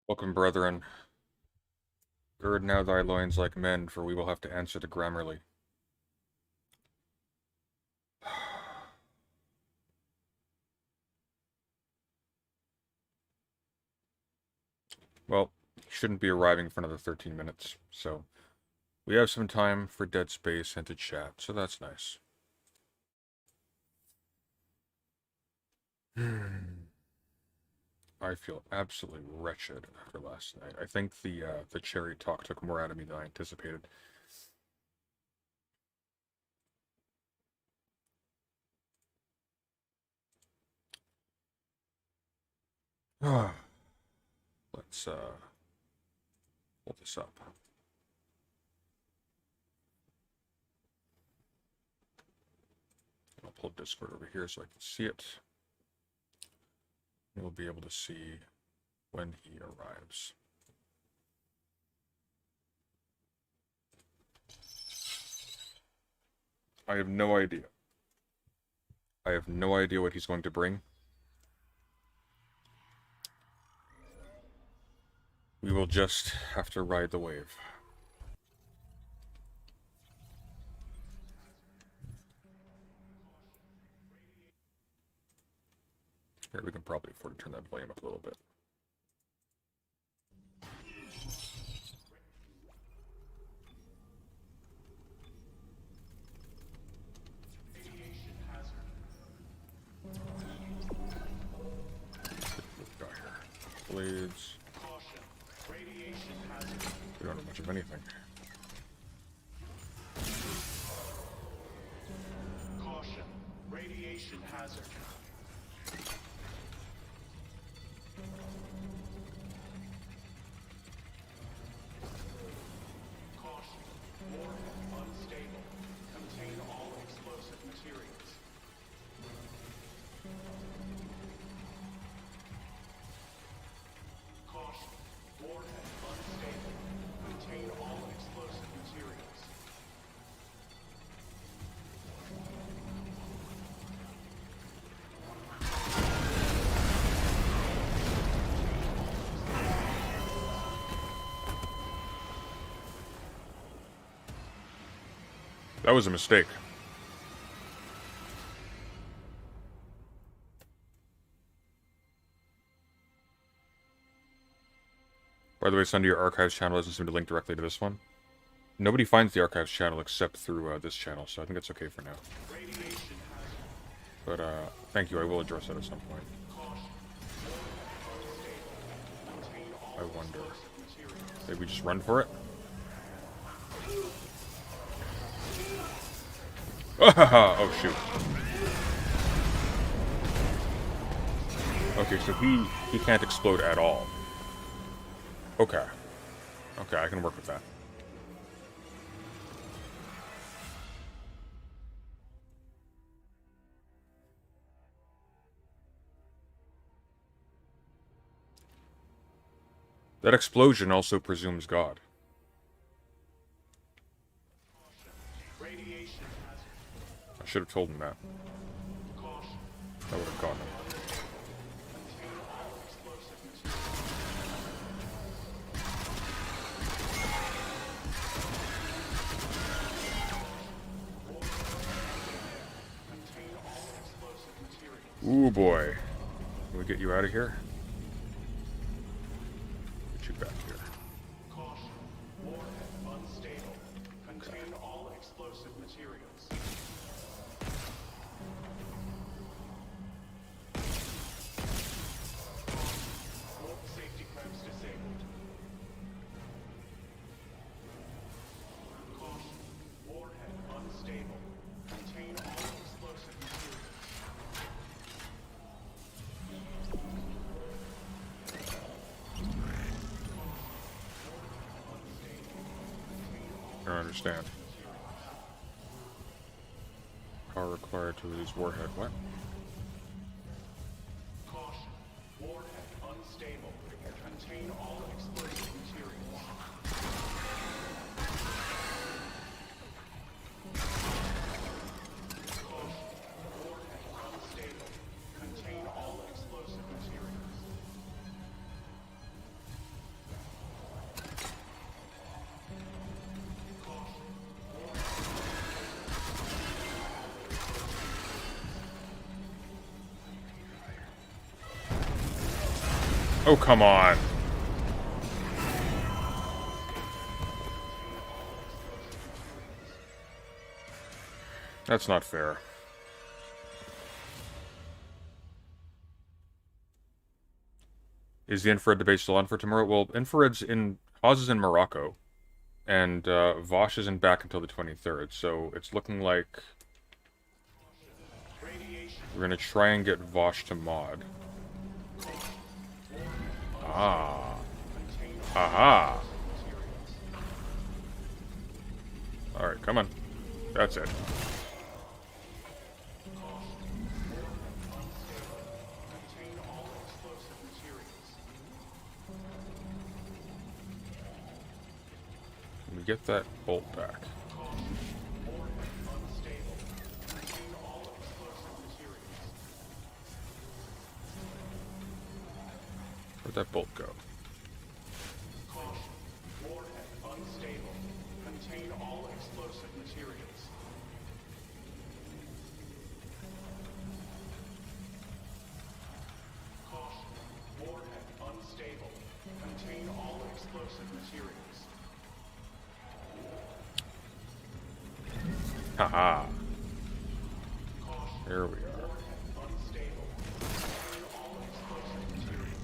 Welcome, brethren. Gird now thy loins like men, for we will have to answer to Grammarly. Well, he shouldn't be arriving for another 13 minutes, so we have some time for dead space and to chat, so that's nice. I feel absolutely wretched after last night. I think the cherry talk took more out of me than I anticipated. Let's pull this up. I'll pull Discord over here so I can see it. We'll be able to see when he arrives. I have no idea. I have no idea what he's going to bring. We will just have to ride the wave. Here, we can probably afford to turn that volume up a little bit. Got here. Blades. We don't have much of anything. Caution. Radiation hazard. Caution. Warhead unstable. Contain all explosive materials. Caution. Warhead unstable. Contain all explosive materials. That was a mistake. By the way, send to your archives channel doesn't seem to link directly to this one. Nobody finds the archives channel except through this channel, so I think it's okay for now. But thank you, I will address that at some point. I wonder. Maybe we just run for it? Oh shoot. Okay, so he can't explode at all. Okay. Okay, I can work with that. That explosion also presumes God. I should have told him that. That would have gotten him. Ooh boy. Can we get you out of here? Get you back here. Caution. Warhead unstable. Contain all explosive materials. Safety clamps disabled. Caution. Warhead unstable. Contain all explosive materials. I don't understand. Power required to release warhead. What? Caution. Warhead unstable. Contain all explosive materials. Oh, come on. That's not fair. Is the infrared debate still on for tomorrow? Well, infrared's in... Haas is in Morocco. And Vosh isn't back until the 23rd, so it's looking like... We're gonna try and get Vosh to mod. Ah. Aha. Alright, come on. That's it. Let me get that bolt back. Where'd that bolt go? Unstable. Contain all explosive materials. Caution. Warhead unstable. Contain all explosive materials. Haha. There we are. Unstable. Contain all explosive materials.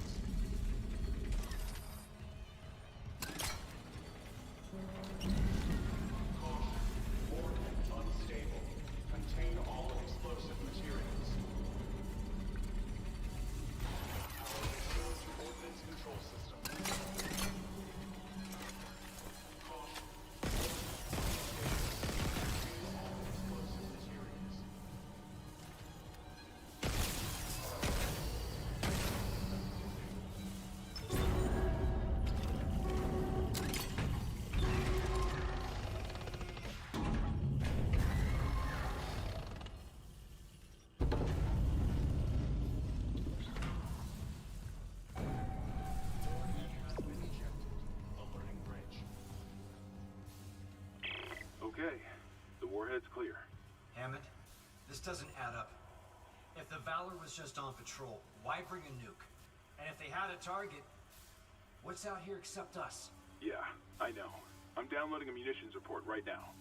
Warhead unstable. Contain all explosive materials. Power restored to ordnance control system. Caution. Explosive materials. Alerting bridge. Okay, the warhead's clear. Hammond, this doesn't add up. If the Valor was just on patrol, why bring a nuke? And if they had a target, what's out here except us? Yeah, I know. I'm downloading a munitions report right now.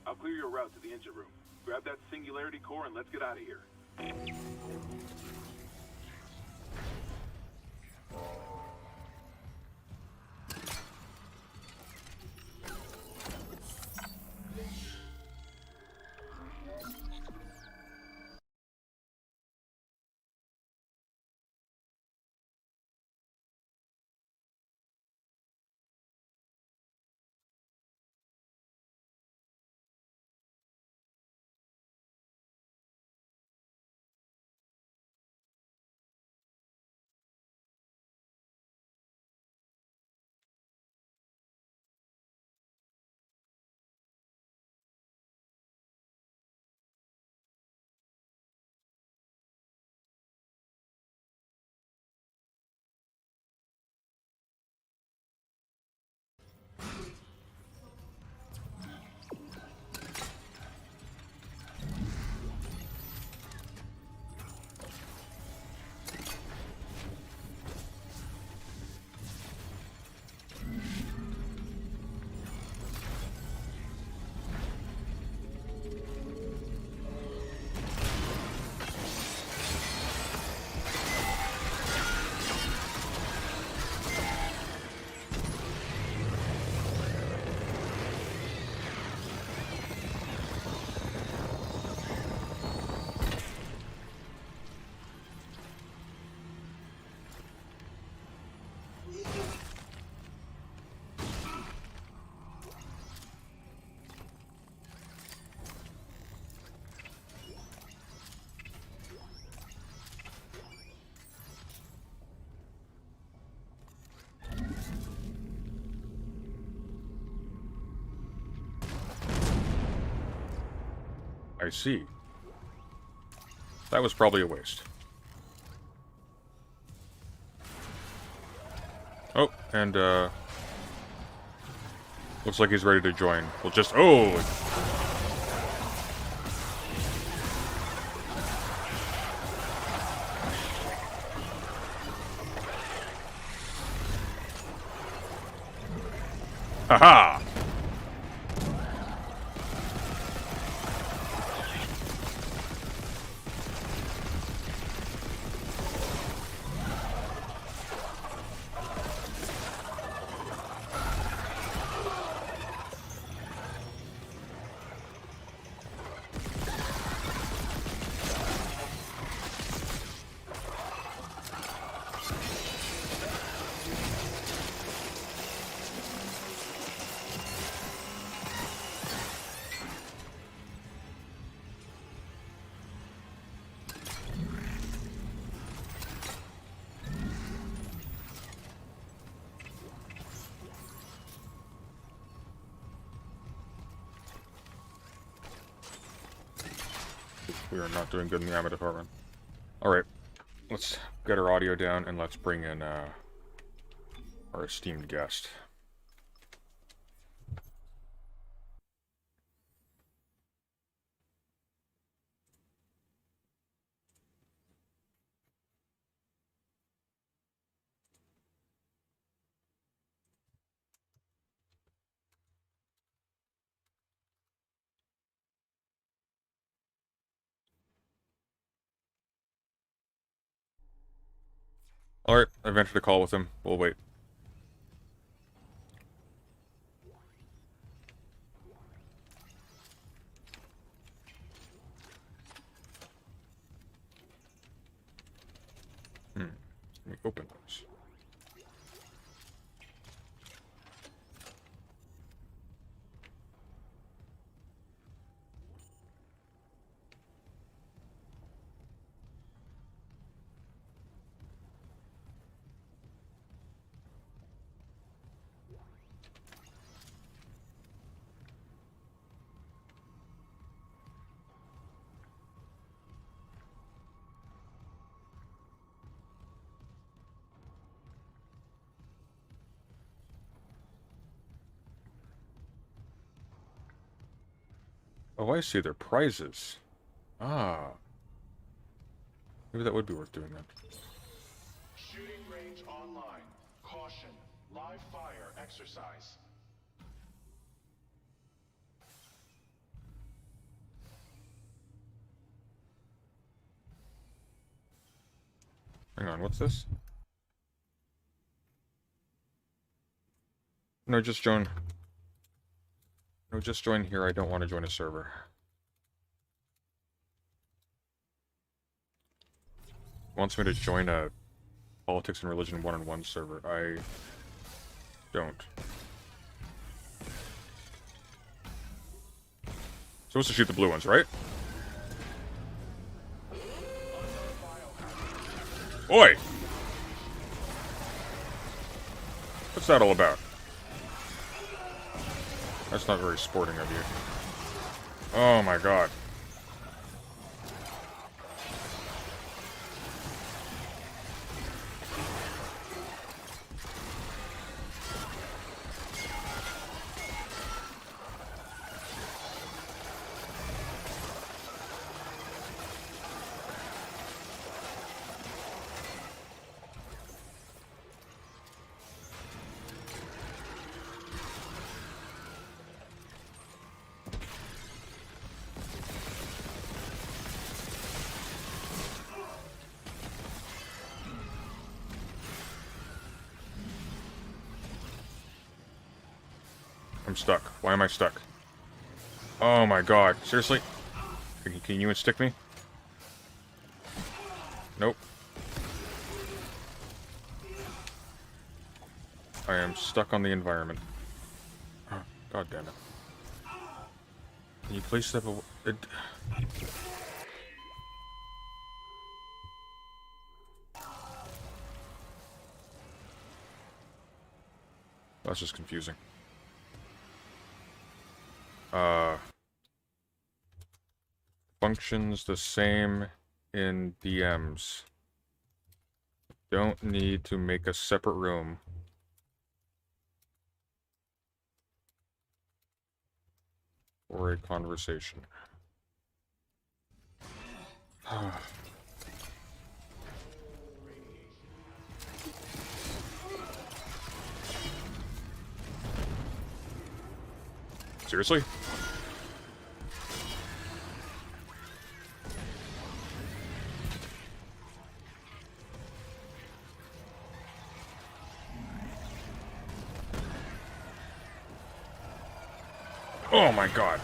I'll clear your route to the engine room. Grab that singularity core and let's get out of here. I see. That was probably a waste. Oh, and, looks like he's ready to join. We'll just... Oh! Haha! We are not doing good in the ammo department. Alright, let's get our audio down and let's bring in our esteemed guest. Alright, I ventured a call with him. We'll wait. Let me open this. Oh, I see. They're prizes. Ah. Maybe that would be worth doing then. Shooting range online. Caution. Live fire exercise. Hang on, what's this? No, just join. No, just join here. I don't want to join a server. Wants me to join a politics and religion one-on-one server. I don't. Supposed to shoot the blue ones, right? Oi! What's that all about? That's not very sporting of you. Oh my god. I'm stuck. Why am I stuck? Oh my god. Seriously? Can you instick me? Nope. I am stuck on the environment. Oh, god damn it. Can you please step away? That's just confusing. Functions the same in DMs. Don't need to make a separate room. For a conversation. Seriously? Oh my god.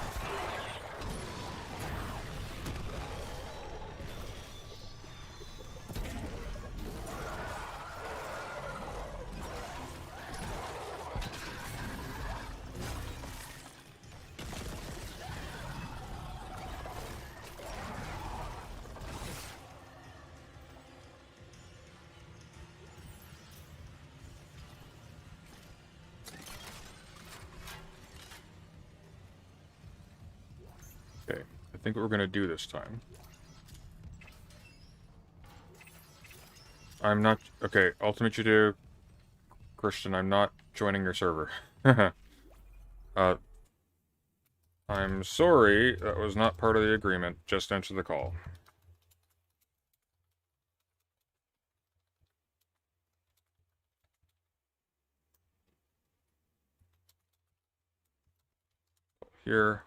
Okay, I think what we're gonna do this time. I'm not... Okay, Ultimate Judeo Christian, I'm not joining your server. I'm sorry, that was not part of the agreement. Just answer the call. Here.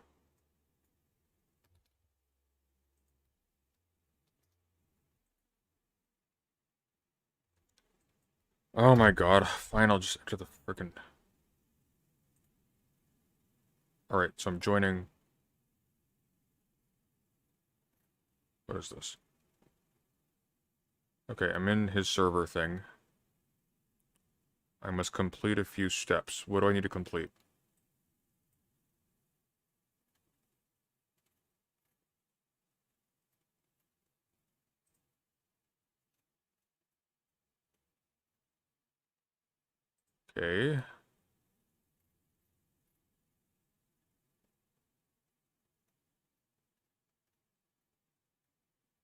Oh my god, fine, I'll just enter the frickin'... Alright, so I'm joining... What is this? Okay, I'm in his server thing. I must complete a few steps. What do I need to complete? Okay.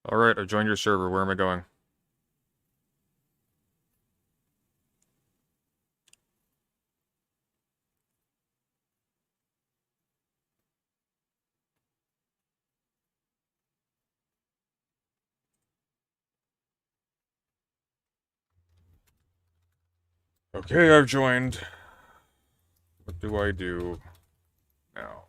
Alright, I joined your server. Where am I going? Okay, I've joined. What do I do now?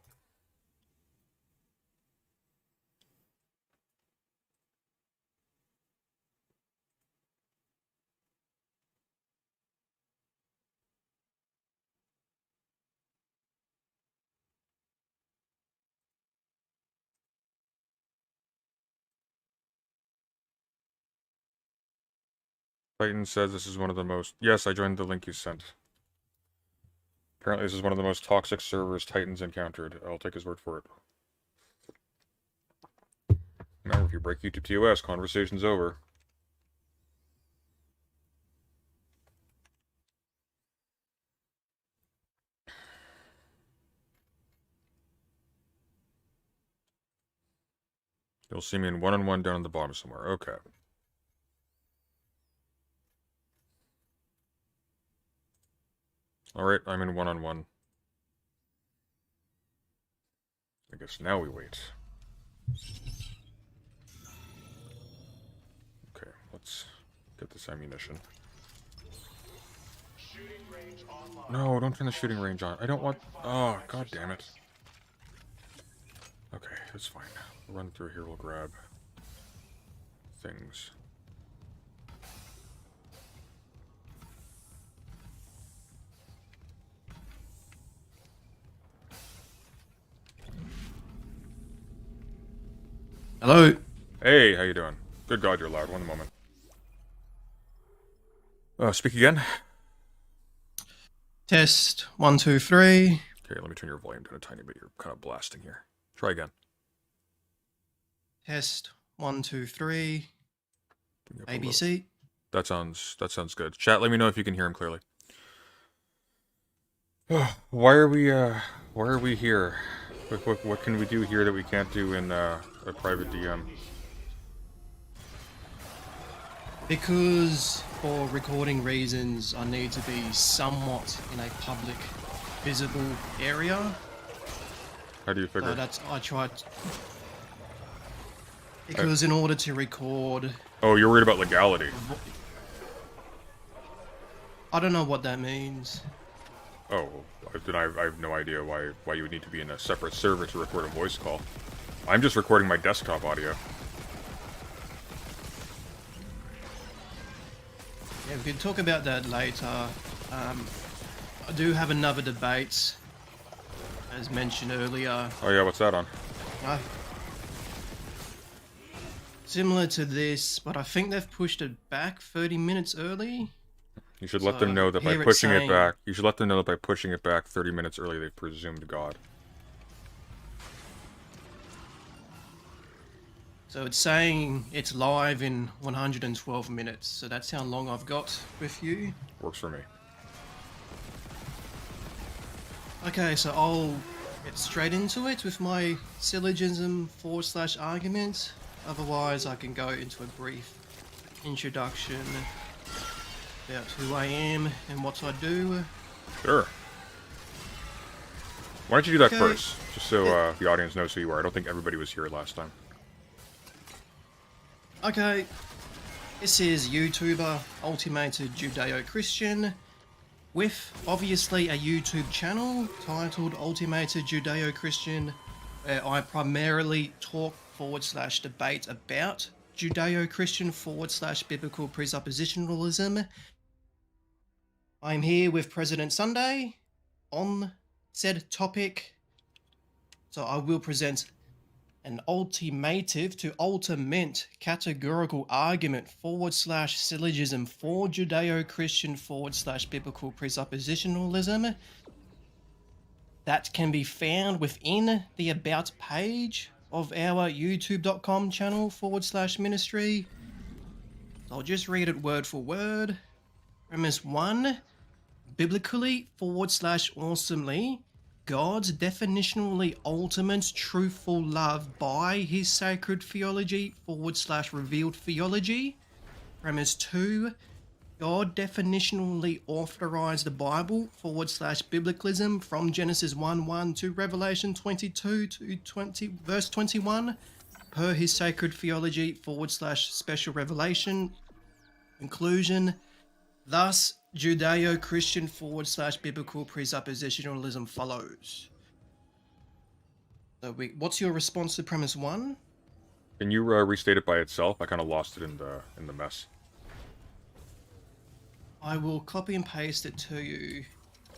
Titan says this is one of the most... Yes, I joined the link you sent. Apparently this is one of the most toxic servers Titan's encountered. I'll take his word for it. Remember, if you break YouTube TOS, conversation's over. You'll see me in one-on-one down at the bottom somewhere. Okay. Alright, I'm in one-on-one. I guess now we wait. Okay, let's get this ammunition. Shooting range online. No, don't turn the shooting range on. I don't want... Oh, god damn it. Okay, that's fine. We'll run through here, we'll grab things. Hello. Hey, how you doing? Good god, you're loud. One moment. Speak again? Test 1, 2, 3. Okay, let me turn your volume down a tiny bit. You're kind of blasting here. Try again. Test 1, 2, 3. Bring up a little- ABC. That sounds good. Chat, let me know if you can hear him clearly. Why are we here? What can we do here that we can't do in a private DM? Because for recording reasons, I need to be somewhat in a public, visible area. How do you figure? I tried. Because in order to record, Oh, you're worried about legality. I don't know what that means. Oh, then I have no idea why you would need to be in a separate server to record a voice call. I'm just recording my desktop audio. Yeah, we can talk about that later. I do have another debate, as mentioned earlier. Oh yeah, what's that on? Uh, Similar to this, but I think they've pushed it back 30 minutes early. You should let them know that by here it's pushing it saying- back. You should let them know that by pushing it back 30 minutes early, they've presumed God. So it's saying it's live in 112 minutes. So that's how long I've got with you. Works for me. Okay, so I'll get straight into it with my syllogism / argument. Otherwise, I can go into a brief introduction about who I am and what I do. Sure. Why don't you do that Okay. first, just so the audience knows who you are. I don't think everybody was here last time. Okay, this is YouTuber Ultimated Judeo-Christian with obviously a YouTube channel titled Ultimated Judeo-Christian, where I primarily talk / debate about Judeo-Christian / biblical presuppositionalism. I'm here with President Sunday on said topic, so I will present an ultimative to ultimate categorical argument / syllogism for Judeo-Christian / biblical presuppositionalism that can be found within the About page of our youtube.com channel / ministry. I'll just read it word for word. Premise 1. Biblically / awesomely, God's definitionally ultimate truthful love by his sacred theology / revealed theology. Premise 2. God definitionally authorized the Bible / biblicalism from Genesis 1:1 to Revelation 22 to 20 verse 21 per his sacred theology / special revelation. Conclusion. Thus, Judeo-Christian / biblical presuppositionalism follows. So what's your response to premise 1? Can you restate it by itself? I kind of lost it in the mess. I will copy and paste it to you,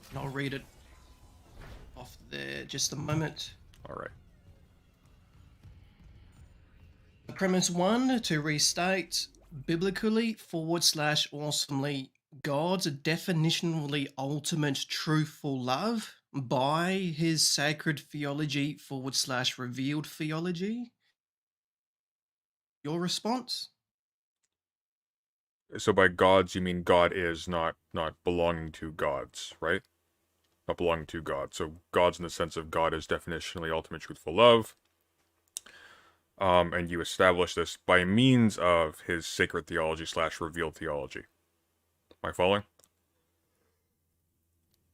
and I'll read it off there just a moment. All right. Premise 1, to restate, biblically / awesomely, God's definitionally ultimate truthful love by his sacred theology / revealed theology. Your response? So by gods, you mean God is, not belonging to gods, right? Not belonging to God. So gods in the sense of God is definitionally ultimate truthful love. And you establish this by means of his sacred theology / revealed theology. Am I following?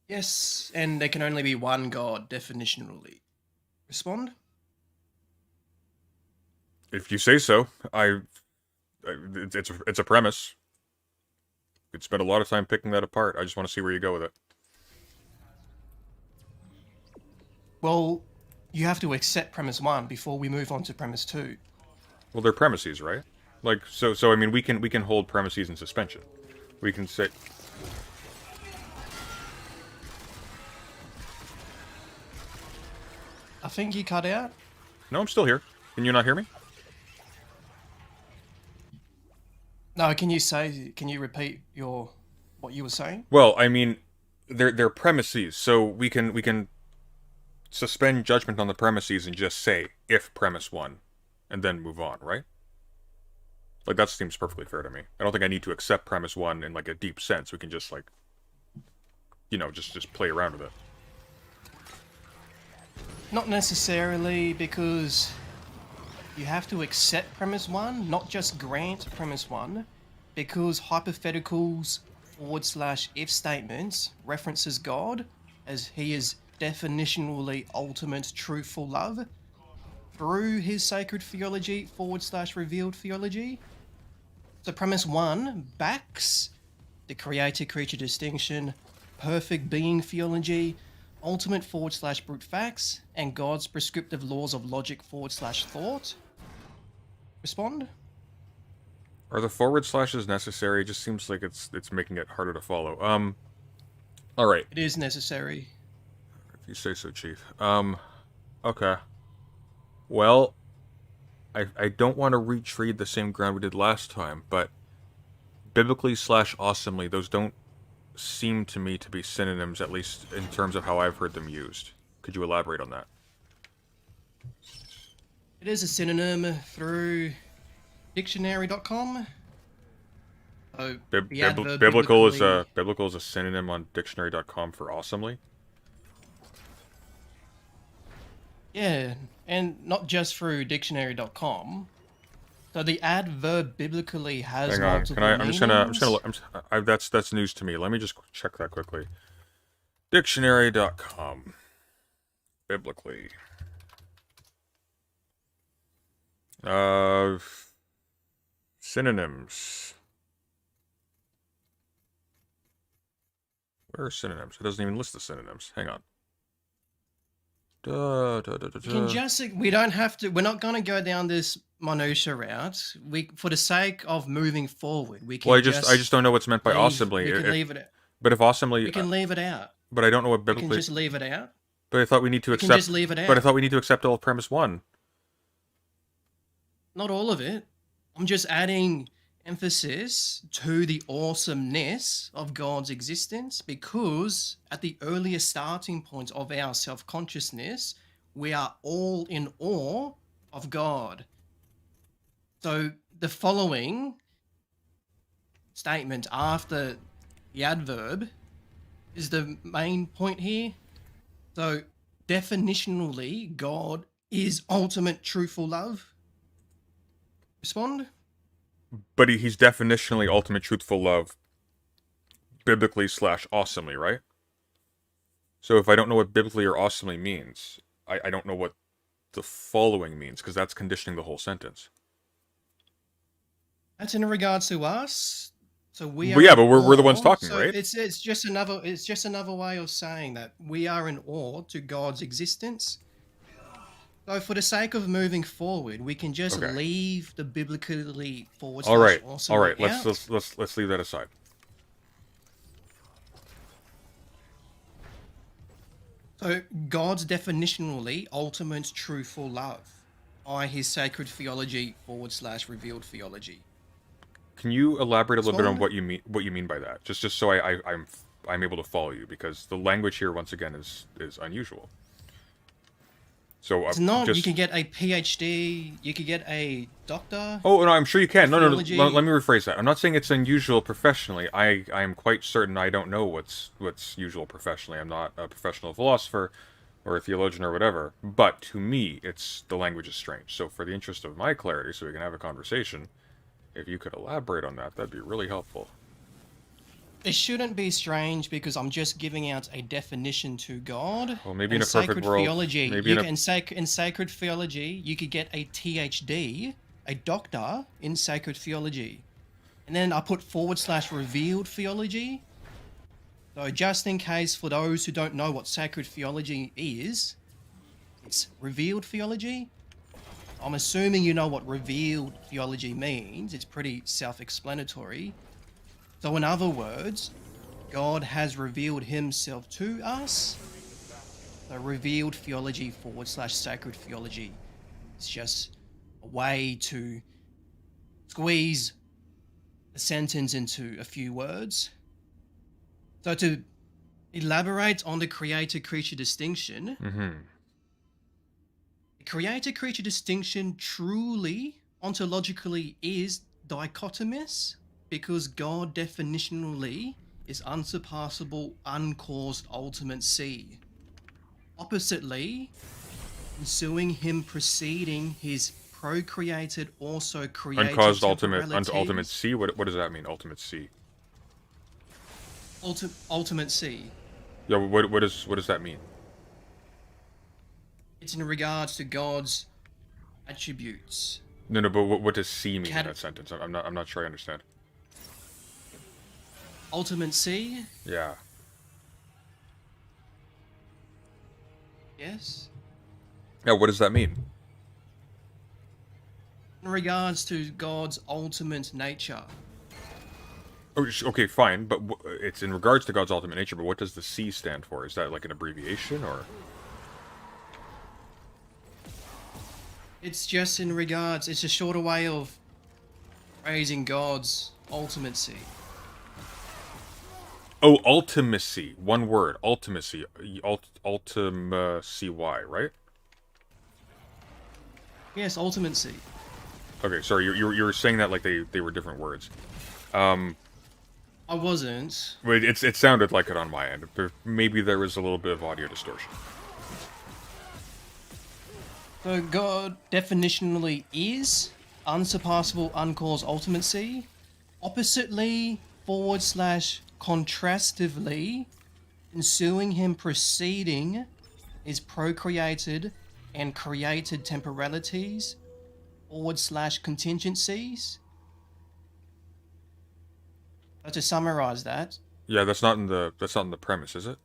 Yes, and there can only be one God, definitionally. Respond? If you say so. It's a premise. You could spend a lot of time picking that apart. I just want to see where you go with it. Well, you have to accept premise 1 before we move on to premise 2. Well, they're premises, right? Like, so I mean, we can hold premises in suspension. We can say... I think you cut out. No, I'm still here. Can you not hear me? No, can you repeat what you were saying? Well, I mean, they're premises, so we can suspend judgment on the premises and just say, if premise 1, and then move on, right? Like, that seems perfectly fair to me. I don't think I need to accept premise 1 in, like, a deep sense. We can just, like, you know, just play around with it. Not necessarily, because you have to accept premise 1, not just grant premise 1, because hypotheticals / if statements references God as he is definitionally ultimate truthful love through his sacred theology / revealed theology. So premise 1 backs the creator-creature distinction perfect being theology, ultimate / brute facts, and God's prescriptive laws of logic / thought. Respond? Are the forward slashes necessary? It just seems like it's making it harder to follow. All right. It is necessary. If you say so, Chief. Okay. Well, I don't want to retread the same ground we did last time, but biblically / awesomely, those don't seem to me to be synonyms, at least in terms of how I've heard them used. Could you elaborate on that? It is a synonym through dictionary.com. So the adverb biblical is biblically- biblical is a synonym on dictionary.com for awesomely. Yeah, and not just through dictionary.com. So the adverb biblically has Hang on, multiple can I? I'm just gonna. meanings. That's news to me. Let me just check that quickly. Dictionary.com. Biblically. Synonyms. Where are synonyms? It doesn't even list the synonyms. Hang on. We don't have to. We're not going to go down this minutia route. For the sake of moving forward, we can. Well, I just don't know what's meant by awesomely. We can leave it. But if awesomely, We can leave it out. but I don't know what We biblically. can just leave it out. But I thought we need to We accept. can just leave it out. But I thought we need to accept all of premise 1. Not all of it. I'm just adding emphasis to the awesomeness of God's existence, because at the earliest starting point of our self-consciousness, we are all in awe of God. So the following statement after the adverb is the main point here. So definitionally, God is ultimate truthful love. Respond? But he's definitionally ultimate truthful love, biblically / awesomely, right? So if I don't know what biblically or awesomely means, I don't know what the following means, because that's conditioning the whole sentence. That's in regards to us. So we are. But yeah, in but we're the ones awe. talking, So right? It's just another way of saying that we are in awe to God's existence. So for the sake of moving forward, we can just Okay. leave the biblically / All awesome right. out. Let's leave that aside. So God's definitionally ultimate truthful love by his sacred theology / revealed theology. Can you elaborate a little bit on Respond? what you mean by that? Just so I'm able to follow you, because the language here once again is unusual. So It's not. You can get a PhD. You could get a doctor. Oh no, I'm sure you can. No. Theology. Let me rephrase that. I'm not saying it's unusual professionally. I am quite certain I don't know what's usual professionally. I'm not a professional philosopher or a theologian or whatever. But to me, the language is strange. So for the interest of my clarity, so we can have a conversation, if you could elaborate on that, that'd be really helpful. It shouldn't be strange, because I'm just giving out a definition to God. Well, maybe in And a perfect sacred world, theology, maybe you in a- can, in sacred theology, you could get a THD, a doctor in sacred theology, and then I put / revealed theology. So just in case, for those who don't know what sacred theology is, it's revealed theology. I'm assuming you know what revealed theology means. It's pretty self-explanatory. So in other words, God has revealed himself to us. So revealed theology / sacred theology. It's just a way to squeeze a sentence into a few words. So to elaborate on the creator-creature distinction, the creator-creature distinction truly, ontologically, is dichotomous, because God definitionally is unsurpassable, uncaused ultimate C. Oppositely, ensuing him preceding his procreated, also created Uncaused ultimate temporalities. C. What does that mean? Ultimate C. Ultimate C. Yeah. What does that mean? It's in regards to God's attributes. No. But what does C mean in Cat- that sentence? I'm not sure I understand. Ultimate C. Yeah. Yes. Now, what does that mean? In regards to God's ultimate nature. Oh, okay, fine, but it's in regards to God's ultimate nature, but what does the C stand for? Is that like an abbreviation, or? It's just in regards, it's a shorter way of praising God's ultimacy. Oh, ultimacy. One word. Ultimacy. Ultimacy, right? Yes, ultimacy. Okay, sorry, you were saying that like they were different words. I wasn't. Wait, it sounded like it on my end. But maybe there was a little bit of audio distortion. So God definitionally is unsurpassable, uncaused ultimacy. Oppositely, / contrastively, ensuing him preceding is procreated and created temporalities / contingencies. So to summarize that, Yeah, that's not in the premise, is it?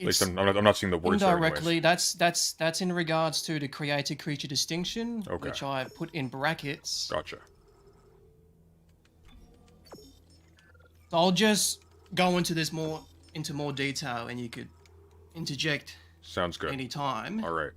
At least it's I'm not seeing the words there indirectly anyways. that's in regards to the created creature distinction, Okay. which I put in brackets. Gotcha. So I'll just go into more detail, and you could interject Sounds good. any time. All right.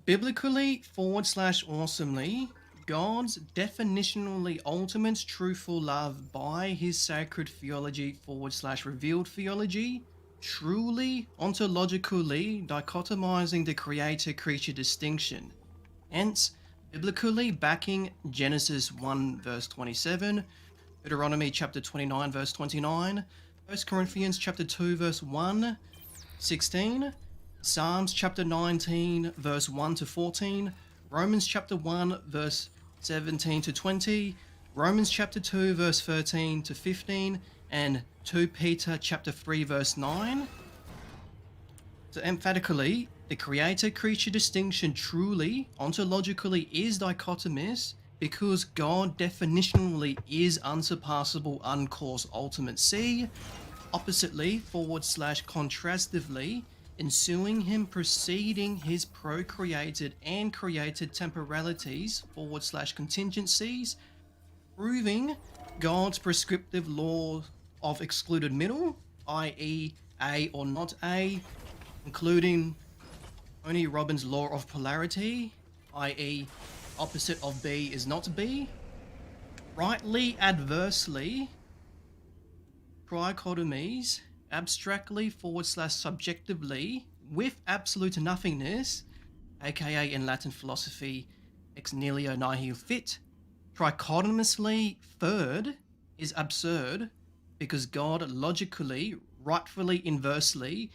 Biblically / awesomely, God's definitionally ultimate truthful love by his sacred theology / revealed theology, truly ontologically dichotomizing the creator-creature distinction. Hence, biblically backing Genesis 1 verse 27, Deuteronomy chapter 29 verse 29, 1 Corinthians chapter 2 verse 1, 16, Psalms chapter 19 verse 1 to 14, Romans chapter 1 verse 17 to 20, Romans chapter 2 verse 13 to 15, and 2 Peter chapter 3 verse 9. So emphatically, the creator-creature distinction truly, ontologically is dichotomous because God definitionally is unsurpassable, uncaused ultimate C. Oppositely, / contrastively, ensuing him preceding his procreated and created temporalities / contingencies, proving God's prescriptive law of excluded middle, i.e. A or not A, including Tony Robbins' law of polarity, i.e. opposite of B is not B, rightly adversely, trichotomies, abstractly / subjectively, with absolute nothingness, aka in Latin philosophy, ex nihilo nihil fit, trichotomously third is absurd because God logically, rightfully, inversely,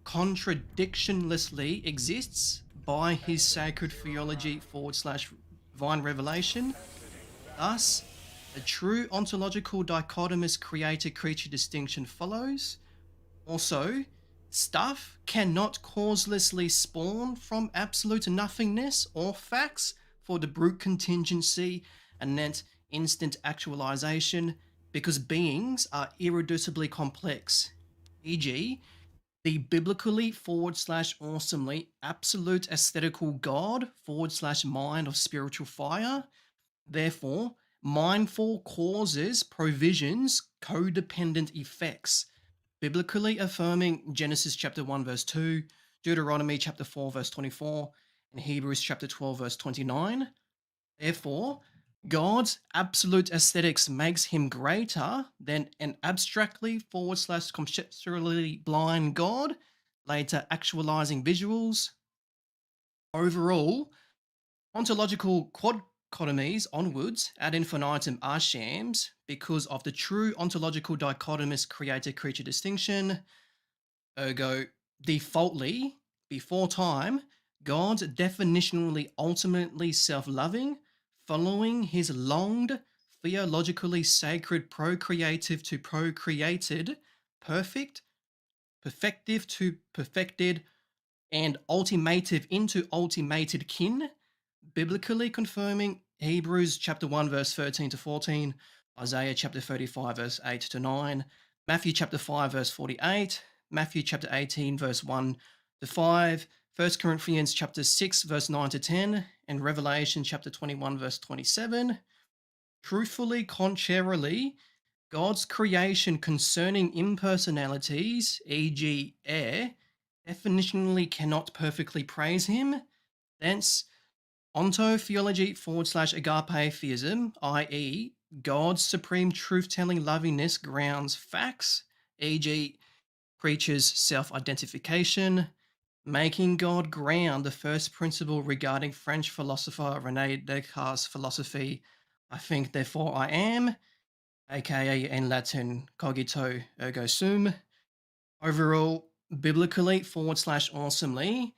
contradictionlessly exists by his sacred theology / divine revelation. Thus, a true ontological dichotomous creator-creature distinction follows. Also, stuff cannot causelessly spawn from absolute nothingness or facts for the brute contingency anent instant actualization because beings are irreducibly complex, e.g., the biblically / awesomely absolute aesthetical God / mind of spiritual fire. Therefore, mindful causes, provisions, codependent effects. Biblically affirming Genesis chapter 1 verse 2, Deuteronomy chapter 4 verse 24, and Hebrews chapter 12 verse 29. Therefore, God's absolute aesthetics makes him greater than an abstractly / conceptually blind God, later actualizing visuals. Overall, ontological quadcotomies onwards ad infinitum are shams because of the true ontological dichotomous creator-creature distinction. Ergo, defaultly, before time, God's definitionally ultimately self-loving, following his longed, theologically sacred procreative to procreated, perfect, perfective to perfected, and ultimative into ultimated kin, biblically confirming Hebrews chapter 1 verse 13 to 14, Isaiah chapter 35 verse 8 to 9, Matthew chapter 5, verse 48, Matthew chapter 18, verse 1 to 5, 1 Corinthians chapter 6, verse 9 to 10, and Revelation chapter 21, verse 27. Truthfully, contrarily, God's creation concerning impersonalities, e.g., air, definitionally cannot perfectly praise him. Thence, ontotheology / agape theism, i.e., God's supreme truth-telling lovingness grounds facts, e.g., creatures' self-identification, making God ground the first principle regarding French philosopher René Descartes' philosophy, I think, therefore I am, aka in Latin, cogito ergo sum. Overall, biblically / awesomely,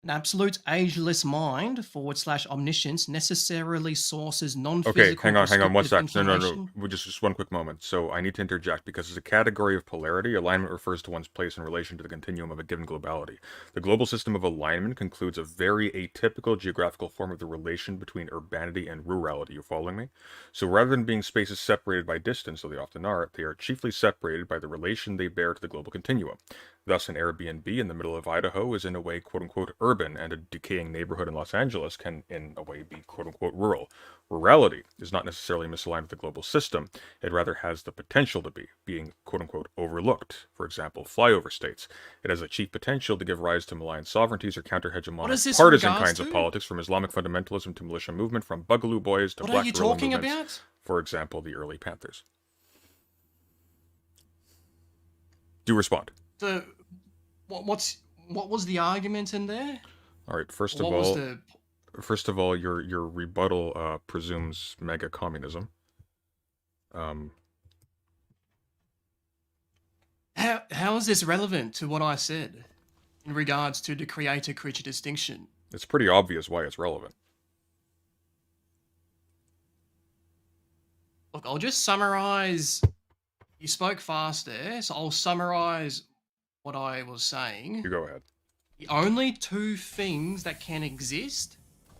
an absolute ageless mind / omniscience necessarily sources Okay, non-physical hang on, one prescriptive sec. No. information. Just one quick moment. So I need to interject because as a category of polarity, alignment refers to one's place in relation to the continuum of a given globality. The global system of alignment concludes a very atypical geographical form of the relation between urbanity and rurality. You following me? So rather than being spaces separated by distance, though they often are, they are chiefly separated by the relation they bear to the global continuum. Thus, an Airbnb in the middle of Idaho is in a way quote-unquote urban, and a decaying neighborhood in Los Angeles can in a way be quote-unquote rural. Rurality is not necessarily misaligned with the global system, it rather has the potential to be, being quote-unquote overlooked. For example, flyover states. It has a chief potential to give rise to malign sovereignties or What is counter-hegemonic this partisan regards kinds of to? politics, from Islamic fundamentalism to militia movement, from Bugaloo Boys to What are Black you guerrilla talking movements. about? For example, the early Panthers. Do respond. The what was the argument in there? All right. First What was the of all, your rebuttal presumes mega communism. how is this relevant to what I said in regards to the creator-creature distinction? It's pretty obvious why it's relevant. Look, I'll just summarize. You spoke fast there, so I'll summarize what I was saying. You go ahead. The only two things that can exist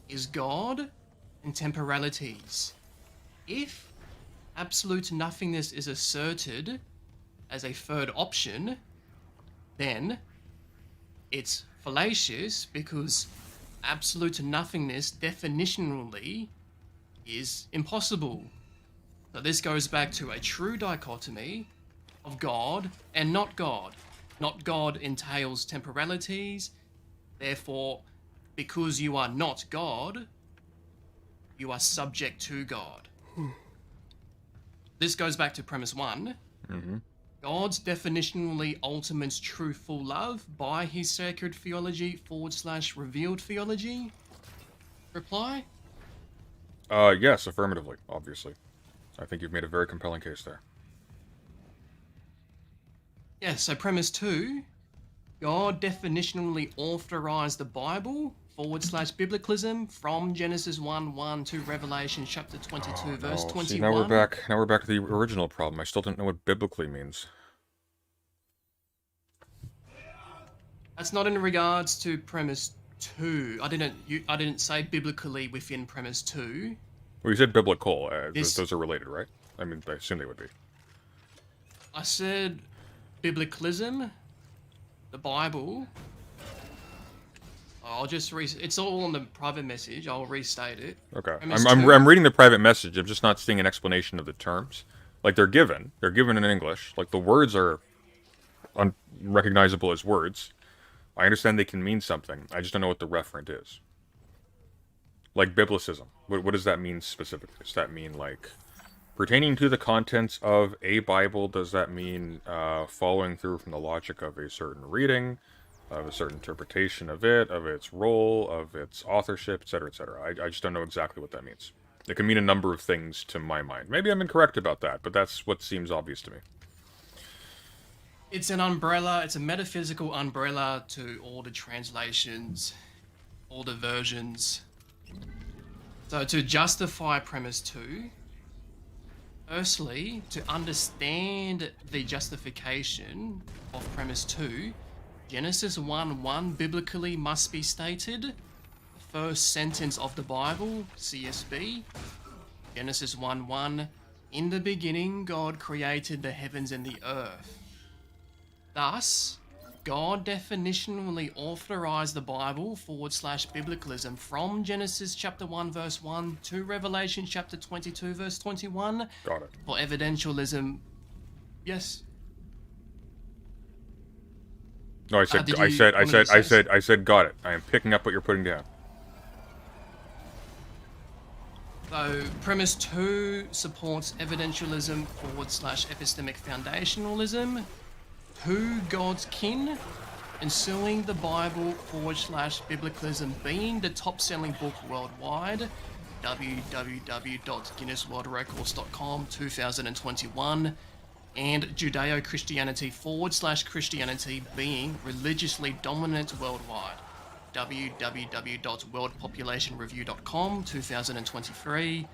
is God and temporalities. If absolute nothingness is asserted as a third option, then it's fallacious because absolute nothingness definitionally is impossible. So this goes back to a true dichotomy of God and not God. Not God entails temporalities, therefore, because you are not God, you are subject to God. This goes back to premise 1. Mm-hmm. God's definitionally ultimate truthful love by his sacred theology / revealed theology. Reply? Yes, affirmatively, obviously. I think you've made a very compelling case there. Yeah, so premise 2, God definitionally authorized the Bible / biblicalism from Genesis 1:1 to Revelation chapter 22 verse 21. See, now we're back to the original problem. I still don't know what biblically means. That's not in regards to premise 2. I didn't say biblically within premise 2. Well, you said biblical. This- Those are related, right? I mean, I assume they would be. I said biblicalism, the Bible. I'll just it's all on the private message. I'll restate it. Okay. Premise I'm 2. reading the private message. I'm just not seeing an explanation of the terms. Like, they're given. They're given in English. Like, the words are unrecognizable as words. I understand they can mean something. I just don't know what the referent is. Like, biblicism. What does that mean specifically? Does that mean, like, pertaining to the contents of a Bible? Does that mean following through from the logic of a certain reading, of a certain interpretation of it, of its role, of its authorship, etc., etc.? I just don't know exactly what that means. It can mean a number of things to my mind. Maybe I'm incorrect about that, but that's what seems obvious to me. It's an umbrella. It's a metaphysical umbrella to all the translations, all the versions. So to justify premise 2, firstly, to understand the justification of premise 2, Genesis 1:1 biblically must be stated. The first sentence of the Bible, CSB, Genesis 1:1, In the beginning, God created the heavens and the earth. Thus, God definitionally authorized the Bible / biblicalism from Genesis chapter 1 verse 1 to Revelation chapter 22 verse 21 Got it. for evidentialism. Yes. No, I said, Did I you said, I want said, to I say- said, I said, got it. I am picking up what you're putting down. So, premise 2 supports evidentialism / epistemic foundationalism. 2 God's kin, ensuing the Bible / biblicalism being the top-selling book worldwide. www.guinnessworldrecords.com 2021. And Judeo-Christianity / Christianity being religiously dominant worldwide. www.worldpopulationreview.com 2023.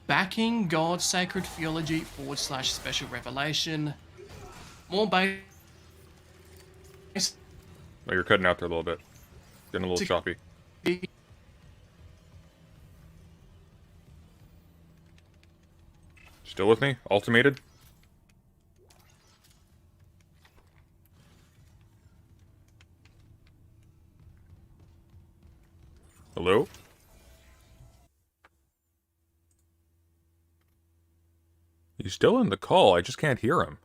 Backing God's sacred theology / special revelation. More base. No, you're cutting out there a little bit. Getting a little choppy. Still with me? Ultimated? Hello? He's still in the call, I just can't hear him.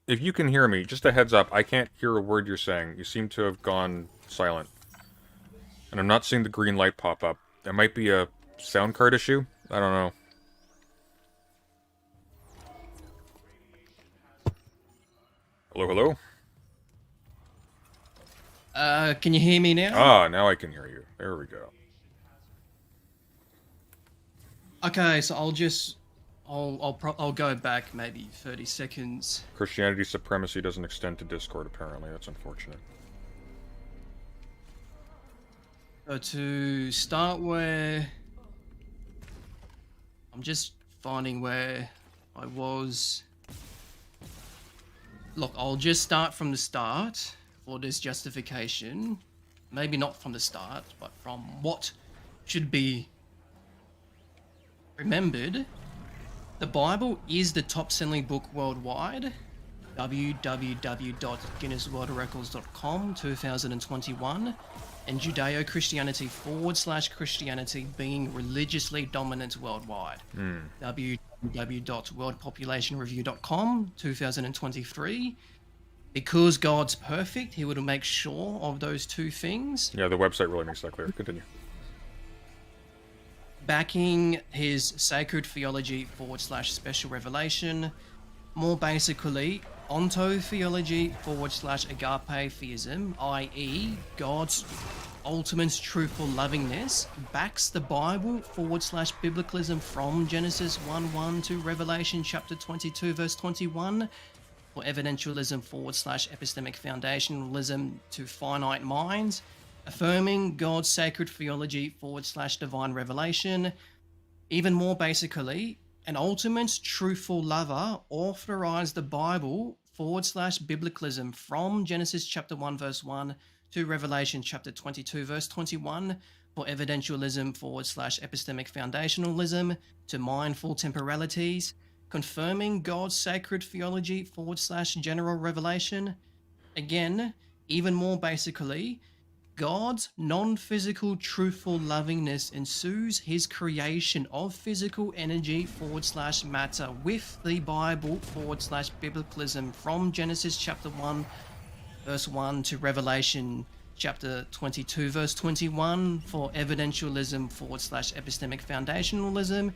If you can hear me, just a heads up, I can't hear a word you're saying. You seem to have gone silent. And I'm not seeing the green light pop up. That might be a sound card issue? I don't know. Hello, hello? Can you hear me now? Ah, now I can hear you. There we go. Okay, so I'll go back maybe 30 seconds. Christianity supremacy doesn't extend to Discord, apparently. That's unfortunate. So to start where... I'm just finding where I was... Look, I'll just start from the start for this justification. Maybe not from the start, but from what should be remembered. The Bible is the top-selling book worldwide. www.guinnessworldrecords.com 2021. And Judeo-Christianity / Christianity being religiously dominant worldwide. www.worldpopulationreview.com 2023. Because God's perfect, he would make sure of those two things. Yeah, the website really makes that clear. Continue. Backing his sacred theology / special revelation. More basically, ontotheology / agape theism, i.e. God's ultimate truthful lovingness, backs the Bible / biblicalism from Genesis 1:1 to Revelation chapter 22 verse 21, for evidentialism / epistemic foundationalism to finite minds, affirming God's sacred theology / divine revelation. Even more basically, an ultimate truthful lover authorized the Bible / biblicalism from Genesis chapter 1 verse 1 to Revelation chapter 22 verse 21 for evidentialism / epistemic foundationalism to mindful temporalities, confirming God's sacred theology / general revelation. Again, even more basically, God's non-physical truthful lovingness ensues his creation of physical energy / matter with the Bible / biblicalism from Genesis chapter 1 verse 1 to Revelation chapter 22 verse 21 for evidentialism / epistemic foundationalism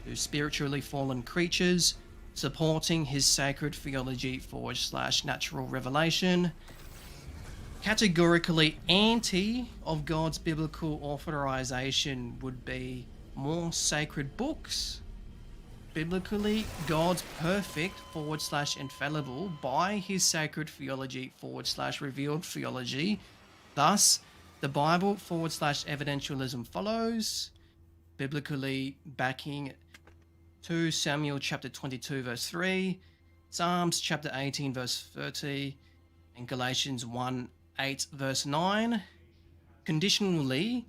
to spiritually fallen creatures, supporting his sacred theology / natural revelation. Categorically anti of God's biblical authorization would be more sacred books. Biblically, God's perfect / infallible by his sacred theology / revealed theology. Thus, the Bible / evidentialism follows, biblically backing 2 Samuel chapter 22 verse 3, Psalms chapter 18 verse 30, and Galatians 1:8 verse 9. Conditionally,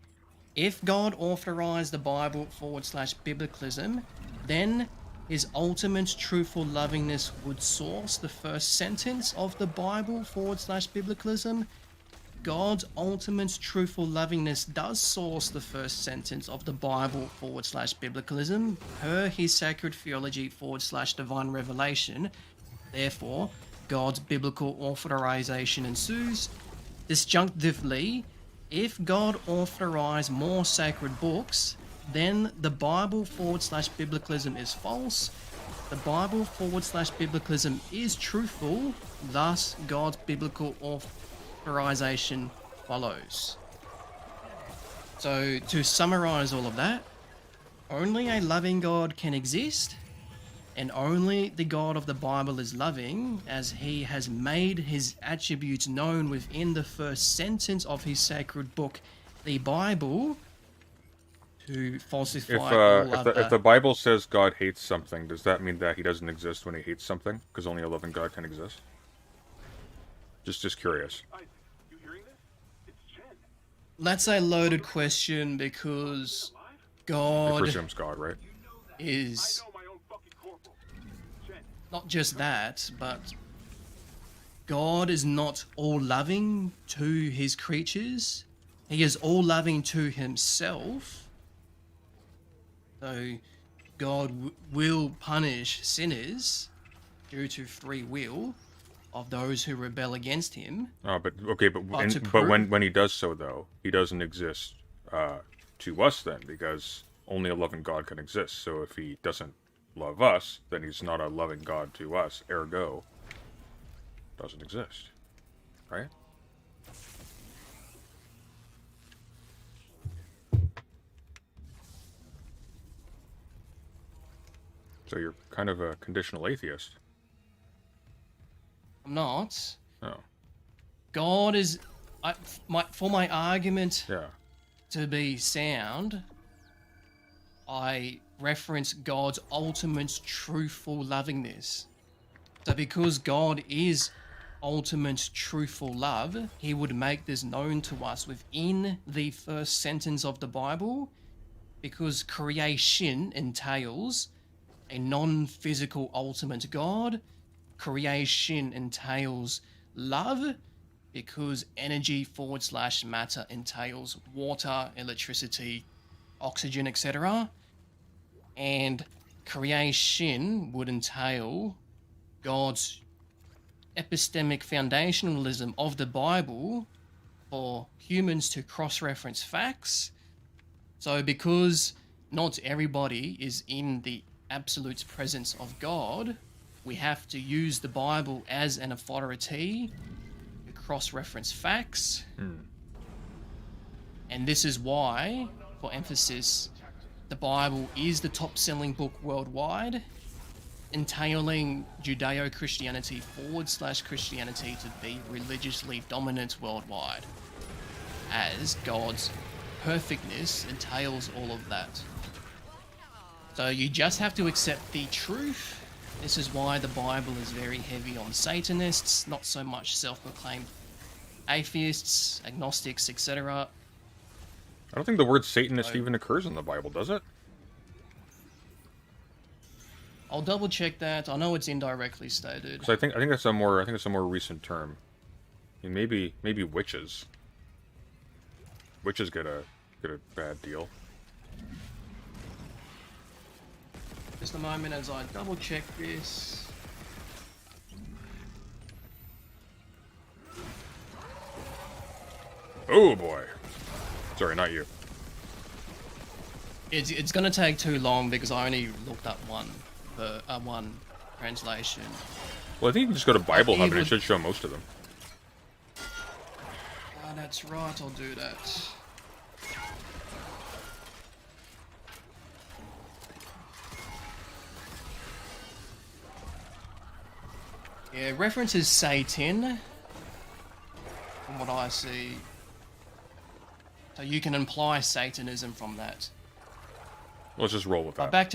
if God authorized the Bible /biblicalism, then his ultimate truthful lovingness would source the first sentence of the Bible /biblicalism. God's ultimate truthful lovingness does source the first sentence of the Bible /biblicalism per his sacred theology /divine revelation. Therefore, God's biblical authorization ensues. Disjunctively, if God authorized more sacred books, then the Bible /biblicalism is false. The Bible /biblicalism is truthful. Thus, God's biblical authorization follows. So, to summarize all of that, only a loving God can exist, and only the God of the Bible is loving, as he has made his attributes known within the first sentence of his sacred book, the Bible, to falsify all other... If the Bible says God hates something, does that mean that he doesn't exist when he hates something? Because only a loving God can exist? Just curious. Isaac, you hearing this? It's Chen. That's a loaded question because Alive? It God presumes God, right? is I know my own fucking corporal. Chen, not just that, but God is not all loving to his creatures. He is all loving to himself. So God will punish sinners due to free will of those who rebel against him. Oh, but okay, but to but prove- when he does so, though, he doesn't exist to us then, because only a loving God can exist. So if he doesn't love us, then he's not a loving God to us. Ergo, doesn't exist, right? So you're kind of a conditional atheist. I'm not. Oh, God is... for my argument yeah. to be sound, I reference God's ultimate truthful lovingness. So because God is ultimate truthful love, he would make this known to us within the first sentence of the Bible, because creation entails a non-physical ultimate God. Creation entails love, because energy / matter entails water, electricity, oxygen, etc. And creation would entail God's epistemic foundationalism of the Bible for humans to cross-reference facts. So because not everybody is in the absolute presence of God, we have to use the Bible as an authority to cross-reference facts. And this is why, for emphasis, the Bible is the top-selling book worldwide, entailing Judeo-Christianity / Christianity to be religiously dominant worldwide, as God's perfectness entails all of that. So you just have to accept the truth. This is why the Bible is very heavy on Satanists, not so much self-proclaimed atheists, agnostics, etc. I don't think the word Satanist even occurs in the Bible, does it? I'll double check that. I know it's indirectly stated. So I think that's a more recent term. I mean, maybe witches. Witches get a bad deal. Just a moment as I double check this. Oh boy. Sorry, not you. It's gonna take too long because I only looked up one translation. Well, I think you can just go to Bible Hub and it would- should show most of them. That's right, I'll do that. Yeah, references Satan, from what I see. So you can imply Satanism from that. Let's just roll with But that.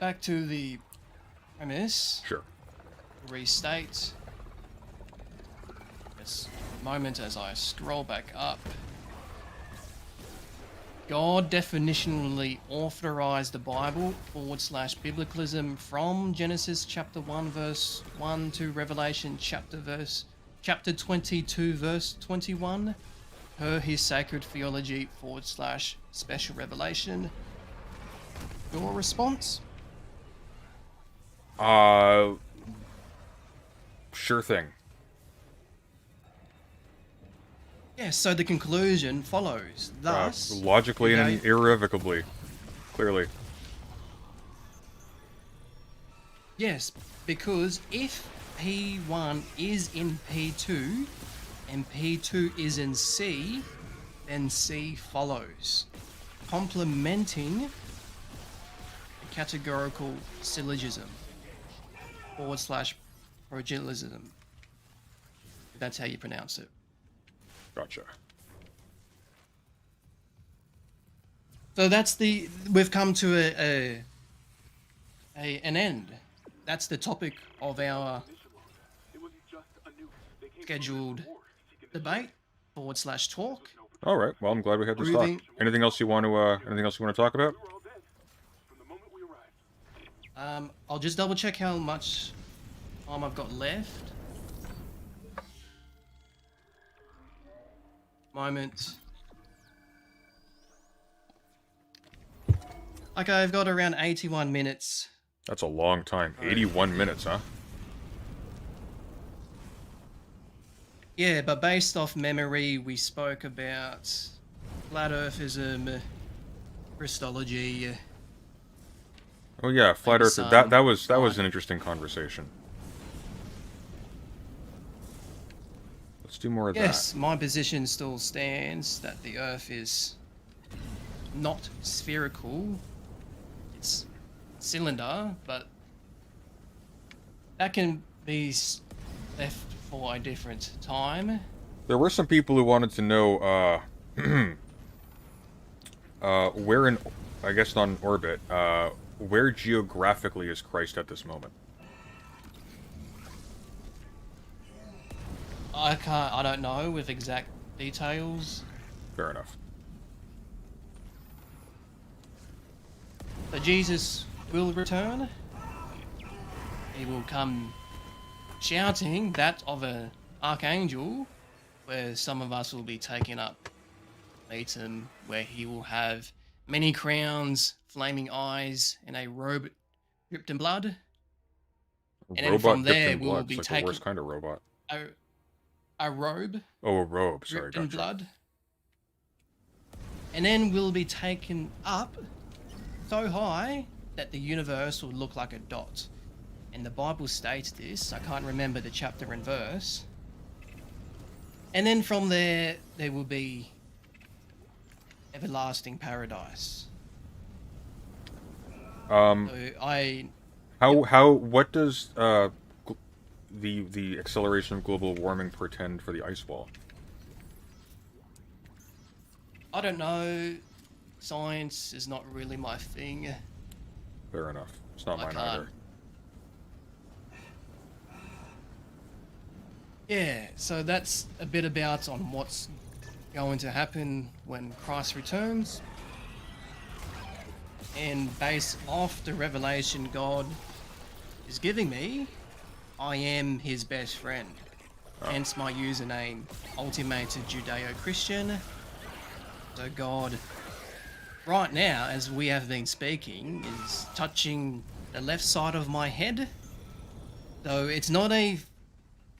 back to the premise. Sure. Restate. Just a moment as I scroll back up. God definitionally authorized the Bible / biblicalism from Genesis chapter 1 verse 1 to Revelation chapter 22 verse 21 per his sacred theology / special revelation. Your response? Sure thing. Yes, so the conclusion follows. Thus, Logically and Judeo- irrevocably. Clearly. yes, because if P1 is in P2 and P2 is in C, then C follows, complementing the categorical syllogism / progelism. That's how you pronounce it. Gotcha. So that's we've come to an end. That's the topic of our It wasn't just a nuke. They came scheduled debate / talk. All right. Well, I'm glad we had this talk. Proving- Anything else you want to talk about? We were all dead from the moment we arrived. I'll just double check how much time I've got left. Moment. Okay, I've got around 81 minutes. That's a long time. 81 minutes, huh? Yeah, but based off memory, we spoke about flat earthism, Christology. Oh yeah, flat the Earth. sun. That was an interesting conversation. Let's do more of Yes, my position still stands that the Earth is not spherical. It's cylinder, but that can be left for a different time. that. There were some people who wanted to know, where in, I guess on orbit, where geographically is Christ at this moment? I don't know with exact details. Fair enough. But Jesus will return. He will come shouting that of an archangel, where some of us will be taken up, meet him, where he will have many crowns, flaming eyes, and a robe dripped in blood. A And then robot from dipped there, in we'll blood. be It's like the taken- worst kind of robot. A robe Oh, a robe. Sorry, dripped in gotcha. blood. And then we'll be taken up so high that the universe will look like a dot. And the Bible states this. I can't remember the chapter and verse. And then from there will be everlasting paradise. So What does the acceleration of global warming portend for the ice wall? I don't know. Science is not really my thing. Fair enough. It's not I mine can't. either. Yeah, so that's a bit about on what's going to happen when Christ returns. And based off the revelation God is giving me, I am his best friend. Hence my username, Ultimated Judeo Christian. So God, right now, as we have been speaking, is touching the left side of my head. So it's not a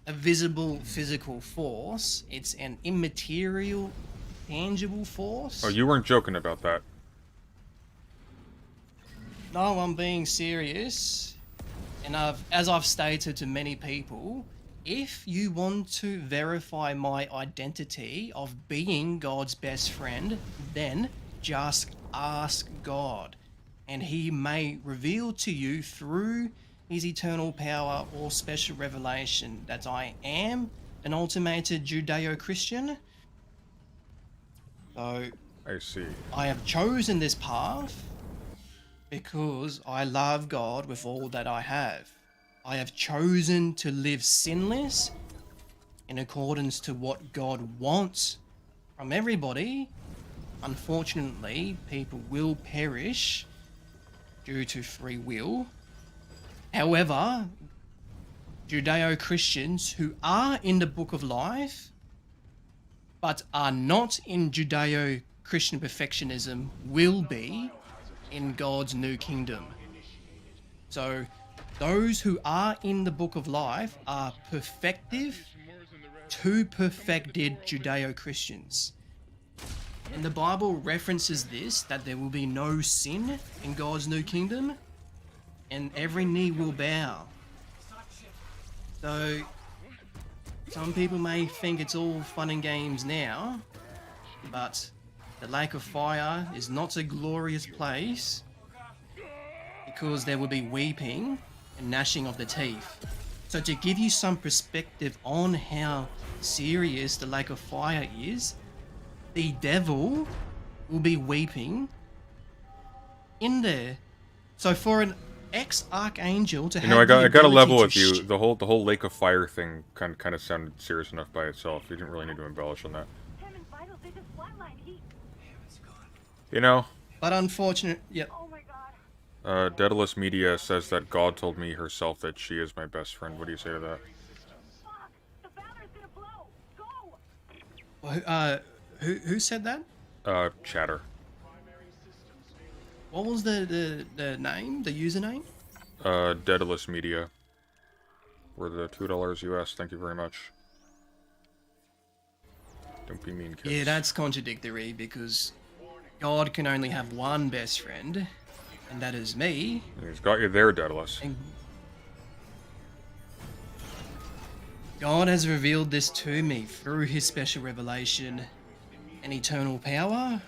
visible physical force, it's an immaterial, tangible force. Oh, you weren't joking about that. No, I'm being serious. And as I've stated to many people, if you want to verify my identity of being God's best friend, then just ask God. And he may reveal to you through his eternal power or special revelation that I am an ultimated Judeo-Christian. So I see. I have chosen this path because I love God with all that I have. I have chosen to live sinless in accordance to what God wants from everybody, unfortunately, people will perish due to free will. However, Judeo-Christians who are in the Book of Life but are not in Judeo-Christian perfectionism will be in God's new kingdom. So those who are in the Book of Life are perfective to perfected Judeo-Christians. And the Bible references this, that there will be no sin in God's new kingdom, and every knee will bow. So some people may think it's all fun and games now, but the lake of fire is not a glorious place, because there will be weeping and gnashing of the teeth. So to give you some perspective on how serious the lake of fire is, the devil will be weeping in there. So for an ex-archangel to have I the got to level ability with to you. The whole Lake of Fire thing kind of sounded serious enough by itself. You didn't really need to embellish on that. Hammond's vitals, they just flatlined. He... You know, But unfortunate, yep. Oh my god. Daedalus Media says that God told me herself that she is my best friend. What do you say to that? Fuck! The Valor's gonna blow! Go! Who said that? Chatter. What was the name, the username? Daedalus Media. For the $2 US, thank you very much. Don't be mean, kids. Yeah, that's contradictory, because God can only have one best friend, and that is me. He's got you there, Daedalus. And God has revealed this to me through his special revelation and eternal power.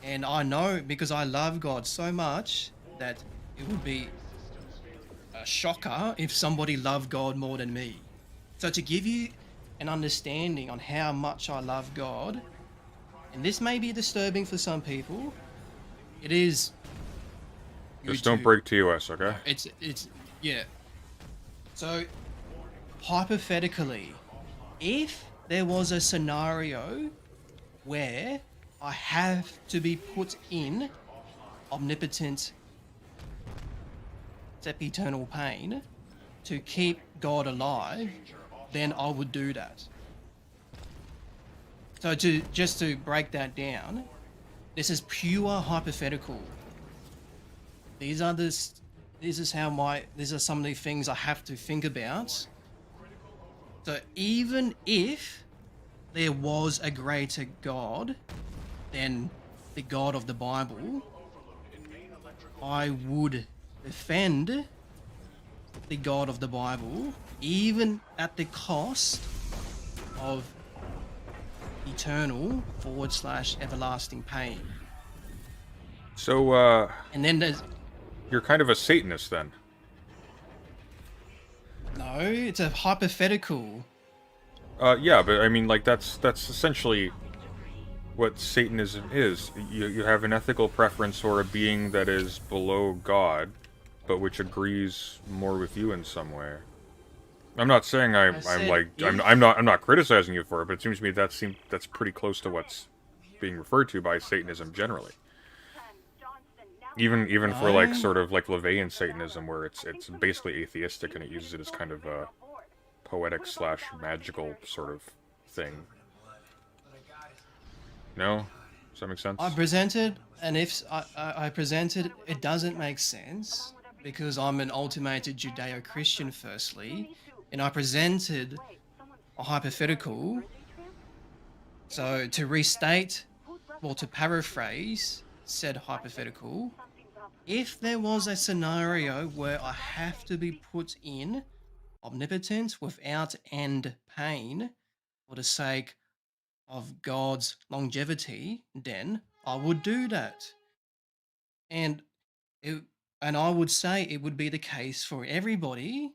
And I know, because I love God so much, that it would be a shocker if somebody loved God more than me. So to give you an understanding on how much I love God, and this may be disturbing for some people, it is... Just don't break TOS, okay? It's yeah. So hypothetically, if there was a scenario where I have to be put in omnipotent eternal pain to keep God alive, then I would do that. So just to break that down, this is pure hypothetical. These are some of the things I have to think about. So even if there was a greater God than the God of the Bible, I would defend the God of the Bible, even at the cost of eternal / everlasting pain. So, And then there's... you're kind of a Satanist then. No, it's a hypothetical. Yeah, but I mean, like, that's essentially what Satanism is. You have an ethical preference for a being that is below God, but which agrees more with you in some way. I'm not saying I'm not criticizing you for it, but it seems to me that's pretty close to what's being referred to by Satanism generally. Even for like sort of like LaVeyan Satanism, where it's basically atheistic and it uses it as kind of a poetic / magical sort of thing. No? Does that make sense? I presented, and if I presented, it doesn't make sense, because I'm an ultimated Judeo-Christian firstly, and I presented a hypothetical. So to restate, or to paraphrase said hypothetical, if there was a scenario where I have to be put in omnipotence without end pain for the sake of God's longevity, then I would do that. And I would say it would be the case for everybody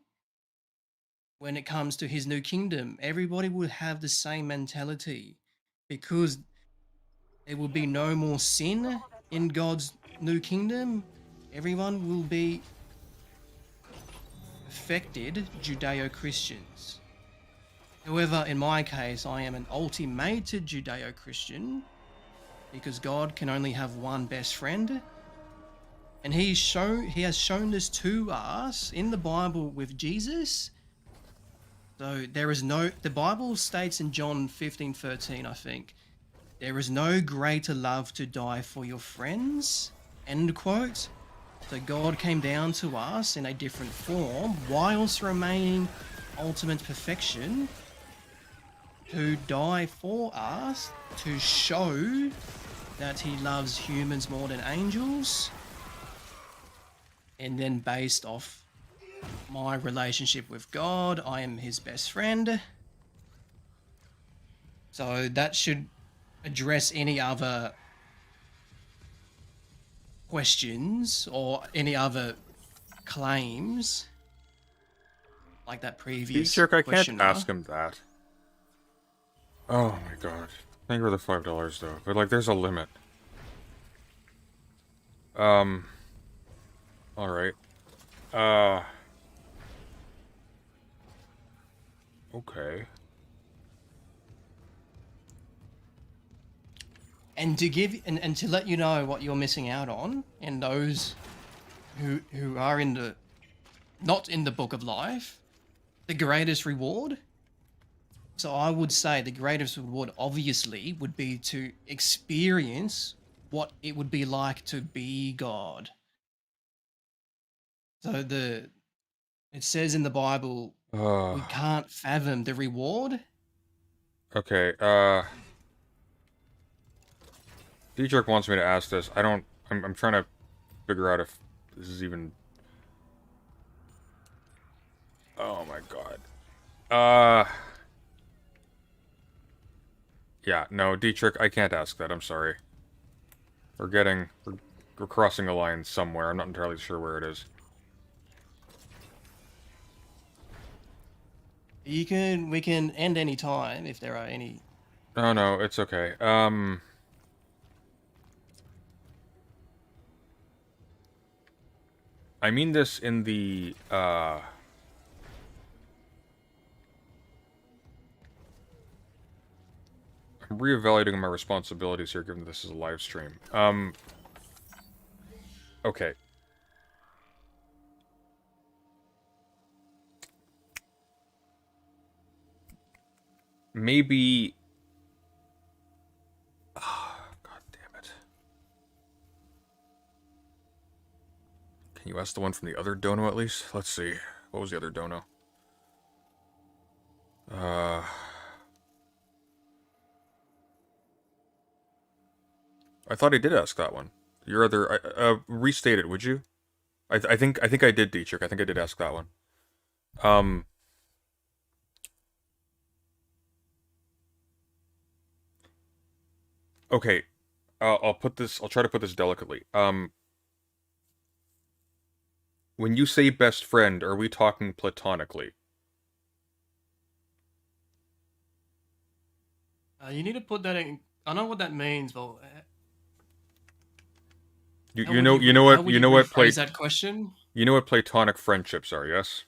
when it comes to his new kingdom. Everybody would have the same mentality, because there will be no more sin in God's new kingdom. Everyone will be perfected Judeo-Christians. However, in my case, I am an ultimated Judeo-Christian, because God can only have one best friend. And he has shown this to us in the Bible with Jesus. So the Bible states in John 15:13, I think, there is no greater love to die for your friends, end quote. So God came down to us in a different form, whilst remaining ultimate perfection, to die for us, to show that he loves humans more than angels. And then based off my relationship with God, I am his best friend. So that should address any other questions or any other claims like that previous Jerk, I can't questioner. ask him that. Oh my god. Thank you for the $5 though, but like there's a limit. Alright. Okay. And to give and to let you know what you're missing out on, and those who are in the not in the book of life, the greatest reward. So I would say the greatest reward obviously would be to experience what it would be like to be God. So it says in the Bible we can't fathom the reward. Okay, D-Jerk wants me to ask this. I'm trying to figure out if this is even... Oh my god. Yeah, no, D-Trick, I can't ask that, I'm sorry. We're crossing a line somewhere, I'm not entirely sure where it is. We can end any time if there are any. Oh no, it's okay. I mean this in the, I'm reevaluating my responsibilities here, given this is a live stream. Okay. Maybe... Oh, God damn it. Can you ask the one from the other dono at least? Let's see. What was the other dono? I thought I did ask that one. Your other... restate it, would you? I think I did, D-Chick. I think I did ask that one. Okay. I'll try to put this delicately. When you say best friend, are we talking platonically? You need to put that in. I know what that means, but You know what that question? You know what platonic friendships are, yes?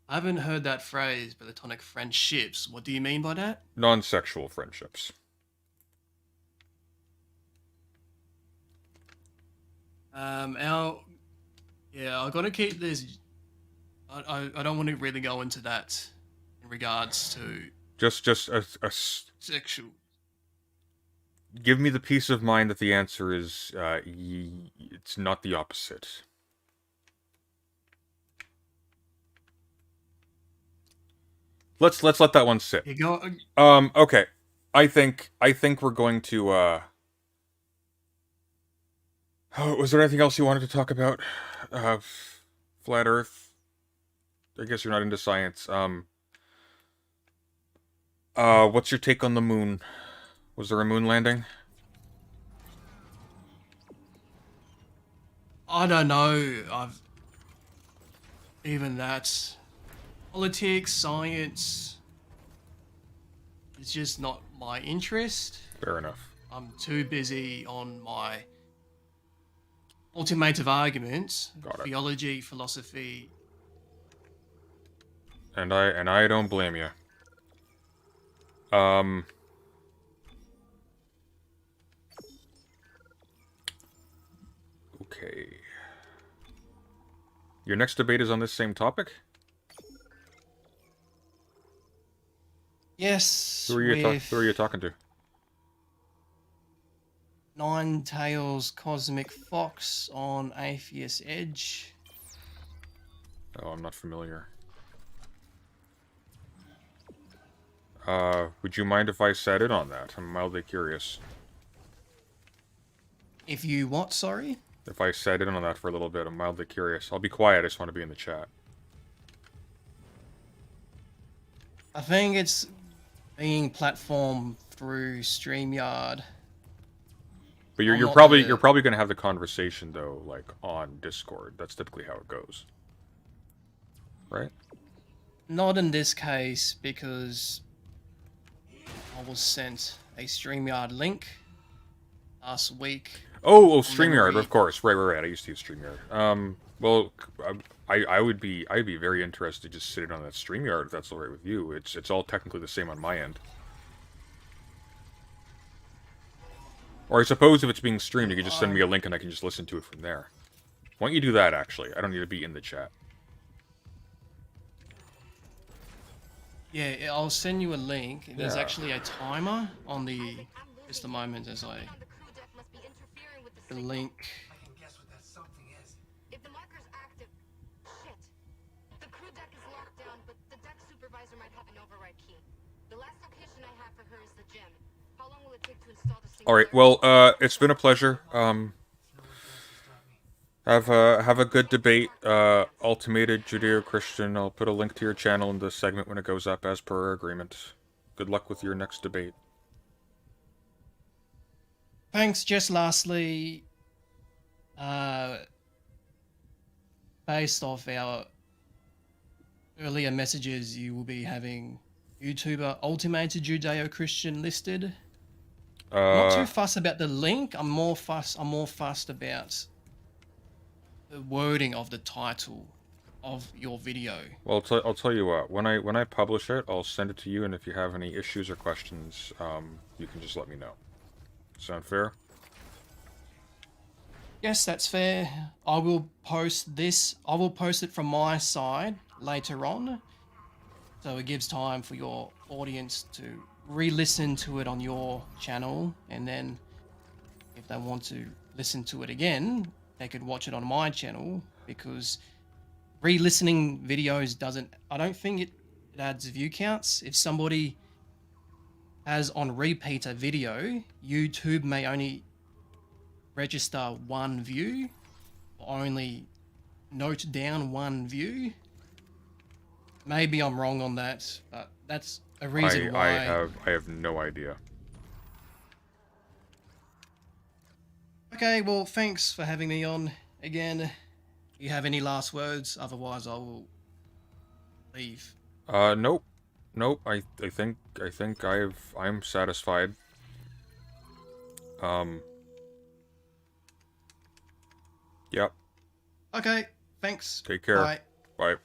I haven't heard that phrase, platonic friendships. What do you mean by that? Non-sexual friendships. I gotta keep this. I don't want to really go into that in regards to Just sexual. give me the peace of mind that the answer is, it's not the opposite. Let's let that one sit. You go. Okay. I think we're going to, Oh, was there anything else you wanted to talk about? Flat Earth? I guess you're not into science. What's your take on the moon? Was there a moon landing? I don't know. Even that. Politics, science. It's just not my interest. Fair enough. I'm too busy on my ultimative arguments, Got it. theology, philosophy. And I don't blame you. Okay. Your next debate is on this same topic? Yes, Who are you talking to? Nine Tails Cosmic Fox on Atheist Edge. Oh, I'm not familiar. Would you mind if I sat in on that? I'm mildly curious. If you what, sorry? If I sat in on that for a little bit, I'm mildly curious. I'll be quiet, I just want to be in the chat. I think it's being platformed through StreamYard. But I'm you're not probably the- you're probably gonna have the conversation though, like on Discord. That's typically how it goes. Right? Not in this case, because I was sent a StreamYard link last week. Oh, From StreamYard, memory. of course. Right. I used to use StreamYard. Well, I'd be very interested just sitting on that StreamYard if that's all right with you. It's all technically the same on my end. Or I suppose if it's being streamed, you can just send me a link and I can just listen to it from there. Why don't you do that, actually? I don't need to be in the chat. Yeah, I'll send you a link. There's Yeah. actually a timer on the... Just a moment as I... The link... I can guess what that something is. If the marker's active, shit. The crew deck is locked down, but the deck supervisor might have an override key. The last location I have for her is the gym. How long will it take to install the Alright, singularity? well, it's been a pleasure. Have a good debate. Ultimated Judeo-Christian. I'll put a link to your channel in the segment when it goes up as per our agreement. Good luck with your next debate. Thanks. Just lastly, based off our earlier messages, you will be having YouTuber Ultimated Judeo-Christian listed. Not too fussed about the link. I'm more fussed about the wording of the title of your video. Well, I'll tell you what. When I publish it, I'll send it to you, and if you have any issues or questions, you can just let me know. Sound fair? Yes, that's fair. I will post this. I will post it from my side later on, so it gives time for your audience to re-listen to it on your channel, and then if they want to listen to it again, they could watch it on my channel, because re-listening videos doesn't... I don't think it adds view counts. If somebody has on repeat a video, YouTube may only register one view, or only note down one view. Maybe I'm wrong on that, but that's a reason why. I have no idea. Okay, well, thanks for having me on again. You have any last words? Otherwise, I will leave. Nope. I think I'm satisfied. Yep. Okay, thanks. Take care. Bye. Bye.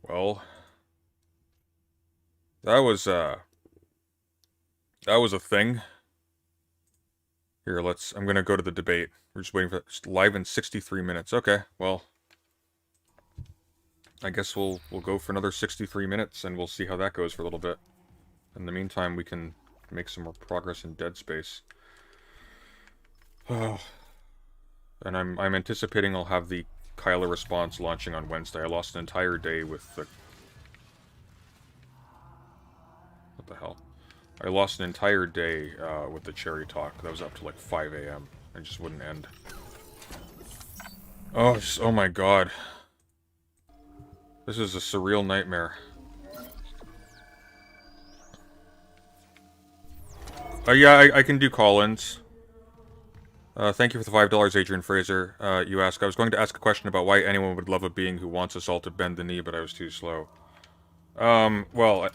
Well, that was a thing. Here, I'm gonna go to the debate. We're just waiting for it's live in 63 minutes. Okay, well, I guess we'll go for another 63 minutes, and we'll see how that goes for a little bit. In the meantime, we can make some more progress in Dead Space. Oh. And I'm anticipating I'll have the Kyla response launching on Wednesday. I lost an entire day with the... What the hell? I lost an entire day with the Cherry Talk. That was up to like 5 a.m. It just wouldn't end. Oh my god. This is a surreal nightmare. Yeah, I can do call-ins. Thank you for the $5, Adrian Fraser. You ask, I was going to ask a question about why anyone would love a being who wants us all to bend the knee, but I was too slow. Well,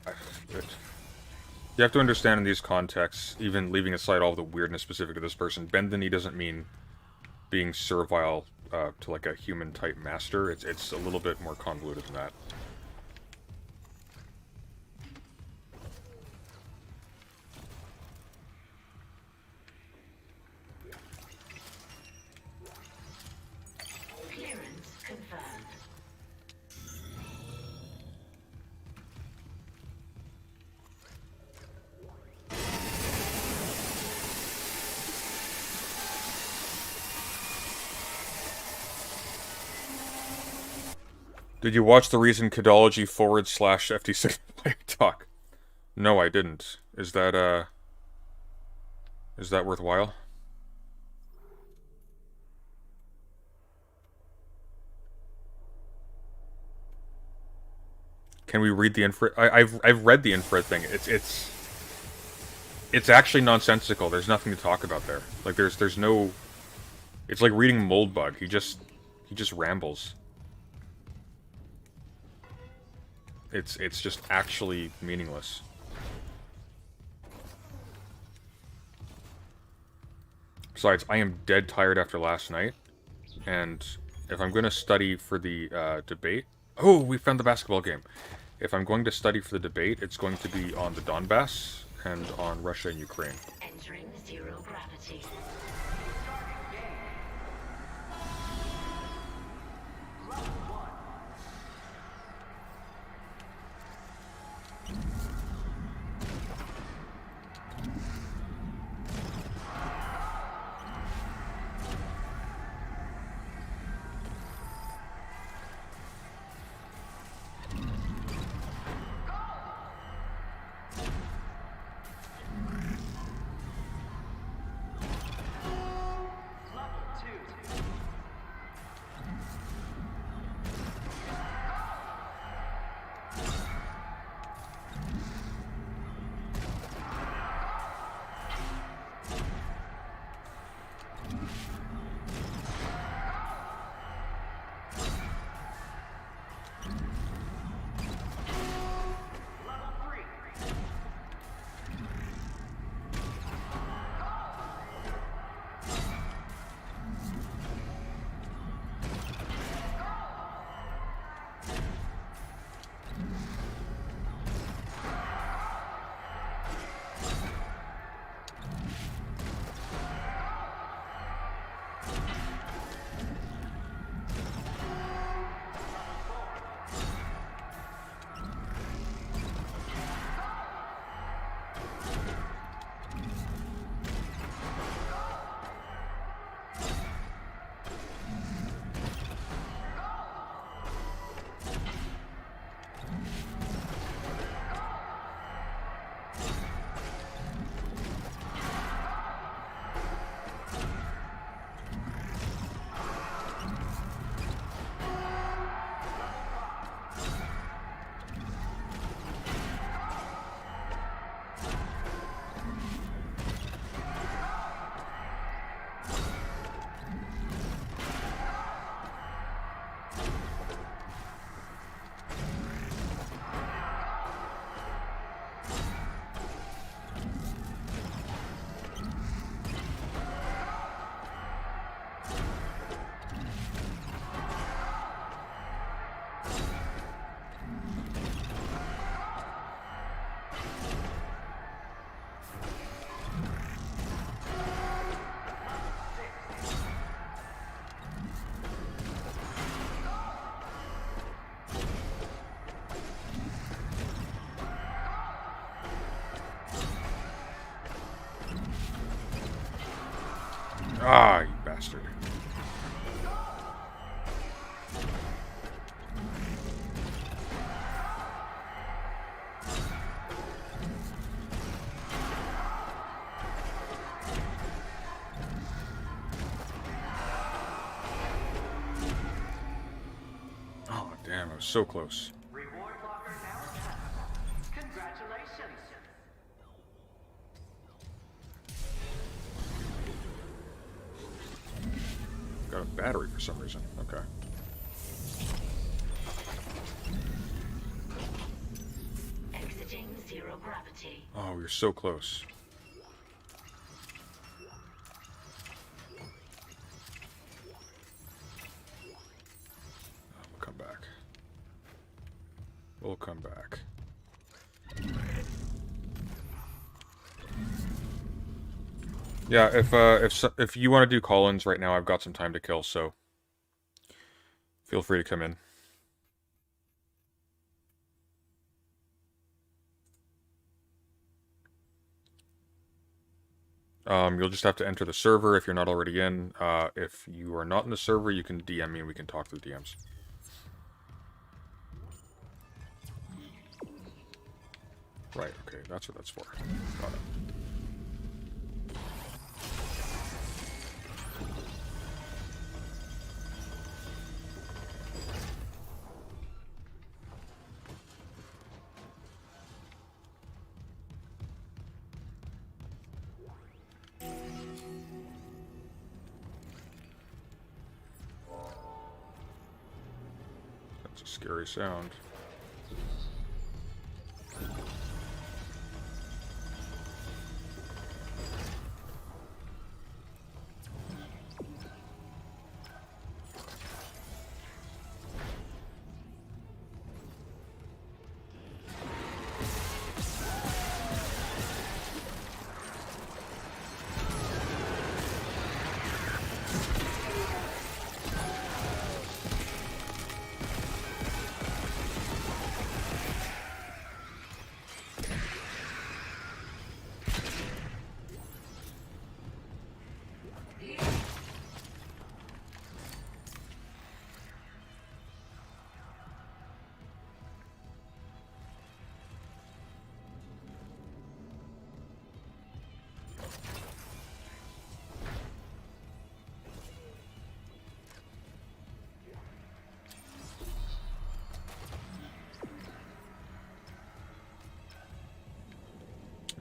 You have to understand in these contexts, even leaving aside all the weirdness specific to this person, bend the knee doesn't mean being servile to like a human-type master. It's a little bit more convoluted than that. Clearance confirmed. Did you watch the recent Kodology /FT6 player talk? No, I didn't. Is that worthwhile? Can we read the infrared? I've read the infrared thing. It's actually nonsensical. There's nothing to talk about there. Like there's no. It's like reading Moldbug. He just rambles. It's just actually meaningless. Besides, I am dead tired after last night, and if I'm going to study for the debate... Oh, we found the basketball game. If I'm going to study for the debate, it's going to be on the Donbass and on Russia and Ukraine. Entering zero gravity. Ah, you bastard. Oh, damn, I was so close. Reward locker now active. Congratulations. Got a battery for some reason. Okay. Exiting Exiting zero gravity. Oh, you're so close. We'll come back. We'll come back. Yeah, if you want to do call-ins right now, I've got some time to kill, so feel free to come in. You'll just have to enter the server if you're not already in. If you are not in the server, you can DM me and we can talk to the DMs. Right, okay, that's what that's for. Got it. That's a scary sound.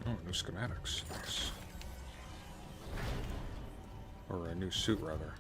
Oh, new schematics. Nice. Or a new suit, rather.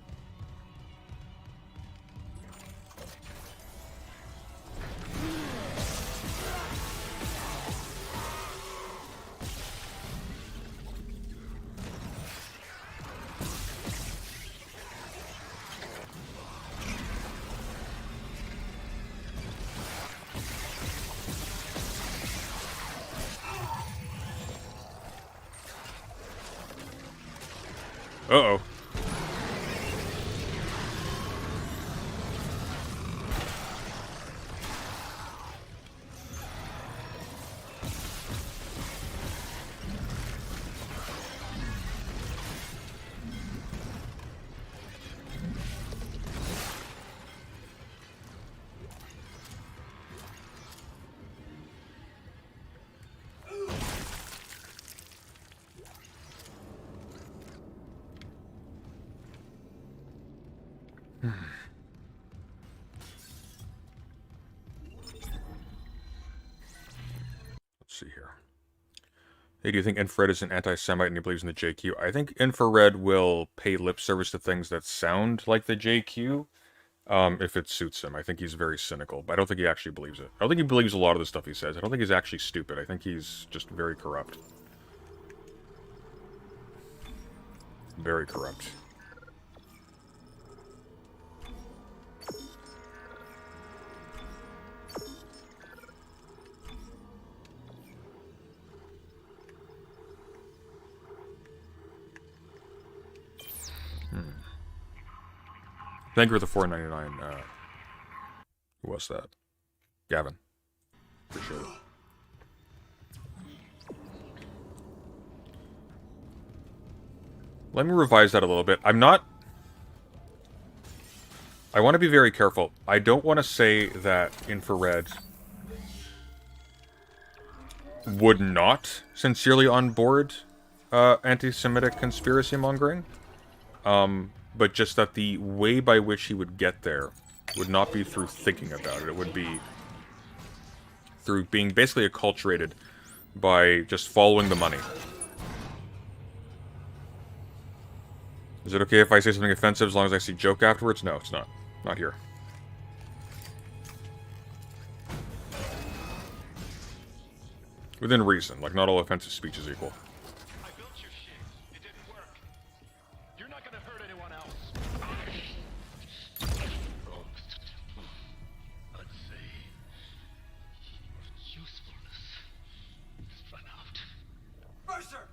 Uh-oh. Let's see here. Hey, do you think Infrared is an anti-Semite and he believes in the JQ? I think Infrared will pay lip service to things that sound like the JQ, if it suits him. I think he's very cynical, but I don't think he actually believes it. I don't think he believes a lot of the stuff he says. I don't think he's actually stupid. I think he's just very corrupt. Very corrupt. Thank you for the $4.99. Who was that? Gavin. Appreciate it. Let me revise that a little bit. I want to be very careful. I don't want to say that Infrared would not sincerely on board anti-Semitic conspiracy mongering. But just that the way by which he would get there would not be through thinking about it. It would be through being basically acculturated by just following the money. Is it okay if I say something offensive as long as I see joke afterwards? No, it's not. Not here. Within reason. Like, not all offensive speech is equal. I built your shit. It didn't work. You're not gonna hurt anyone else. Oh, Mr. Temple. I'd say your usefulness has run out. Mercer!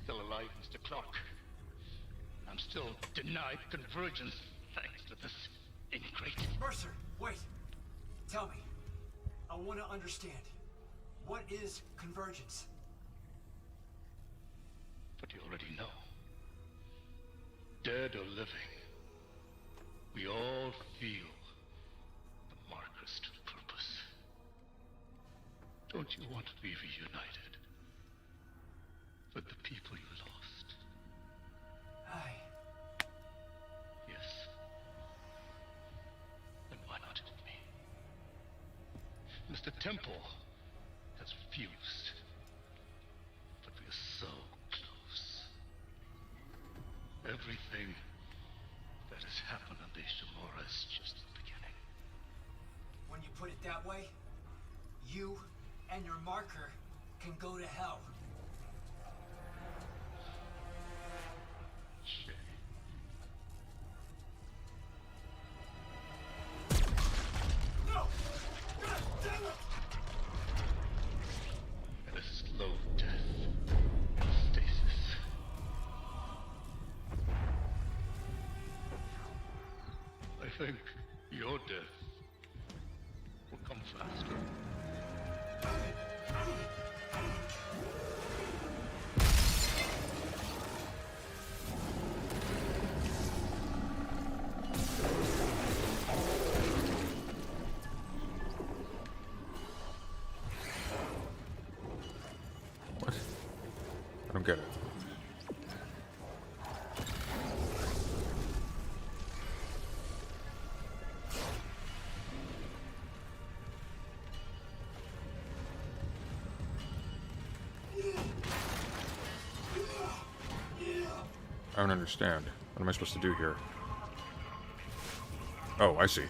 Still alive, Mr. Clark. I'm still denied convergence thanks to this ingrate. Mercer, wait. Tell me. I want to understand. What is convergence? But you already know. Dead or living, we all feel the marker's true purpose. Don't you want to be reunited with the people you lost? Yes. Then why not with me? Mr. Temple has refused. But we are so close. Everything that has happened on the Ishimura is just the beginning. When you put it that way, you and your marker can go to hell. Shit. No! God damn it! And a slow death in stasis. I think your death will come faster. What? I don't get it. I don't understand. What am I supposed to do here? Oh, I see.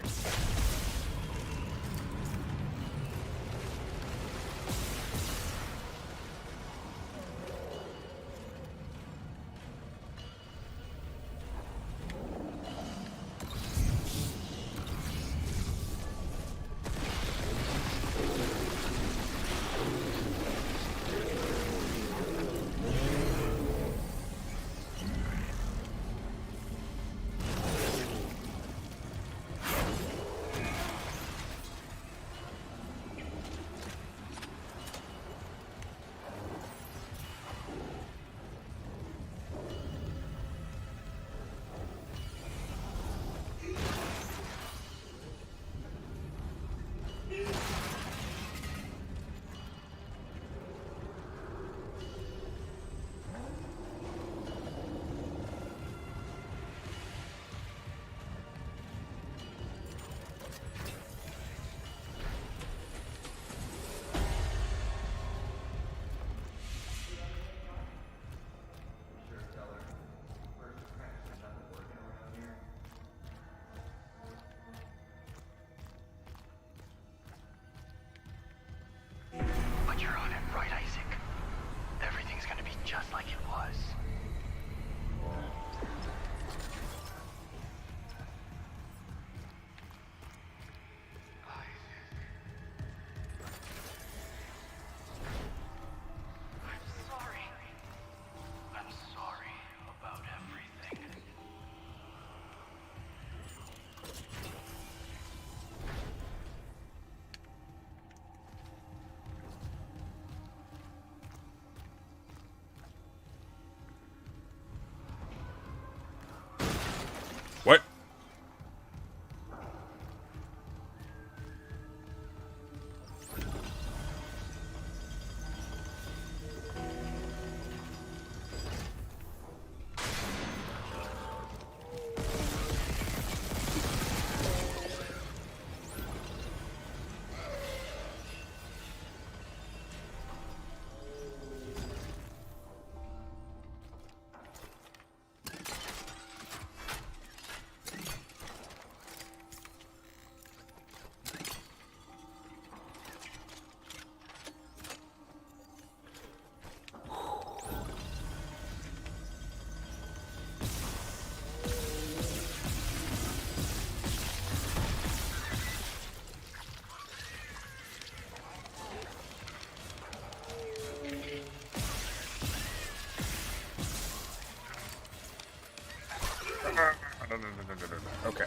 Okay.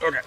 Okay.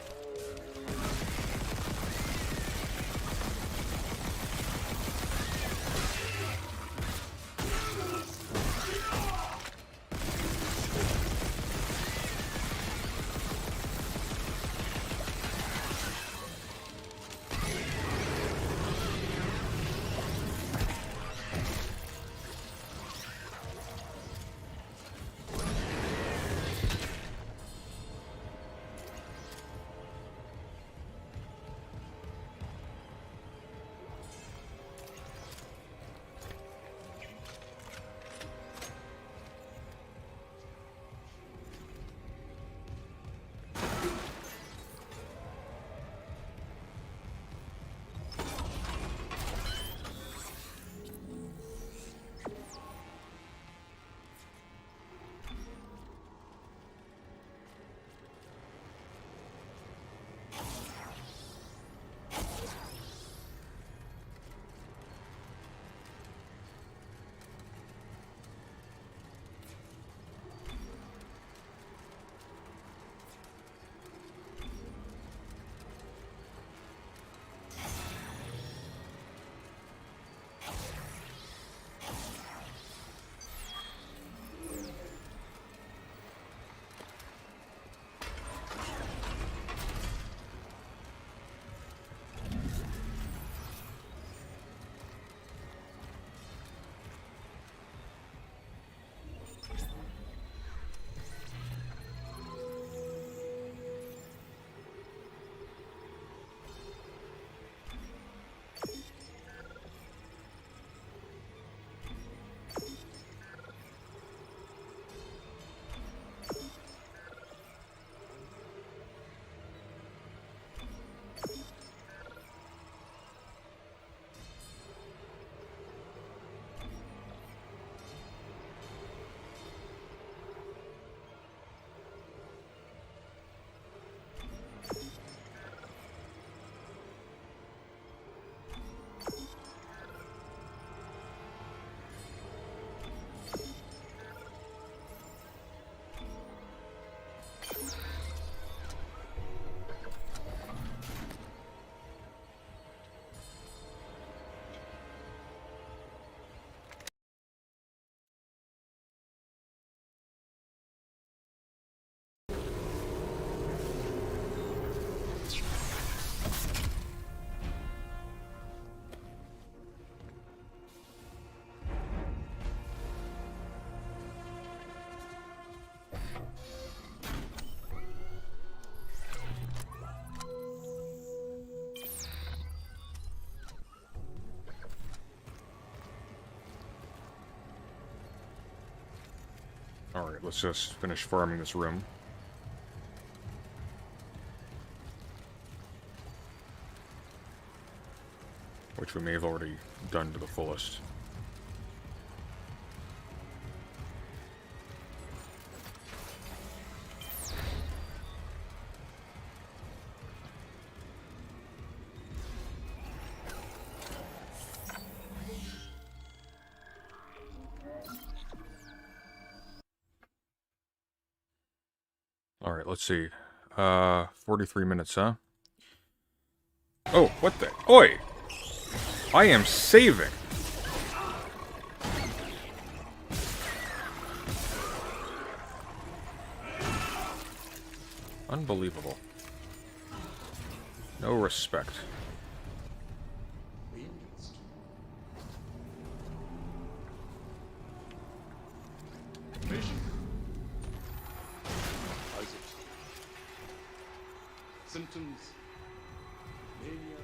Alright, let's just finish farming this room. Which we may have already done to the fullest. Alright, let's see. 43 minutes, huh? Oh, what the? Oi! I am saving! Unbelievable. No respect. Symptoms. Mania.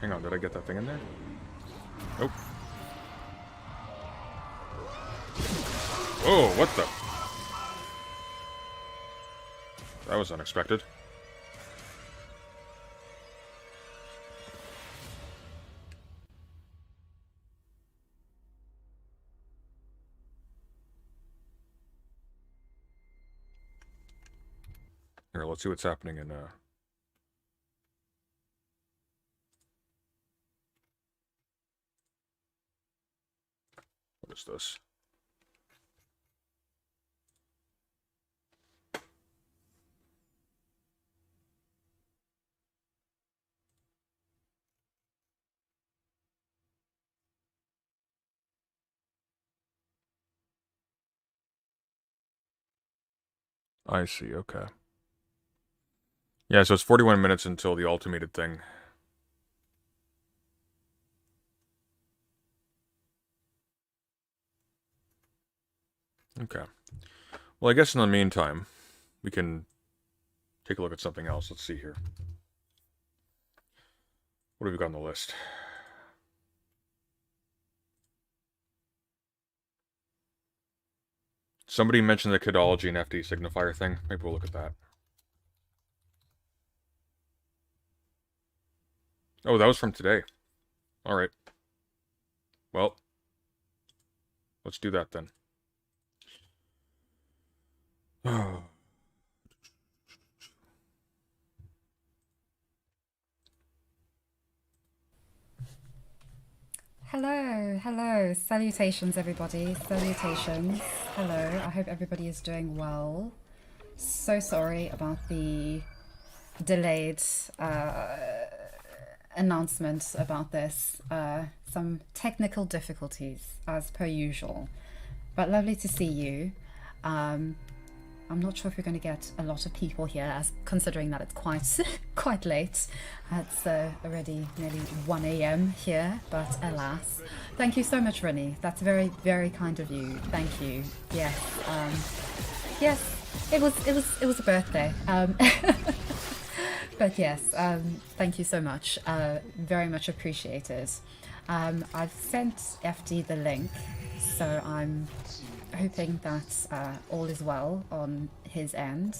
Hang on, did I get that thing in there? Nope. Whoa, what the? That was unexpected. Here, let's see what's happening in, what is this? I see, okay. Yeah, so it's 41 minutes until the ultimated thing. Okay. Well, I guess in the meantime, we can take a look at something else. Let's see here. What have we got on the list? Somebody mentioned the Kidology and FD signifier thing. Maybe we'll look at that. Oh, that was from today. Alright. Well, let's do that then. Oh. Hello, salutations everybody, salutations. Hello, I hope everybody is doing well. So sorry about the delayed announcement about this. Some technical difficulties as per usual, but lovely to see you. I'm not sure if we're going to get a lot of people here, as considering that it's quite late. It's already nearly 1 a.m. here, but alas. Thank you so much, Rennie. That's very, very kind of you. Thank you. Yes. Yes. It was a birthday. But yes. Thank you so much. Very much appreciated. I've sent FD the link, so I'm hoping that all is well on his end.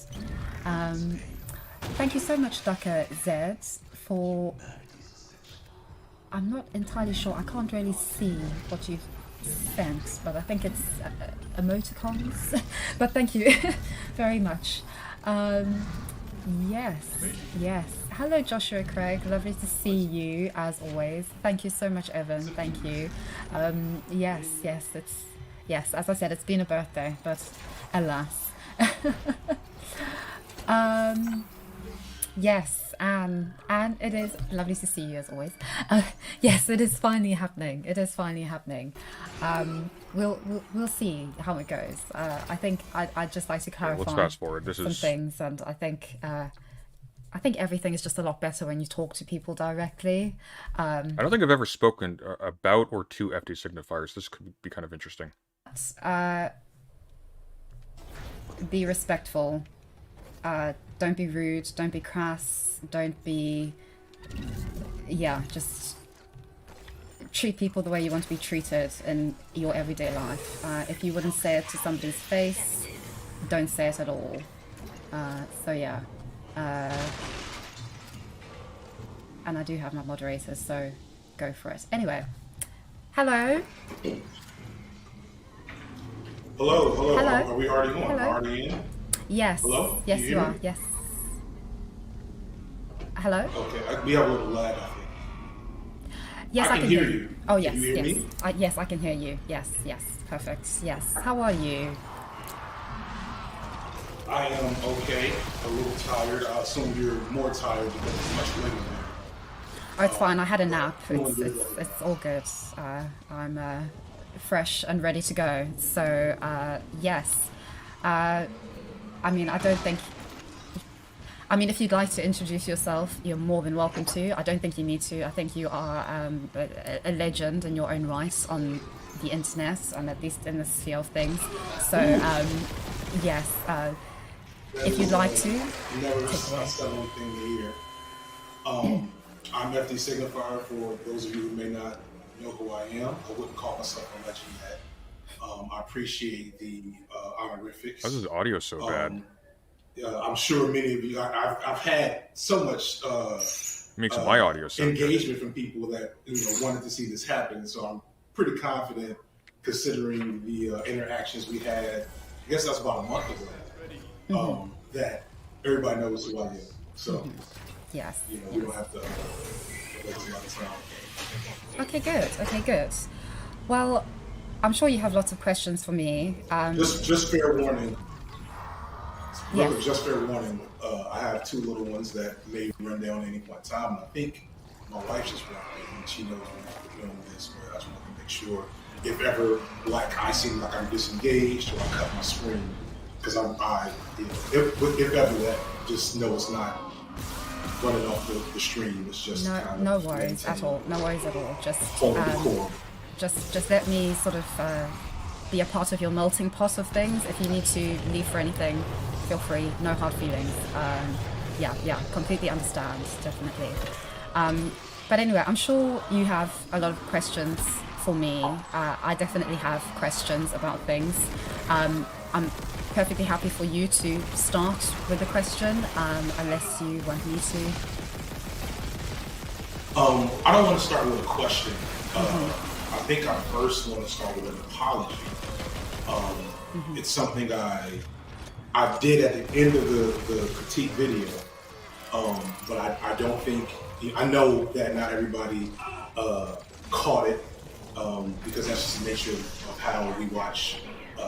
Thank you so much, Dr. Z, for... I'm not entirely sure, I can't really see what you've sent, but I think it's emoticons. But thank you very much. Yes. Hello, Joshua Craig. Lovely to see you, as always. Thank you so much, Evan. Thank you. Yes, as I said, it's been a birthday, but alas. Yes, and it is lovely to see you as always. Yes, it is finally happening. We'll see how it goes. I think I'd just like to clarify let's fast forward. some things, and I think everything is just a lot better when you talk to people directly. I don't think I've ever spoken about or to FD signifiers. This could be kind of interesting. Be respectful. Don't be rude. Don't be crass. Don't be... Yeah, just treat people the way you want to be treated in your everyday life. If you wouldn't say it to somebody's face, don't say it at all. So yeah. And I do have my moderators, so go for it. Anyway. Hello. Hello. Hello. Are we already on? Hello. Already in? Yes. Hello? Yes, you you are. Yes. Hello? Okay, we have a little lag, I think. Yes, I can hear you. Oh, yes, Can you hear yes. me? Yes, I can hear you. Yes, perfect. Yes. How are you? I am okay. A little tired. I assume you're more tired because it's much later there. Oh, it's fine. I had a nap. It's all good. I'm fresh and ready to go. So, yes. I mean, if you'd like to introduce yourself, you're more than welcome to. I don't think you need to. I think you are a legend in your own right on the internet, and at least in the sphere of things. So, yes, if you'd like to, Never take it away. said anything to hear. I'm FD Signifier. For those of you who may not know who I am, I wouldn't call myself a legend yet. I appreciate the honorifics. This is audio so bad. I'm sure many of you. I've had so much Makes my audio so engagement from people that wanted to see this happen. So I'm pretty confident, considering the interactions we had. I guess that's about a month ago. That everybody knows who I am. So yes, we don't have to waste a lot of time. Okay, good. Okay, good. Well, I'm sure you have lots of questions for me. Just fair warning. Yes. Just fair warning. I have two little ones that may run down at any point in time. I think my wife just walked in and she knows we're doing this, but I just want to make sure if ever I seem like I'm disengaged or I cut my screen, because if ever that, just know it's not running off the stream. It's just no worries at all. No worries at all. Just hold the core. Just let me sort of be a part of your melting pot of things. If you need to leave for anything, feel free. No hard feelings. Yeah, completely understand. Definitely. But anyway, I'm sure you have a lot of questions for me. I definitely have questions about things. I'm perfectly happy for you to start with the question, unless you want me to. I don't want to start with a question. I think I first want to start with an apology. It's something I did at the end of the critique video, but I don't think, I know that not everybody caught it, because that's just the nature of how we watch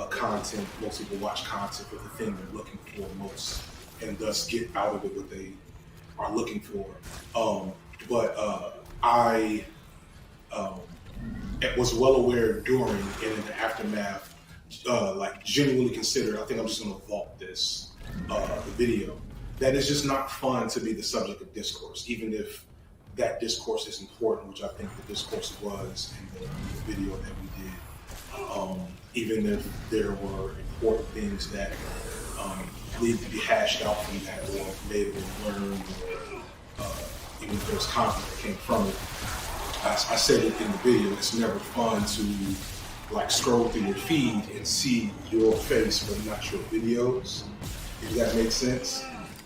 content. Most people watch content for the thing they're looking for most, and thus get out of it what they are looking for. But I was well aware during and in the aftermath, genuinely considered, I think I'm just going to vault this, the video, that it's just not fun to be the subject of discourse, even if that discourse is important, which I think the discourse was in the video that we did. Even if there were important things that needed to be hashed out from that, or may have been learned, or even if there was conflict that came from it. I said it in the video, it's never fun to scroll through your feed and see your face but not your videos, if that makes sense.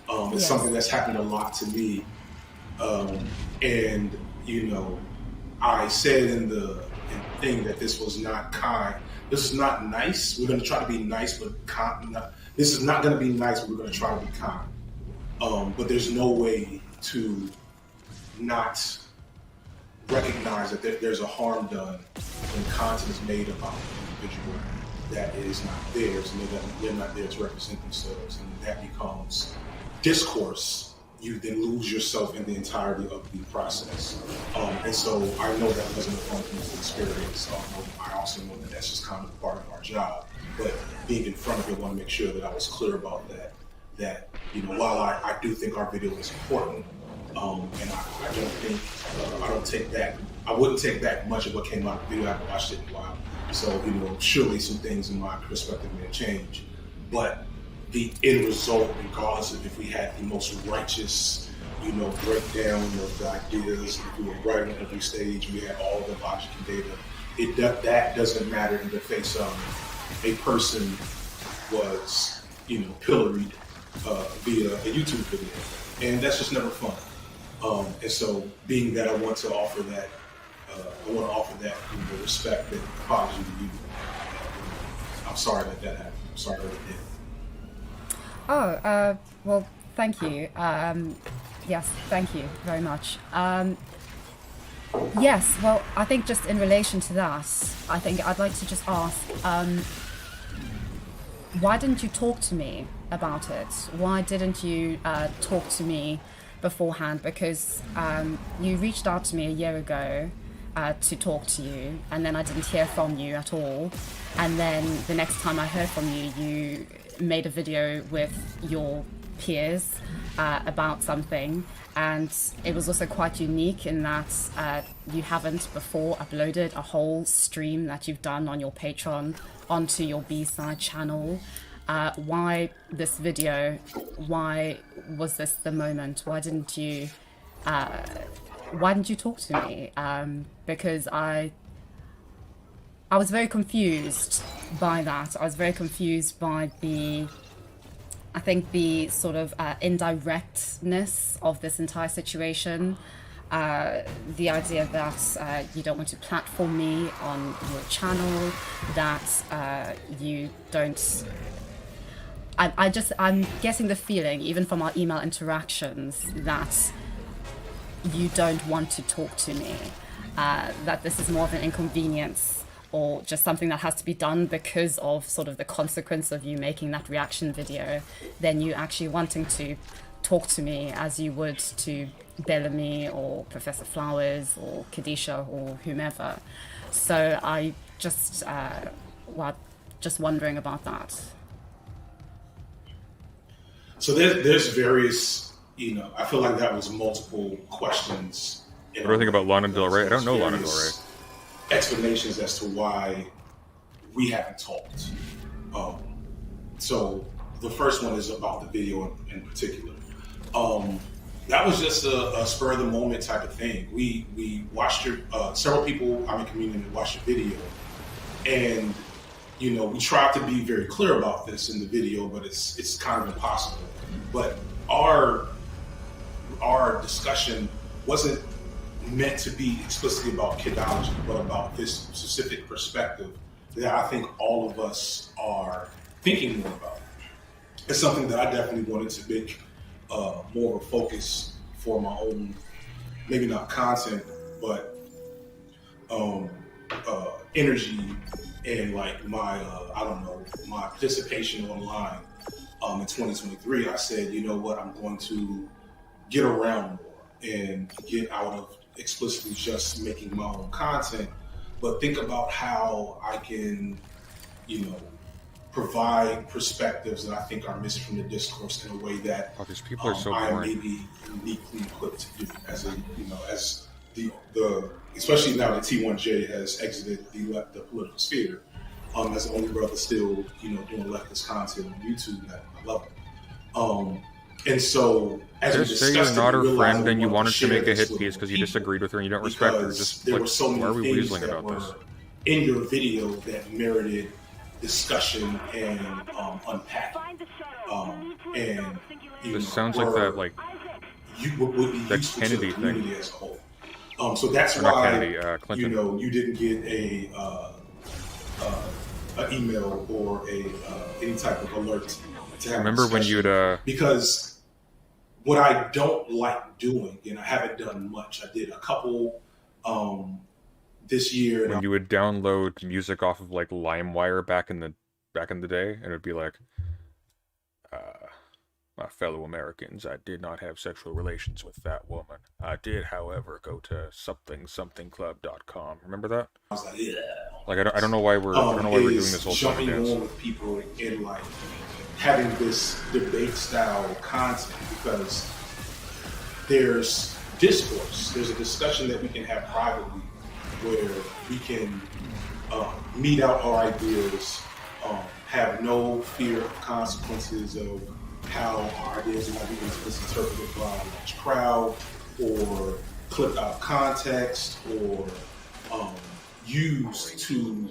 It's something that's happened a lot to me. And I said in the thing that this was not kind. This is not nice. We're going to try to be nice, but this is not going to be nice, but we're going to try to be kind. But there's no way to not recognize that there's a harm done when content is made about an individual that is not theirs, and they're not there to represent themselves, and that becomes discourse. You then lose yourself in the entirety of the process. And so I know that wasn't a fun thing to experience. I also know that that's just kind of part of our job. But being in front of it, I want to make sure that I was clear about that. That while I do think our video is important, and I wouldn't take back much of what came out of the video. I haven't watched it in a while. So, surely some things in my perspective may change. But the end result, regardless of if we had the most righteous, breakdown of the ideas, if we were right on every stage, we had all the logic and data, that doesn't matter in the face of a person was, pilloried via a YouTube video. And that's just never fun. And so being that I want to offer that, respect and apology to you. I'm sorry that happened. I'm sorry that it did. Well, thank you. Yes, thank you very much. Yes, well, I think just in relation to that, I think I'd like to just ask, why didn't you talk to me about it? Why didn't you talk to me beforehand? Because you reached out to me a year ago to talk to you, and then I didn't hear from you at all. And then the next time I heard from you, you made a video with your peers about something, and it was also quite unique in that you haven't before uploaded a whole stream that you've done on your Patreon onto your B-side channel. Why this video? Why was this the moment? Why didn't you why didn't you talk to me? Because I was very confused by that. I was very confused by I think the sort of indirectness of this entire situation. The idea that you don't want to platform me on your channel, that you don't... I'm getting the feeling, even from our email interactions, that you don't want to talk to me, that this is more of an inconvenience or just something that has to be done because of sort of the consequence of you making that reaction video than you actually wanting to talk to me as you would to Bellamy or Professor Flowers or Kadisha or whomever. So I just, just wondering about that. So there's various, you know, I feel like that was multiple questions. What do I think about Lana Del Rey? I don't know Lana Del Rey. Explanations as to why we haven't talked. So the first one is about the video in particular. That was just a spur of the moment type of thing. We watched your several people I'm in community watched your video, and you know we tried to be very clear about this in the video, but it's kind of impossible. But our discussion wasn't meant to be explicitly about kidology, but about this specific perspective that I think all of us are thinking more about. It's something that I definitely wanted to make more of a focus for my own, maybe not content, but energy and like my, I don't know, my participation online in 2023. I said, you know what, I'm going to get around more and get out of explicitly just making my own content, but think about how I can, you know, provide perspectives that I think are missing from the discourse in a way that these people are so I am boring. maybe uniquely equipped to do as a, you know, as the especially now that T1J has exited the political sphere, as the only brother still, you know, doing leftist content on YouTube. And I love it. And so, as we Just say discussed, you're not it, we her realized friend we and you wanted to share make a this hit with piece because you people disagreed with her and you don't respect her. because Just there like, were so many why are we things weaseling that about were this? in your video that merited discussion and unpacking. And you This know, sounds like that, like, would be that useful to Kennedy the community thing. as a whole. So that's Or not why Kennedy, Clinton. you know you didn't get an email or any type of alert to have Remember when you'd because what I don't like doing, and I haven't done much. I did a couple this year. when you would download music off of like LimeWire back in the day, and it'd be like, my fellow Americans, I did not have sexual relations with that woman. I did, however, go to somethingclub.com. Remember that? I was like, yeah. Like I don't know why we're doing this whole song jumping dance. on with people and like having this debate style content because there's discourse. There's a discussion that we can have privately where we can meet out our ideas, have no fear of consequences of how our ideas might be misinterpreted by a large crowd or clipped out of context or used to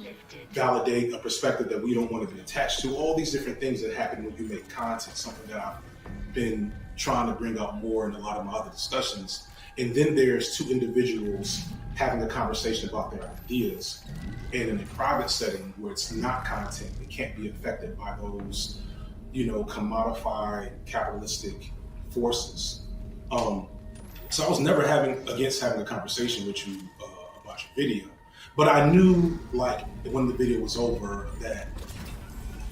validate a perspective that we don't want to be attached to. All these different things that happen when you make content, something that I've been trying to bring out more in a lot of my other discussions. And then there's two individuals having a conversation about their ideas. And in a private setting where it's not content, it can't be affected by those, you know, commodified capitalistic forces. So I was never against having a conversation with you about your video. But I knew, like, when the video was over, that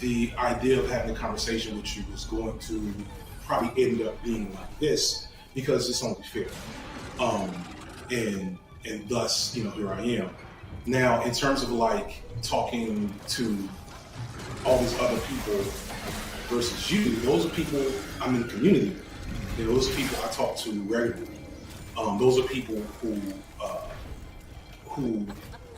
the idea of having a conversation with you was going to probably end up being like this because it's only fair. And thus, you know, here I am. Now, in terms of like talking to all these other people versus you, those are people I'm in the community with. You know, those are people I talk to regularly. Those are people who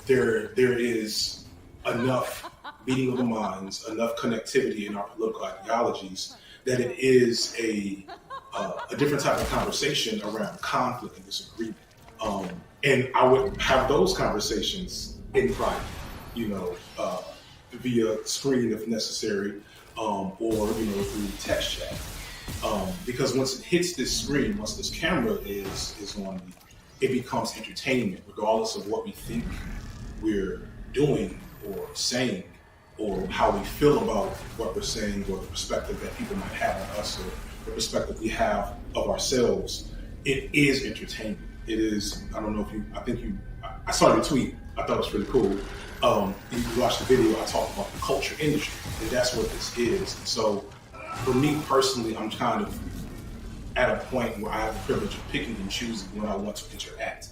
there is enough meeting of the minds, enough connectivity in our political ideologies that it is a different type of conversation around conflict and disagreement. And I would have those conversations in private, via screen if necessary, or through text chat. Because once it hits this screen, once this camera is on, it becomes entertainment, regardless of what we think we're doing or saying, or how we feel about what we're saying, or the perspective that people might have on us, or the perspective we have of ourselves. It is entertainment. It is. I don't know if I saw your tweet. I thought it was really cool. You watched the video. I talked about the culture industry, and that's what this is. And so, for me personally, I'm kind of at a point where I have the privilege of picking and choosing when I want to interact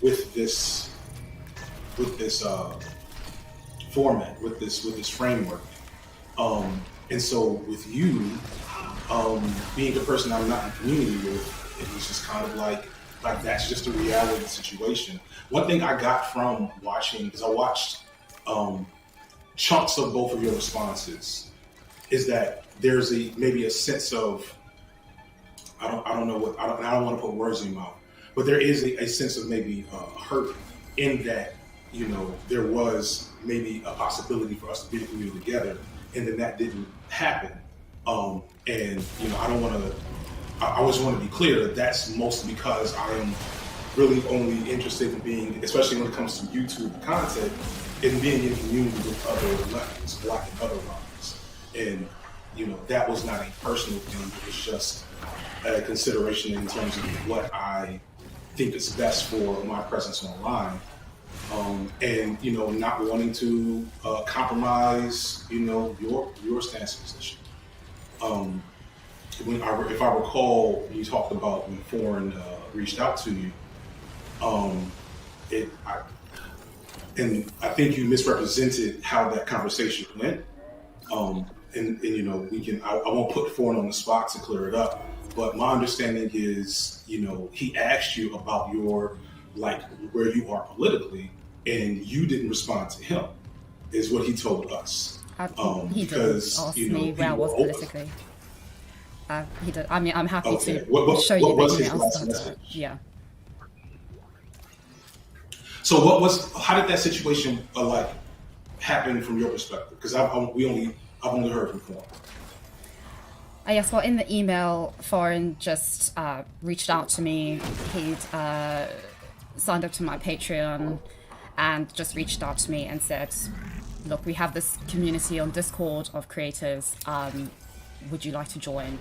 with this format, with this framework. And so, with you being the person I'm not in community with, it was just kind of like that's just a reality of the situation. One thing I got from watching, because I watched chunks of both of your responses, is that there's maybe a sense of I don't want to put words in your mouth, but there is a sense of maybe hurt in that there was maybe a possibility for us to be in a community together, and then that didn't happen. And I don't want to. I always want to be clear that that's mostly because I am really only interested in being, especially when it comes to YouTube content, in being in community with other leftists, Black and otherwise. And that was not a personal thing. It was just a consideration in terms of what I think is best for my presence online. And not wanting to compromise, your stance position. If I recall, you talked about when Foreign reached out to you. And I think you misrepresented how that conversation went. And I won't put Foreign on the spot to clear it up. But my understanding is, he asked you about your where you are politically, and you didn't respond to him, is what he told us. He didn't ask me where I was politically. He did. I mean, I'm happy to show you the emails. Yeah. So how did that situation happen from your perspective? Because I've only heard from Foreign. Yes, well, in the email, Foreign just reached out to me. He'd signed up to my Patreon and just reached out to me and said, look, we have this community on Discord of creators. Would you like to join?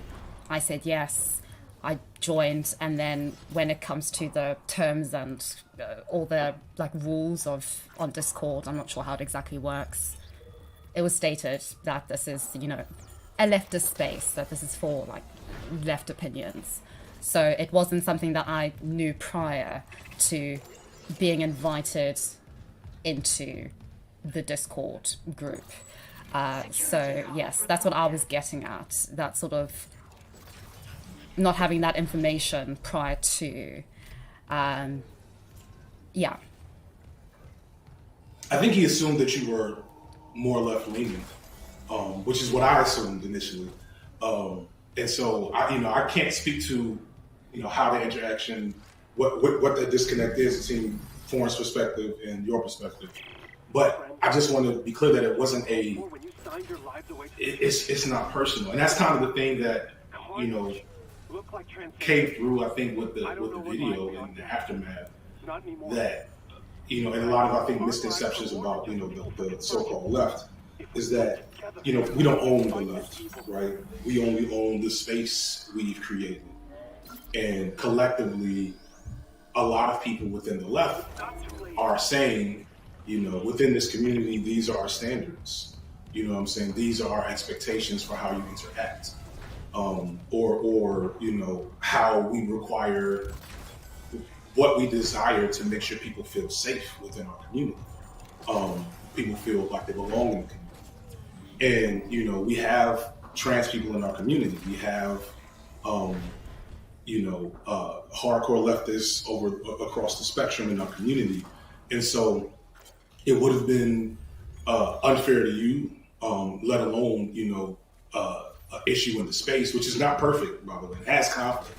I said yes. I joined, and then when it comes to the terms and all the rules on Discord, I'm not sure how it exactly works. It was stated that this is, a leftist space, that this is for left opinions. So it wasn't something that I knew prior to being invited into the Discord group. So yes, that's what I was getting at. That sort of not having that information prior to, yeah. I think he assumed that you were more left-leaning, which is what I assumed initially. And so I can't speak to, how the interaction, what the disconnect is between Foreign's perspective and your perspective. But I just want to be clear that it wasn't it's not personal. And that's kind of the thing that, came through, I think, with the video and the aftermath, that, and a lot of, I think, misconceptions about, the so-called left is that, we don't own the left, right? We only own the space we've created. And collectively, a lot of people within the left are saying, within this community, these are our standards. You know what I'm saying? These are our expectations for how you interact. Or how we require what we desire to make sure people feel safe within our community. People feel like they belong in the community. And, we have trans people in our community. We have, hardcore leftists across the spectrum in our community. And so it would have been unfair to you, let alone, issue in the space, which is not perfect, by the way. It has conflict,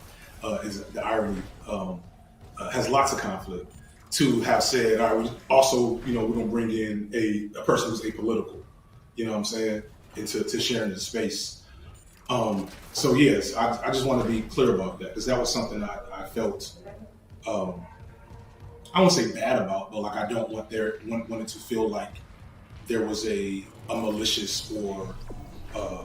is the irony. has lots of conflict, to have said, all right, we also, we're going to bring in a person who's apolitical, you know what I'm saying, into sharing the space. So yes, I just want to be clear about that, because that was something I felt, I won't say bad about, but like I don't want it to feel like there was a malicious or a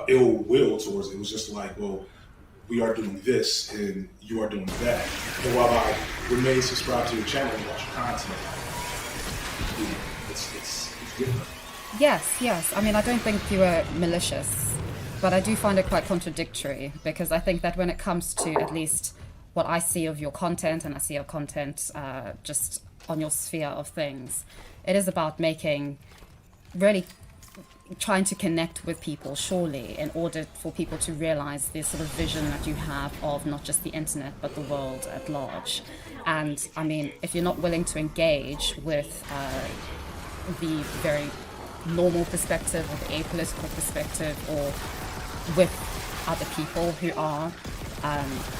ill will towards it. It was just like, well, we are doing this and you are doing that. And while I remain subscribed to your channel and watch your content, it's different. Yes. I mean, I don't think you were malicious, but I do find it quite contradictory, because I think that when it comes to at least what I see of your content, and I see your content just on your sphere of things, it is about really trying to connect with people, surely, in order for people to realize this sort of vision that you have of not just the internet, but the world at large. And I mean, if you're not willing to engage with the very normal perspective or the apolitical perspective, or with other people who are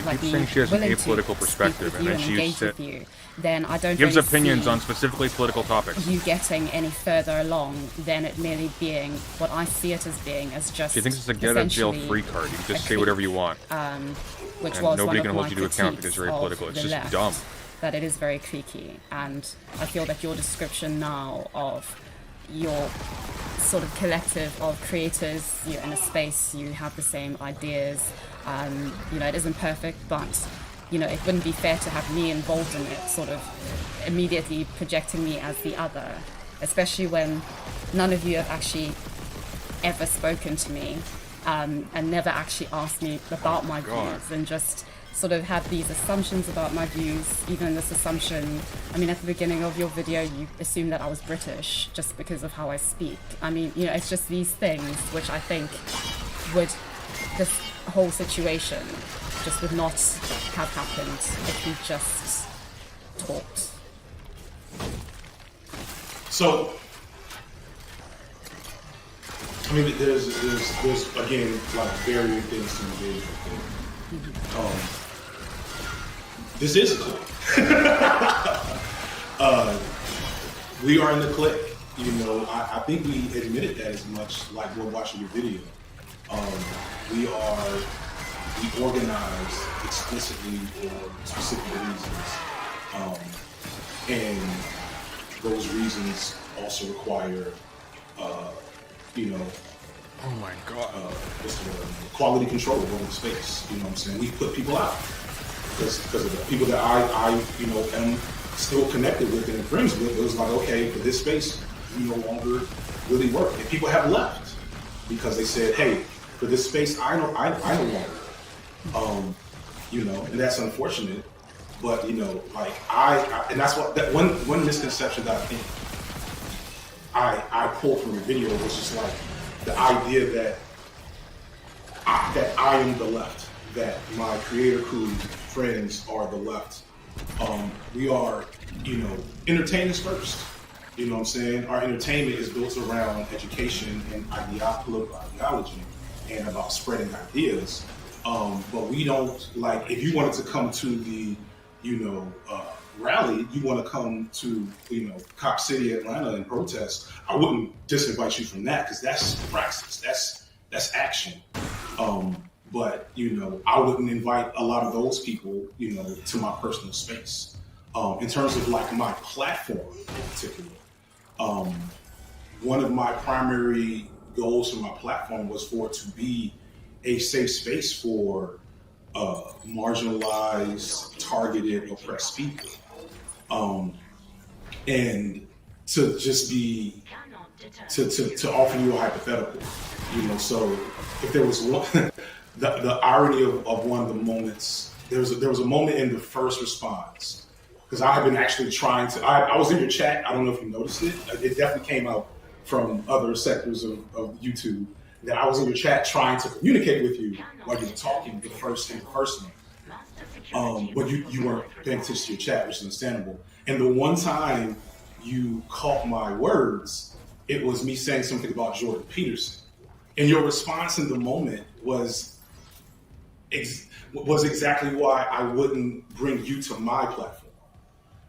like saying she has an willing apolitical to perspective, speak with and you then engage she with you, then I don't gives really opinions see on specifically political topics. you getting any further along than it merely being what I see it as being, as just She thinks it's a get out of jail free card. You can just say whatever you want. Which and was nobody one can of hold my you to account because you're critiques apolitical. of It's the just left, dumb. that it is very cliquey, and I feel that your description now of your sort of collective of creators, you're in a space, you have the same ideas, it isn't perfect, but it wouldn't be fair to have me involved in it, sort of immediately projecting me as the other, especially when none of you have actually ever spoken to me and never actually asked me about my views, and just sort of had these assumptions about my views. Even this assumption, I mean, at the beginning of your video, you assumed that I was British just because of how I speak. I mean, it's just these things which I think this whole situation just would not have happened if we just talked. So, I mean, there's again, like, varying things to engage with. This is a clique. We are in the clique. I think we admitted that as much, like we're watching your video. We organize explicitly for specific reasons. And those reasons also require, oh my God, what's the word? Quality control over the space. You know what I'm saying? We put people out because of the people that I am still connected with and friends with. It was like, okay, for this space, we no longer really work, and people have left because they said, hey, for this space, I no longer. And that's unfortunate. But like I and that's what that one misconception that I think I pulled from your video was just like the idea that I am the left, that my creator crew friends are the left. We are, entertainers first. You know what I'm saying? Our entertainment is built around education and political ideology and about spreading ideas. But we don't, like, if you wanted to come to the, rally, you want to come to, Cop City, Atlanta and protest, I wouldn't disinvite you from that because that's praxis, that's action. But, I wouldn't invite a lot of those people, to my personal space. In terms of like my platform in particular, one of my primary goals for my platform was for it to be a safe space for marginalized, targeted, oppressed people. And to just be, to offer you a hypothetical, so if there was one, the irony of one of the moments, there was a moment in the first response, because I have been actually trying to, I was in your chat, I don't know if you noticed it, it definitely came out from other sectors of YouTube, that I was in your chat trying to communicate with you while you were talking the first in person. But you weren't paying attention to your chat, which is understandable. And the one time you caught my words, it was me saying something about Jordan Peterson. And your response in the moment was was exactly why I wouldn't bring you to my platform,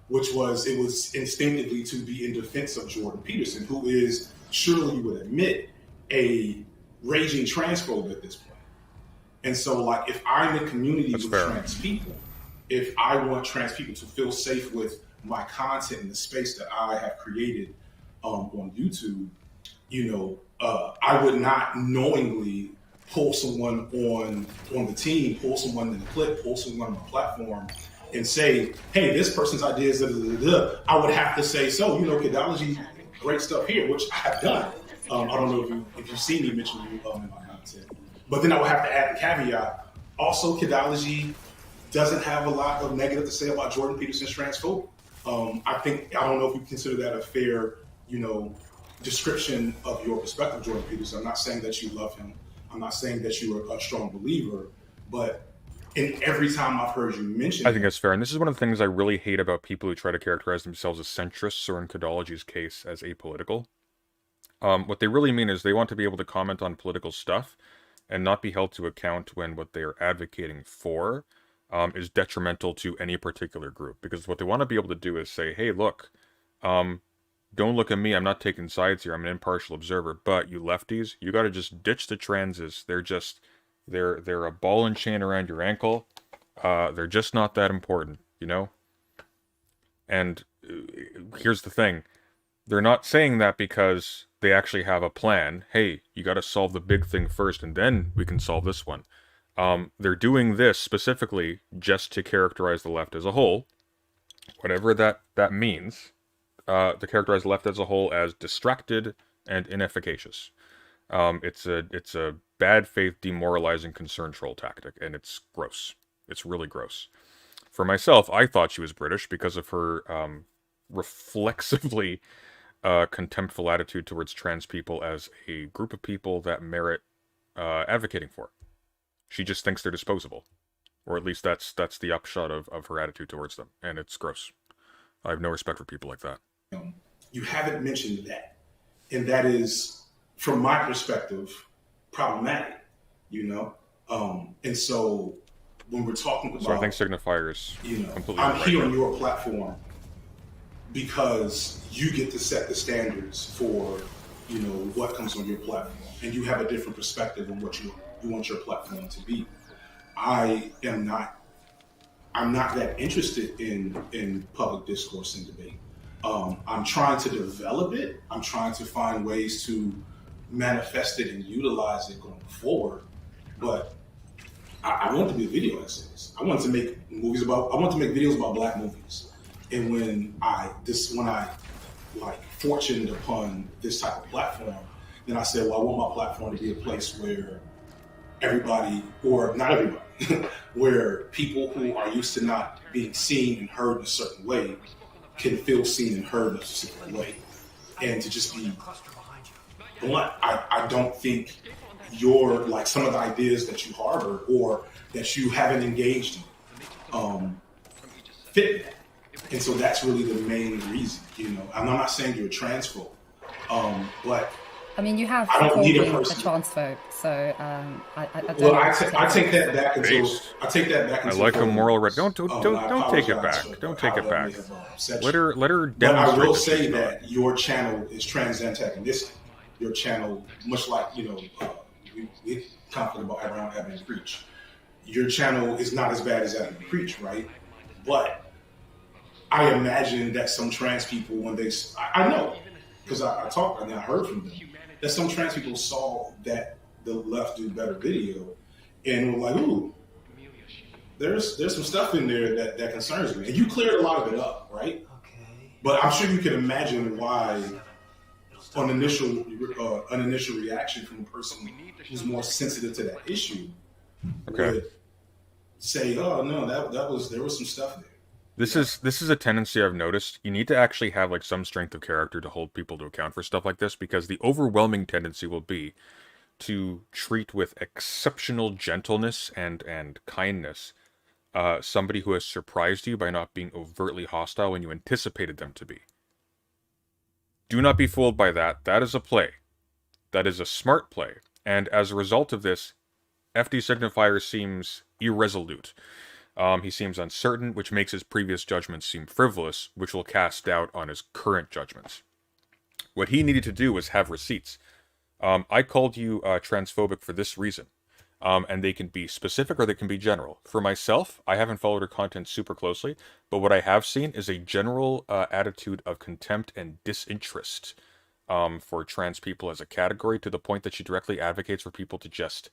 which was it was instinctively to be in defense of Jordan Peterson, who is, surely you would admit, a raging transphobe at this point. And so, like, if I'm in community with trans people, if I want trans people to feel safe with my content in the space that I have created on YouTube, I would not knowingly pull someone on the team, pull someone in the clip, pull someone on the platform, and say, "Hey, this person's idea is da, da, da, da." I would have to say, "So, Kidology, great stuff here," which I have done. I don't know if you've seen me mention you in my content, but then I would have to add the caveat. Also, Kidology doesn't have a lot of negative to say about Jordan Peterson's transphobia. I don't know if you consider that a fair, description of your perspective of Jordan Peterson. I'm not saying that you love him. I'm not saying that you are a strong believer, but in every time I've heard you mention, I think that's fair. And this is one of the things I really hate about people who try to characterize themselves as centrists, or in Kidology's case, as apolitical. What they really mean is they want to be able to comment on political stuff and not be held to account when what they are advocating for is detrimental to any particular group. Because what they want to be able to do is say, hey, look, don't look at me, I'm not taking sides here, I'm an impartial observer, but you lefties, you gotta just ditch the transes. They're a ball and chain around your ankle. They're just not that important, And here's the thing. They're not saying that because they actually have a plan. Hey, you gotta solve the big thing first, and then we can solve this one. They're doing this specifically just to characterize the left as a whole, whatever that means, to characterize the left as a whole as distracted and inefficacious. It's a bad faith, demoralizing concern troll tactic, and it's gross. It's really gross. For myself, I thought she was British because of her reflexively contemptful attitude towards trans people as a group of people that merit advocating for. She just thinks they're disposable. Or at least that's the upshot of her attitude towards them. And it's gross. I have no respect for people like that. You haven't mentioned that. And that is, from my perspective, problematic, And so when we're talking about... So I think Signifier is completely I'm right here there. on your platform because you get to set the standards for, what comes on your platform. And you have a different perspective on what you want your platform to be. I'm not that interested in public discourse and debate. I'm trying to develop it. I'm trying to find ways to manifest it and utilize it going forward. But I want to be a video essayist. I want to make videos about Black movies. And when I fortuned upon this type of platform, then I said, well, I want my platform to be a place where everybody, or not everybody, where people who are used to not being seen and heard in a certain way can feel seen and heard in a specific way. And to just be blunt, I don't think some of the ideas that you harbor or that you haven't engaged in fit that. And so that's really the main reason, I'm not saying you're a transphobe, but I mean, you have I don't called need me a a person. transphobe, so I don't Well, know I take that back until I like a moral red. Don't take it back. Don't take it back. Let her demonstrate. But I will say that your channel is trans antagonistic. Your channel, much like we confident about around Abby and Preach. Your channel is not as bad as Abby and Preach, right? But I imagine that some trans people, when I know because I talked and I heard from them, that some trans people saw that the left do better video and were like, ooh, there's some stuff in there that concerns me. And you cleared a lot of it up, right? Okay. But I'm sure you can imagine why an initial reaction from a person who's more sensitive to that issue would say, oh no, there was some stuff there. This is a tendency I've noticed. You need to actually have some strength of character to hold people to account for stuff like this, because the overwhelming tendency will be to treat with exceptional gentleness and kindness somebody who has surprised you by not being overtly hostile when you anticipated them to be. Do not be fooled by that. That is a play. That is a smart play. And as a result of this, FD Signifier seems irresolute. He seems uncertain, which makes his previous judgments seem frivolous, which will cast doubt on his current judgments. What he needed to do was have receipts. I called you transphobic for this reason. And they can be specific or they can be general. For myself, I haven't followed her content super closely, but what I have seen is a general attitude of contempt and disinterest for trans people as a category, to the point that she directly advocates for people to just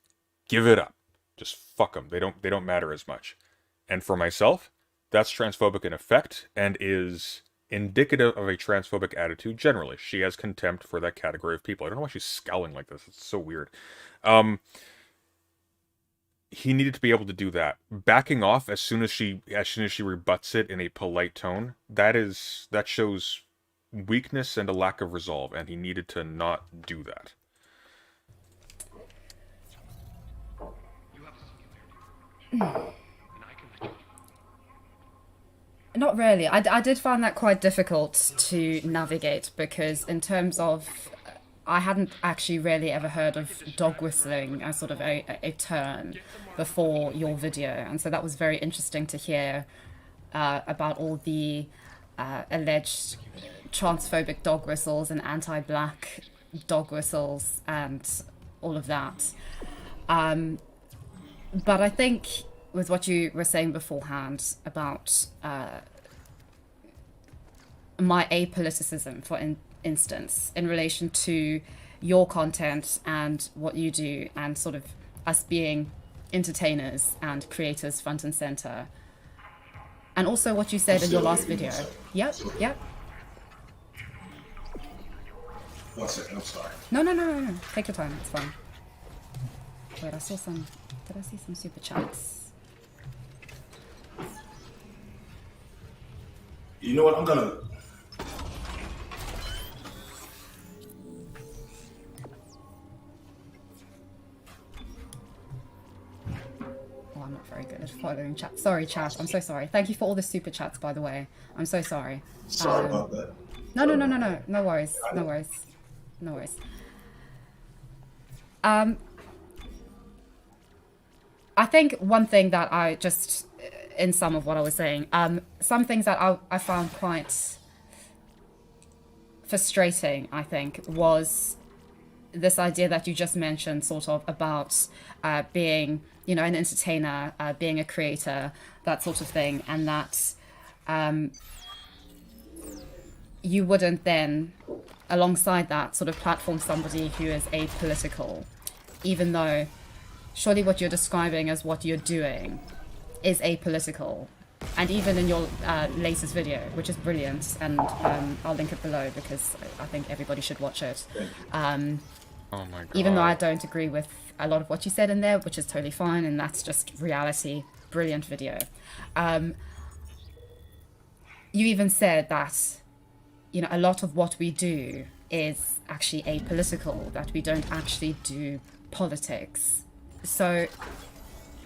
give it up. Just fuck them. They don't matter as much. And for myself, that's transphobic in effect and is indicative of a transphobic attitude generally. She has contempt for that category of people. I don't know why she's scowling like this. It's so weird. He needed to be able to do that. Backing off as soon as she rebuts it in a polite tone, that shows weakness and a lack of resolve, and he needed to not do that. Not really. I did find that quite difficult to navigate, because in terms of, I hadn't actually really ever heard of dog whistling as sort of a term before your video, and so that was very interesting to hear about all the alleged transphobic dog whistles and anti-black dog whistles and all of that. But I think with what you were saying beforehand about my apoliticism, for instance, in relation to your content and what you do, and sort of us being entertainers and creators front and center, and also what you said in your last video. Yep. One second, I'm sorry. No. Take your time. It's fine. Wait, I saw some. Did I see some super chats? You know what? I'm gonna. Oh, I'm not very good at following chat. Sorry, chat. I'm so sorry. Thank you for all the super chats, by the way. I'm so sorry. Sorry about that. No. No worries. I think one thing that I just, in some of what I was saying, some things that I found quite frustrating, I think, was this idea that you just mentioned, sort of, about being, an entertainer, being a creator, that sort of thing, and that you wouldn't then, alongside that, sort of platform somebody who is apolitical, even though surely what you're describing as what you're doing is apolitical. And even in your latest video, which is brilliant, and I'll link it below because I think everybody should watch it. Oh my God. Even though I don't agree with a lot of what you said in there, which is totally fine, and that's just reality. Brilliant video. You even said that, a lot of what we do is actually apolitical, that we don't actually do politics. So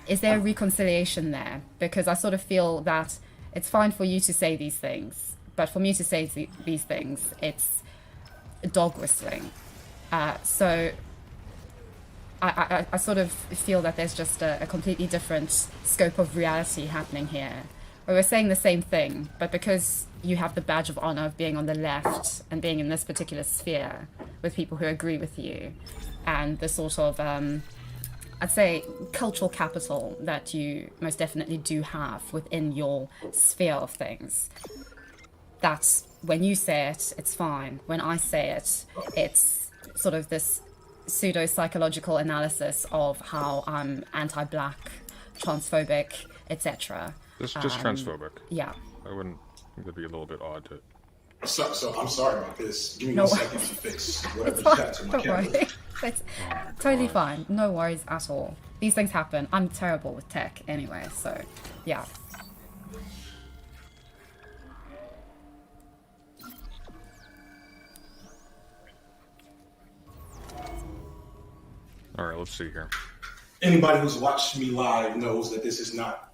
is there a reconciliation there? Because I sort of feel that it's fine for you to say these things, but for me to say these things, it's dog whistling. So I sort of feel that there's just a completely different scope of reality happening here, where we're saying the same thing, but because you have the badge of honor of being on the left and being in this particular sphere with people who agree with you, and the sort of, I'd say, cultural capital that you most definitely do have within your sphere of things, that's when you say it, it's fine. When I say it, it's sort of this pseudo-psychological analysis of how I'm anti-black, transphobic, etc. Just transphobic. Yeah. I wouldn't think that'd be a little bit odd to... So I'm sorry about this. Give me 1 second to fix whatever's happened to my Don't camera. worry. It's totally fine. No worries at all. These things happen. I'm terrible with tech anyway, so yeah. All right, let's see here. Anybody who's watched me live knows that this is not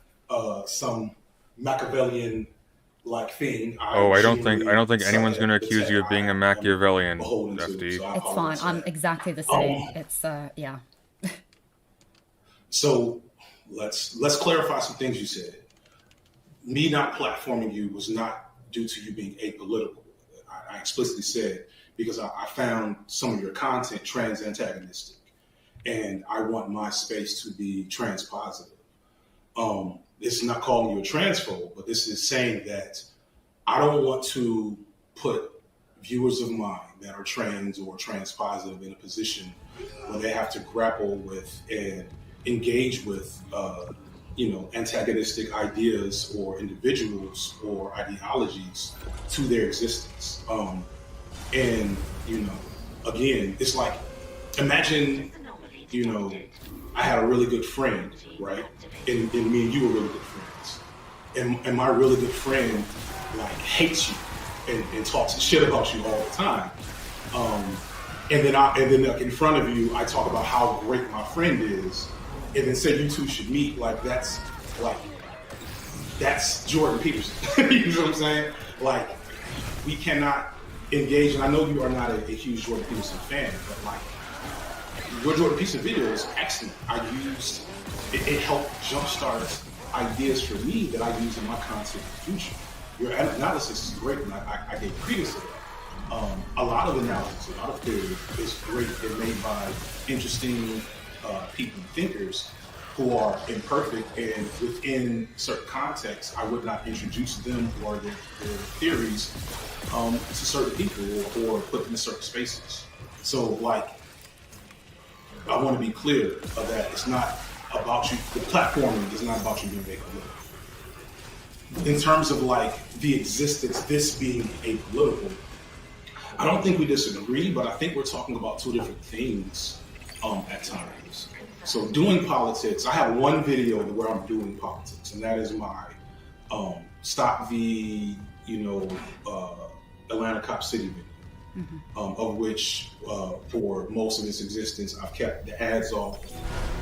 some Machiavellian like thing. I don't think anyone's going to accuse you of being a Machiavellian, FD. It's fine. I'm exactly the same. It's yeah. So let's clarify some things you said. Me not platforming you was not due to you being apolitical. I explicitly said because I found some of your content trans antagonistic, and I want my space to be trans positive. This is not calling you a transphobe, but this is saying that I don't want to put viewers of mine that are trans or trans positive in a position where they have to grapple with and engage with, antagonistic ideas or individuals or ideologies to their existence. And, again, it's like, imagine, I had a really good friend, right? And me and you were really good friends. And my really good friend, hates you and talks shit about you all the time. And then in front of you, I talk about how great my friend is. And then say you two should meet, that's Jordan Peterson. You know what I'm saying? We cannot engage, and I know you are not a huge Jordan Peterson fan, but your Jordan Peterson video is excellent. It helped jumpstart ideas for me that I use in my content in the future. Your analysis is great, and I gave credence to that. A lot of analysis, a lot of theory is great and made by interesting people and thinkers who are imperfect, and within certain contexts, I would not introduce them or their theories to certain people or put them in certain spaces. So, I want to be clear of that. It's not about you. The platforming is not about you being apolitical. In terms of the existence, this being apolitical, I don't think we disagree, but I think we're talking about two different things at times. So doing politics, I have one video where I'm doing politics, and that is my Stop the Atlanta Cop City video, of which for most of its existence I've kept the ads off.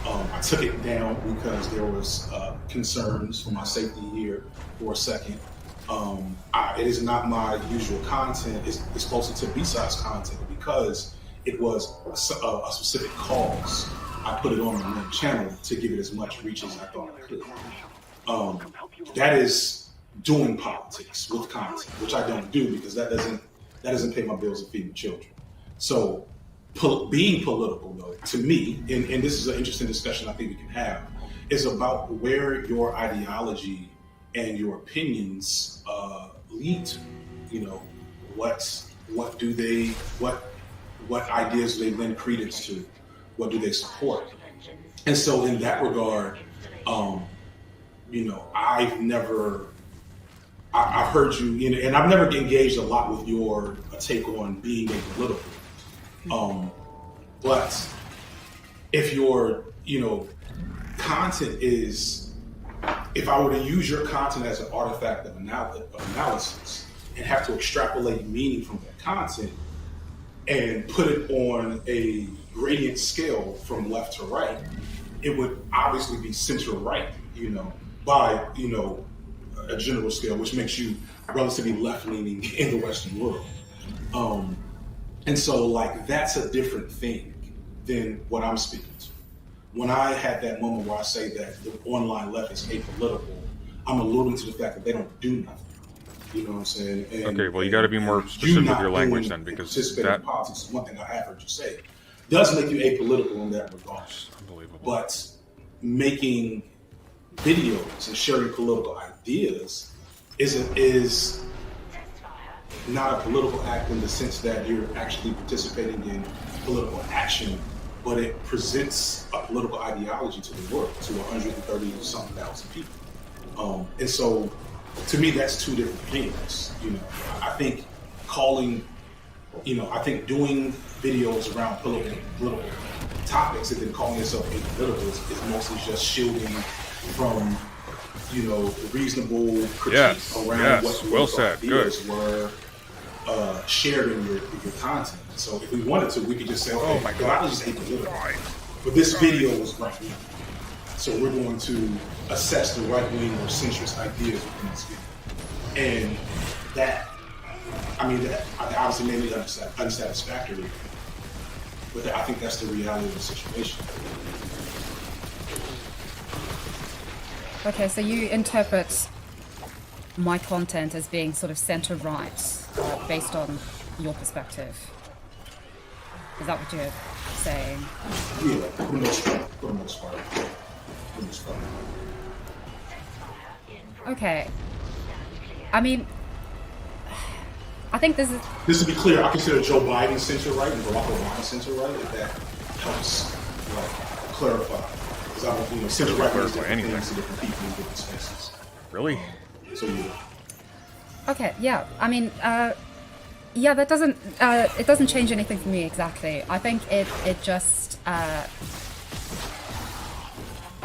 I took it down because there was concerns for my safety here for a second. It is not my usual content. It's closer to B-sides content because it was a specific cause. I put it on my main channel to give it as much reach as I thought I could. That is doing politics with content, which I don't do because that doesn't pay my bills and feed my children. So being political, though, to me, and this is an interesting discussion I think we can have, is about where your ideology and your opinions lead to. What ideas do they lend credence to? What do they support? And so in that regard, I've heard you, and I've never engaged a lot with your take on being apolitical. But if your, content is, if I were to use your content as an artifact of analysis and have to extrapolate meaning from that content and put it on a gradient scale from left to right, it would obviously be center right, by, a general scale, which makes you relatively left-leaning in the Western world. And so, that's a different thing than what I'm speaking to. When I had that moment where I say that the online left is apolitical, I'm alluding to the fact that they don't do nothing. You know what I'm saying? Okay, well, you got to be more specific with your language then, because participating in politics is one thing I have heard you say. Does make you apolitical in that regard. Unbelievable. But making videos and sharing political ideas is not a political act in the sense that you're actually participating in political action, but it presents a political ideology to the world, to 130-something thousand people. And so, to me, that's two different things. I think I think doing videos around political topics and then calling yourself apolitical is mostly just shielding from, reasonable critiques around what your ideas were shared in your content. So if we wanted to, we could just say, okay, I was just apolitical, but this video was right wing. So we're going to assess the right wing or centrist ideas within this video. And that obviously made me unsatisfactory, but I think that's the reality of the situation. Okay, so you interpret my content as being sort of center-right, based on your perspective. Is that what you're saying? Yeah, for the most part. For the most part. For the most part. Okay. I mean, I think this is... Just to be clear, I consider Joe Biden center-right and Barack Obama center-right, if that helps, like, clarify. Because I don't, center-right means different things to different people in different spaces. Really? So, yeah. Okay, yeah. I mean, yeah, that doesn't, it doesn't change anything for me exactly. I think it just, I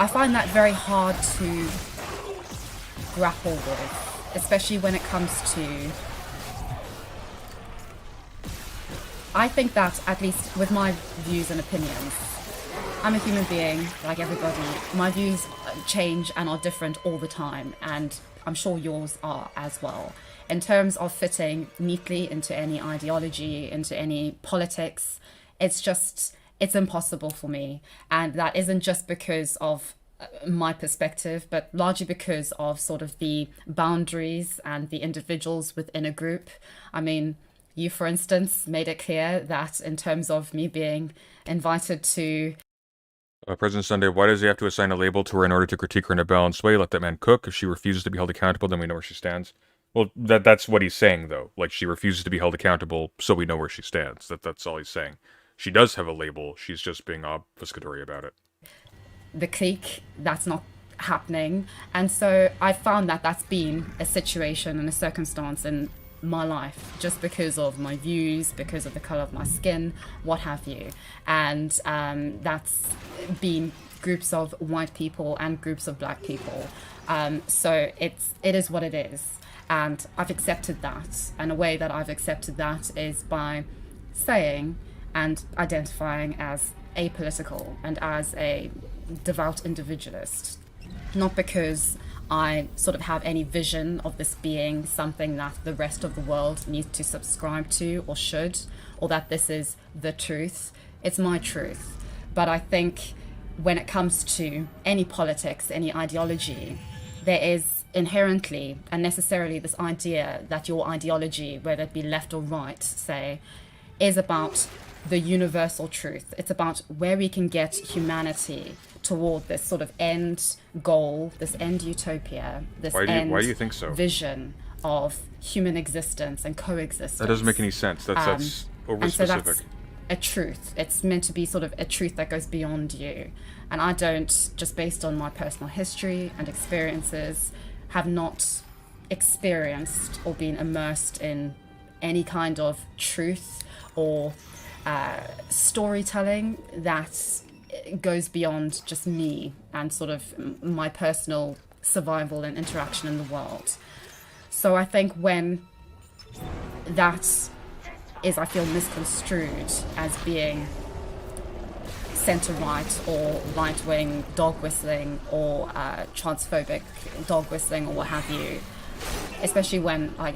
find that very hard to grapple with, especially when it comes to... I think that, at least with my views and opinions, I'm a human being, like everybody. My views change and are different all the time, and I'm sure yours are as well. In terms of fitting neatly into any ideology, into any politics, it's impossible for me. And that isn't just because of my perspective, but largely because of sort of the boundaries and the individuals within a group. I mean, you, for instance, made it clear that in terms of me being invited to... President Sunday, why does he have to assign a label to her in order to critique her in a balanced way? Let that man cook. If she refuses to be held accountable, then we know where she stands. Well, that's what he's saying, though. Like, she refuses to be held accountable, so we know where she stands. That's all he's saying. She does have a label. She's just being obfuscatory about it. The clique, that's not happening. And so I found that that's been a situation and a circumstance in my life, just because of my views, because of the color of my skin, what have you. And that's been groups of white people and groups of black people. So it is what it is. And I've accepted that. And a way that I've accepted that is by saying and identifying as apolitical and as a devout individualist. Not because I sort of have any vision of this being something that the rest of the world needs to subscribe to or should, or that this is the truth. It's my truth. But I think when it comes to any politics, any ideology, there is inherently and necessarily this idea that your ideology, whether it be left or right, say, is about the universal truth. It's about where we can get humanity toward this sort of end goal, this end utopia, this why do you think so? Vision of human existence and coexistence. That doesn't make any sense. That's over and so specific. that's a truth. It's meant to be sort of a truth that goes beyond you. And I don't, just based on my personal history and experiences, have not experienced or been immersed in any kind of truth or storytelling that goes beyond just me and sort of my personal survival and interaction in the world. So I think when that is, I feel, misconstrued as being centre-right or right-wing dog whistling or transphobic dog whistling or what have you, especially when I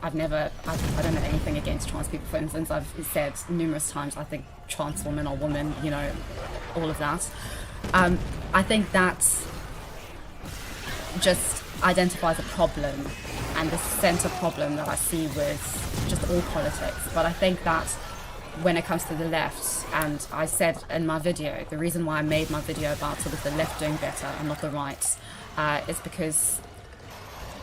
don't know anything against trans people, for instance. I've said numerous times I think trans women are women, all of that. I think that just identifies a problem and the centre problem that I see with just all politics. But I think that when it comes to the left, and I said in my video, the reason why I made my video about sort of the left doing better and not the right is because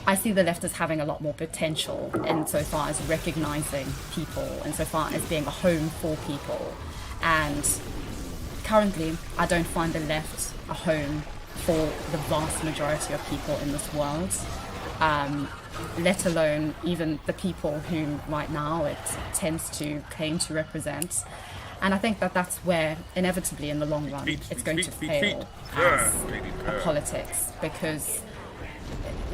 I see the left as having a lot more potential insofar as recognising people, insofar as being a home for people. And currently, I don't find the left a home for the vast majority of people in this world, let alone even the people whom right now it tends to claim to represent. And I think that that's where, inevitably, in the long run, it's going to fail as a politics, because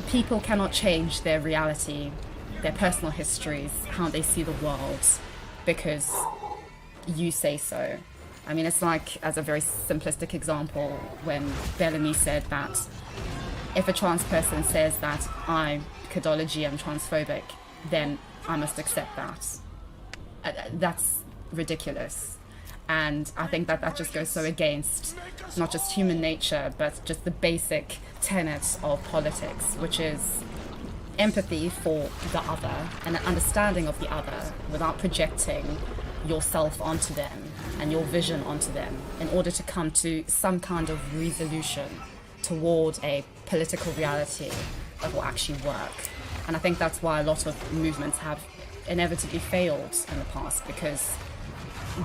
people cannot change their reality, their personal histories, how they see the world, because you say so. I mean, it's like, as a very simplistic example, when Bellamy said that if a trans person says that I, Kadology, am transphobic, then I must accept that. That's ridiculous. And I think that that just goes so against not just human nature, but just the basic tenets of politics, which is empathy for the other and an understanding of the other without projecting yourself onto them and your vision onto them in order to come to some kind of resolution toward a political reality that will actually work. And I think that's why a lot of movements have inevitably failed in the past, because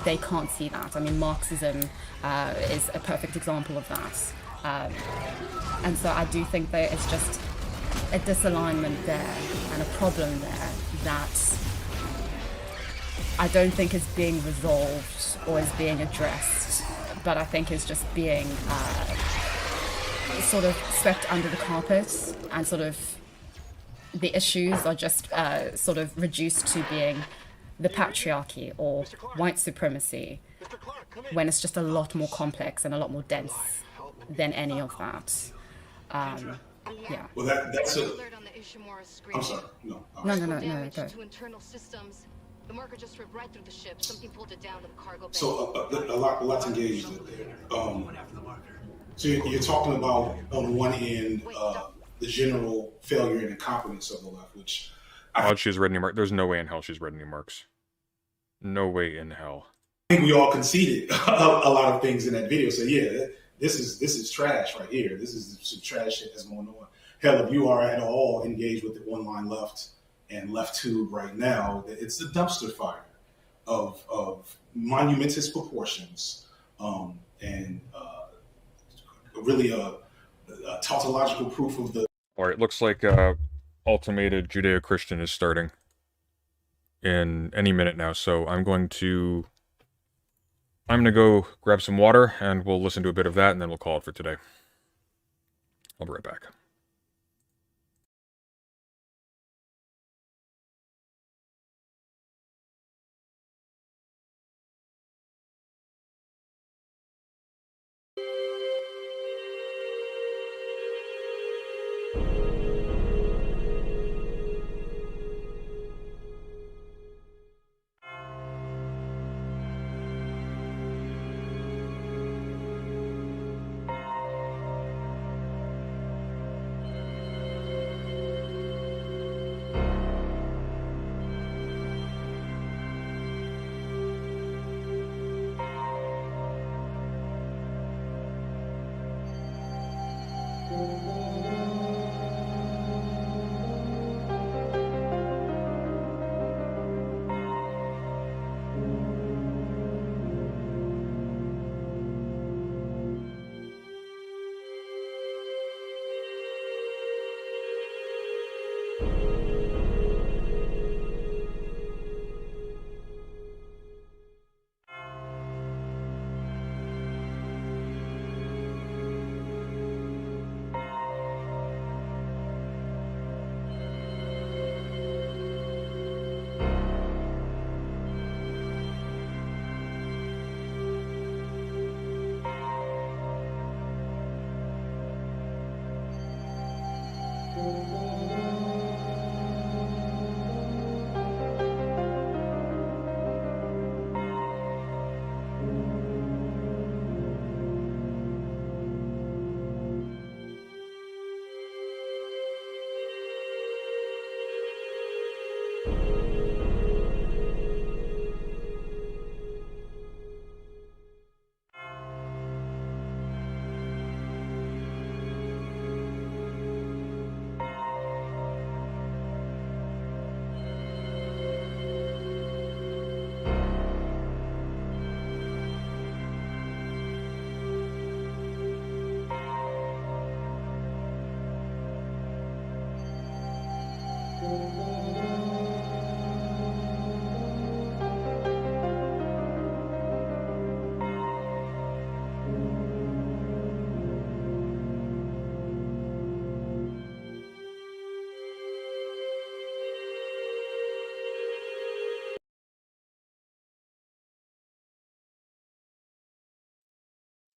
they can't see that. I mean, Marxism is a perfect example of that. And so I do think there is just a disalignment there and a problem there that I don't think is being resolved or is being addressed, but I think is just being sort of swept under the carpet, and sort of the issues are just sort of reduced to being the patriarchy or white supremacy, when it's just a lot more complex and a lot more dense than any of that. Yeah. Well, that's a. I'm sorry. No. No. To internal systems. The marker just ripped right through the ship. Something pulled it down to the cargo bay. So a lot's engaged there. So you're talking about, on one end, the general failure and incompetence of the left, which She's read any marks. There's no way in hell she's read any marks. No way in hell. I think we all conceded a lot of things in that video. So yeah, this is trash right here. This is some trash shit that's going on. Hell, if you are at all engaged with the One Line Left and Left Tube right now, it's a dumpster fire of monumentous proportions, and really a tautological proof of the. All right, looks like Ultimated Judeo-Christian is starting in any minute now, so I'm gonna go grab some water, and we'll listen to a bit of that, and then we'll call it for today. I'll be right back.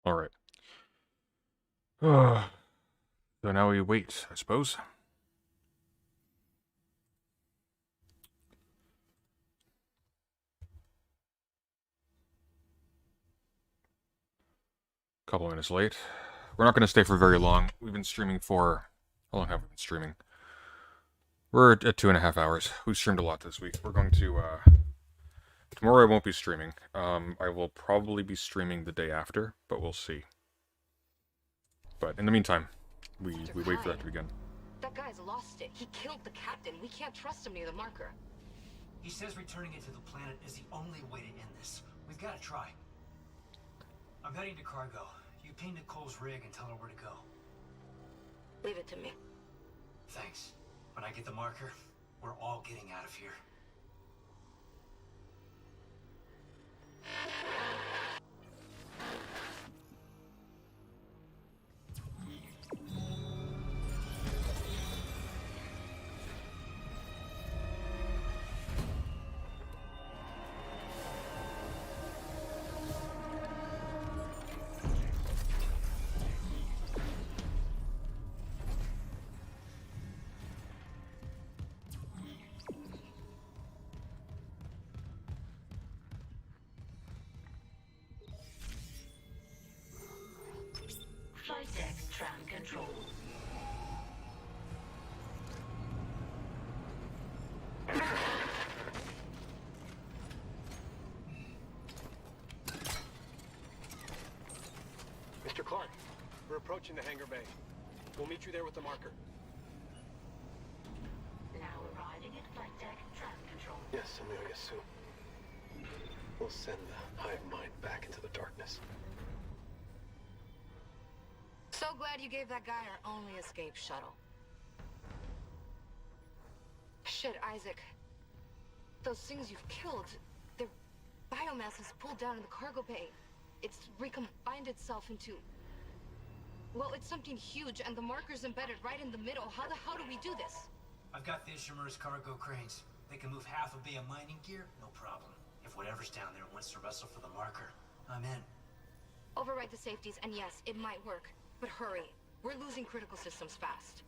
All right. So now we wait, I suppose. couple minutes late. We're not going to stay for very long. We've been streaming for... How long have we been streaming? We're at 2.5 hours. We've streamed a lot this week. We're going to... Tomorrow I won't be streaming. I will probably be streaming the day after, but we'll see. But in the meantime, we wait for that to begin. That guy's lost it. He killed the captain. We can't trust him near the marker. He says returning it to the planet is the only way to end this. We've got to try. I'm heading to cargo. You ping Nicole's rig and tell her where to go. Leave it to me. Thanks. When I get the marker, we're all getting out of here. Flight deck tram control. Mr. Clark, we're approaching the hangar bay. We'll meet you there with the marker. Now arriving at flight deck tram control. Yes, Amelia soon. We'll send the hive mind back into the darkness. So glad you gave that guy our only escape shuttle. Shit, Isaac. Those things you've killed, their biomass is pulled down in the cargo bay. It's recombined itself into... Well, it's something huge, and the marker's embedded right in the middle. How the hell do we do this? I've got the Ishimura's cargo cranes. They can move half a bay of mining gear, no problem. If whatever's down there wants to wrestle for the marker, I'm in. Override the safeties, and yes, it might work. But hurry. We're losing critical systems fast.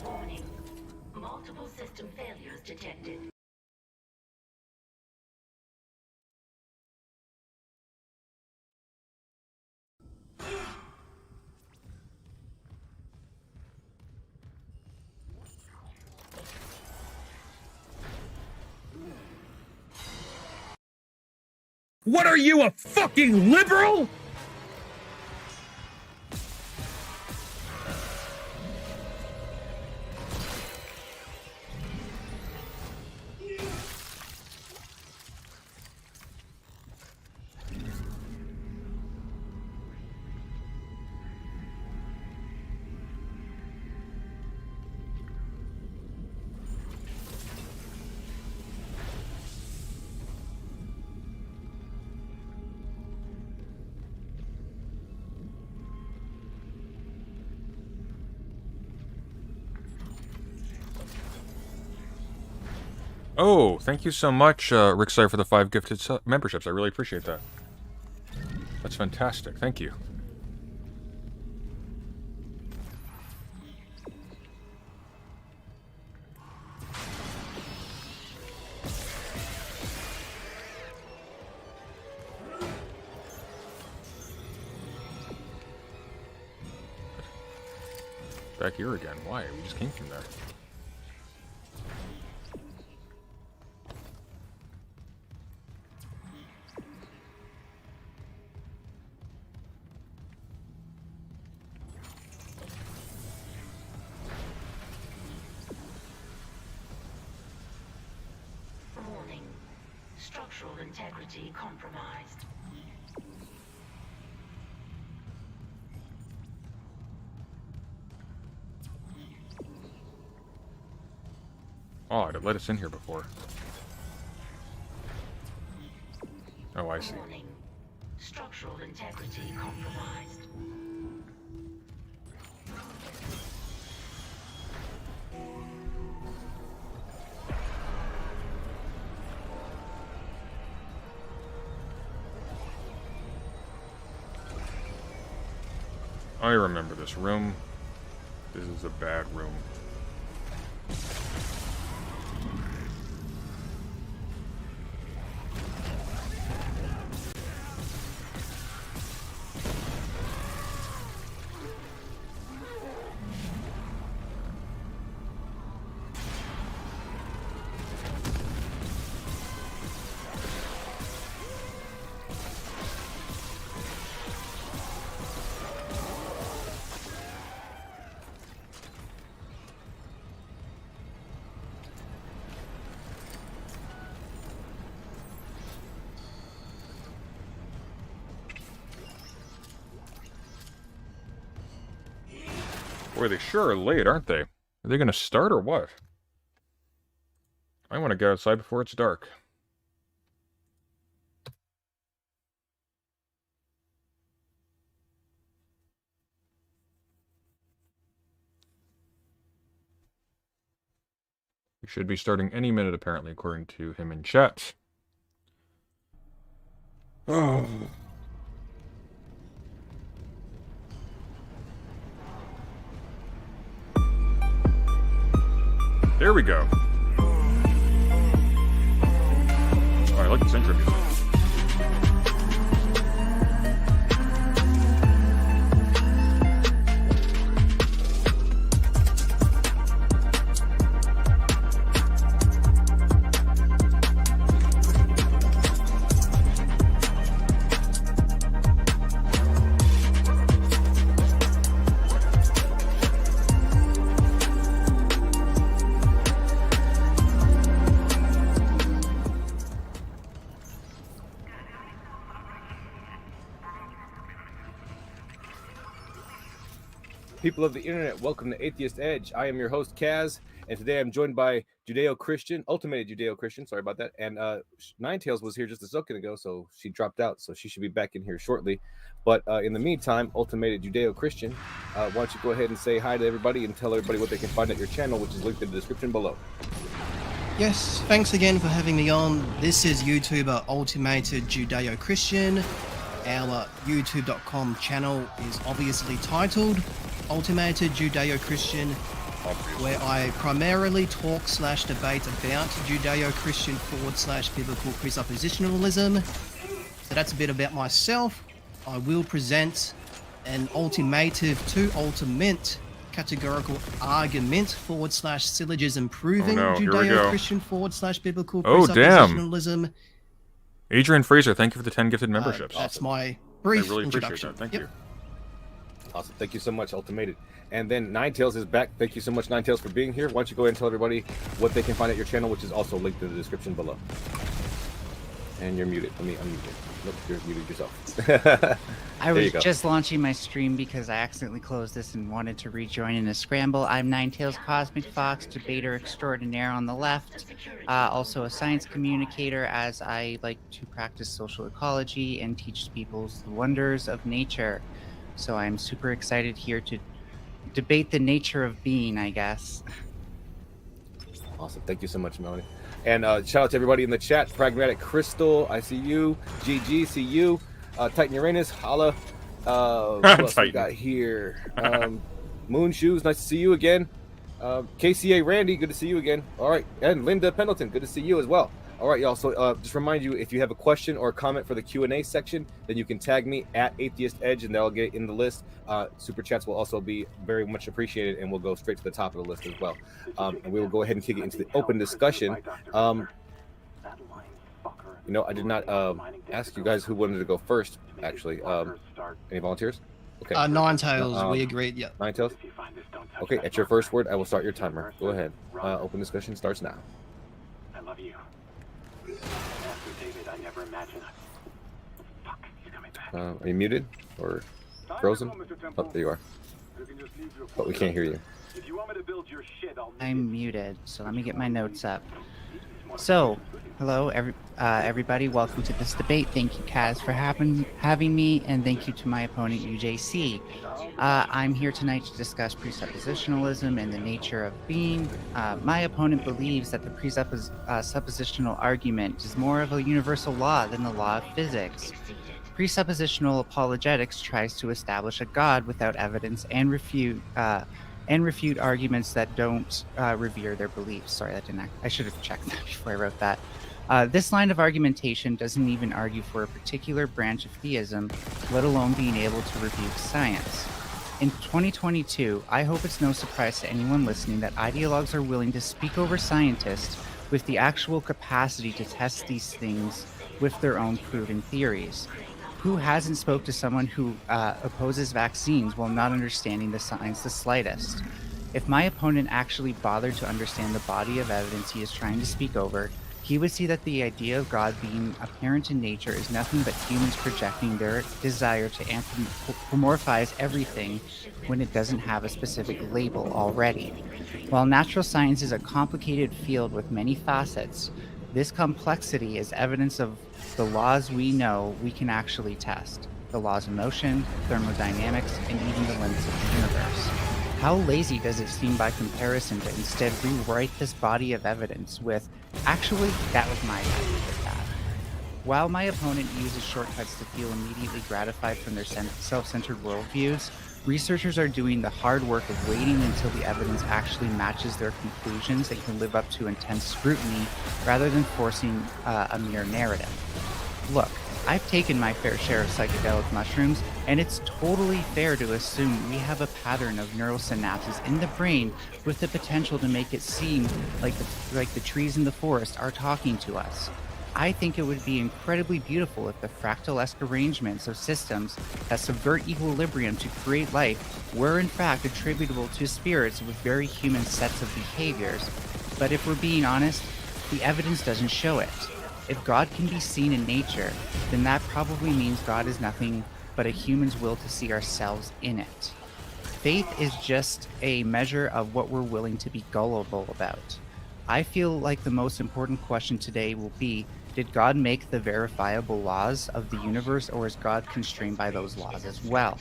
Warning. Multiple system failures detected. What are you, a fucking liberal? Oh, thank you so much, Rick Sire, for the 5 gifted memberships. I really appreciate that. That's fantastic. Thank you. Back here again. Why? We just came from there. Warning. Structural integrity compromised. Oh, it let us in here before. Oh, I see. Warning. Structural integrity compromised. I remember this room. This is a bad room. Boy, they sure are late, aren't they? Are they gonna start or what? I want to get outside before it's dark. We should be starting any minute, apparently, according to him in chat. Oh. There we go. Oh, I like this intro music. People of the internet, welcome to Atheist Edge. I am your host, Kaz, and today I'm joined by Judeo-Christian, Ultimated Judeo-Christian, sorry about that, and Ninetails was here just a second ago, so she dropped out, so she should be back in here shortly. But in the meantime, Ultimated Judeo-Christian, why don't you go ahead and say hi to everybody and tell everybody what they can find at your channel, which is linked in the description below. Yes, thanks again for having me on. This is YouTuber Ultimated Judeo-Christian. Our youtube.com channel is obviously titled Ultimated Judeo-Christian, where I primarily talk/debate about Judeo-Christian /biblical presuppositionalism. So that's a bit about myself. I will present an ultimative to ultimate categorical argument /syllogism proving Judeo-Christian /biblical presuppositionalism. Adrian Fraser, thank you for the 10 gifted memberships. That's my brief I really introduction. Appreciate that. Thank you. Awesome. Thank you so much, Ultimated. And then Ninetails is back. Thank you so much, Ninetails, for being here. Why don't you go ahead and tell everybody what they can find at your channel, which is also linked in the description below. And you're muted. Let me unmute you. Nope, you're muted yourself. I was just launching my stream because I accidentally closed this and wanted to rejoin in a scramble. I'm Ninetails Cosmic Fox, debater extraordinaire on the left, also a science communicator, as I like to practice social ecology and teach people the wonders of nature. So I'm super excited here to debate the nature of being, I guess. Awesome. Thank you so much, Melanie. And shout out to everybody in the chat. Pragmatic Crystal, I see you. GG, see you. Titan Uranus, holla. What else we got here? Moon Shoes, nice to see you again. KCA Randy, good to see you again. All right. And Linda Pendleton, good to see you as well. All right, y'all. So just remind you, if you have a question or a comment for the Q&A section, then you can tag me at Atheist Edge, and that'll get in the list. Super chats will also be very much appreciated, and we'll go straight to the top of the list as well. And we will go ahead and kick it into the open discussion. You know, I did not ask you guys who wanted to go first, actually. Any volunteers? Okay. Ninetails, we agreed, yeah. Ninetails? Okay, at your first word, I will start your timer. Go ahead. Open discussion starts now. I love you. After David I never imagined. Fuck, he's coming back. Are you muted or frozen? Oh, there you are. But we can't hear you. If you want me to build your shit, I'll I'm muted, so let me get my notes up. So, hello, everybody. Welcome to this debate. Thank you, Kaz, for having me, and thank you to my opponent, UJC. I'm here tonight to discuss presuppositionalism and the nature of being. My opponent believes that the presuppositional argument is more of a universal law than the law of physics. Presuppositional apologetics tries to establish a God without evidence and refute arguments that don't revere their beliefs. Sorry, that didn't. I should have checked that before I wrote that. This line of argumentation doesn't even argue for a particular branch of theism, let alone being able to rebuke science. In 2022, I hope it's no surprise to anyone listening that ideologues are willing to speak over scientists with the actual capacity to test these things with their own proven theories. Who hasn't spoke to someone who opposes vaccines while not understanding the science the slightest? If my opponent actually bothered to understand the body of evidence he is trying to speak over, he would see that the idea of God being apparent in nature is nothing but humans projecting their desire to anthropomorphize everything when it doesn't have a specific label already. While natural science is a complicated field with many facets, this complexity is evidence of the laws we know we can actually test. The laws of motion, thermodynamics, and even the limits of the universe. How lazy does it seem by comparison to instead rewrite this body of evidence with, actually, that was my idea with that. While my opponent uses shortcuts to feel immediately gratified from their self-centered worldviews, researchers are doing the hard work of waiting until the evidence actually matches their conclusions and can live up to intense scrutiny rather than forcing a mere narrative. Look, I've taken my fair share of psychedelic mushrooms, and it's totally fair to assume we have a pattern of neural synapses in the brain with the potential to make it seem like the trees in the forest are talking to us. I think it would be incredibly beautiful if the fractal-esque arrangements of systems that subvert equilibrium to create life were in fact attributable to spirits with very human sets of behaviors. But if we're being honest, the evidence doesn't show it. If God can be seen in nature, then that probably means God is nothing but a human's will to see ourselves in it. Faith is just a measure of what we're willing to be gullible about. I feel like the most important question today will be, did God make the verifiable laws of the universe, or is God constrained by those laws as well?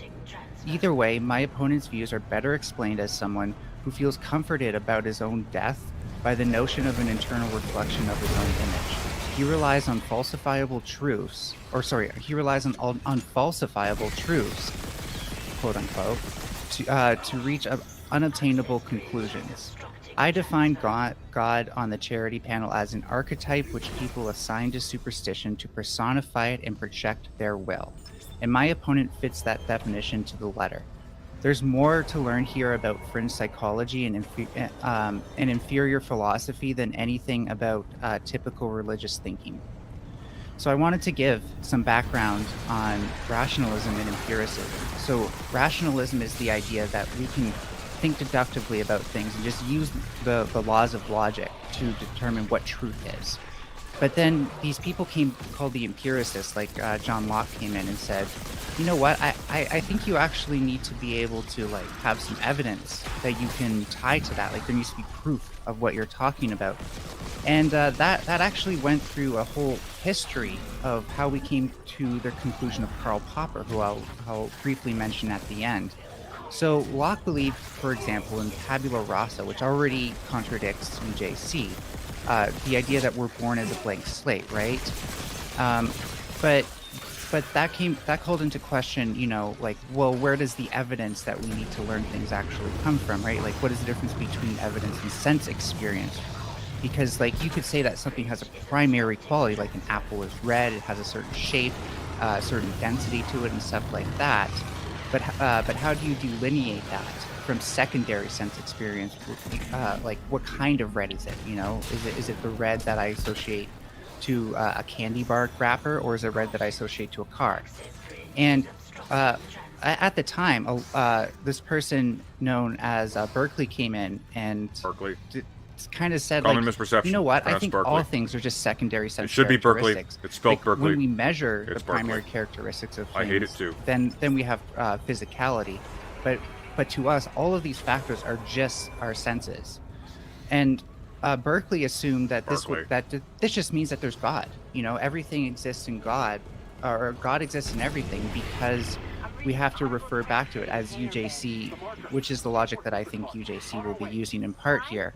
Either way, my opponent's views are better explained as someone who feels comforted about his own death by the notion of an internal reflection of his own image. He relies on falsifiable truths, quote unquote, to reach unobtainable conclusions. I define God on the charity panel as an archetype which people assign to superstition to personify it and project their will. And my opponent fits that definition to the letter. There's more to learn here about fringe psychology and inferior philosophy than anything about typical religious thinking. So I wanted to give some background on rationalism and empiricism. So rationalism is the idea that we can think deductively about things and just use the laws of logic to determine what truth is. But then these people called the empiricists, like John Locke came in and said, you know what, I think you actually need to be able to like have some evidence that you can tie to that. Like there needs to be proof of what you're talking about. And that actually went through a whole history of how we came to the conclusion of Karl Popper, who I'll briefly mention at the end. So Locke believed, for example, in tabula rasa, which already contradicts UJC, the idea that we're born as a blank slate, right? But that called into question, you know, like, well, where does the evidence that we need to learn things actually come from, right? Like, what is the difference between evidence and sense experience? Because, like, you could say that something has a primary quality, like an apple is red, it has a certain shape, a certain density to it, and stuff like that. But how do you delineate that from secondary sense experience? Like, what kind of red is it? You know, is it the red that I associate to a candy bar wrapper, or is it red that I associate to a car? And at the time, this person known as Berkeley came in and kind of said, Common like, misperception. you know what? I Pronounced think Berkeley. all things are just secondary sense It should be Berkeley. characteristics. It's spelled Like, Berkeley. when we measure It's the primary Berkeley. characteristics of things, I hate it too. Then we have physicality, but to us, all of these factors are just our senses, and Berkeley assumed that this just means that there's God. You know, everything exists in God, or God exists in everything, because we have to refer back to it as UJC, which is the logic that I think UJC will be using in part here.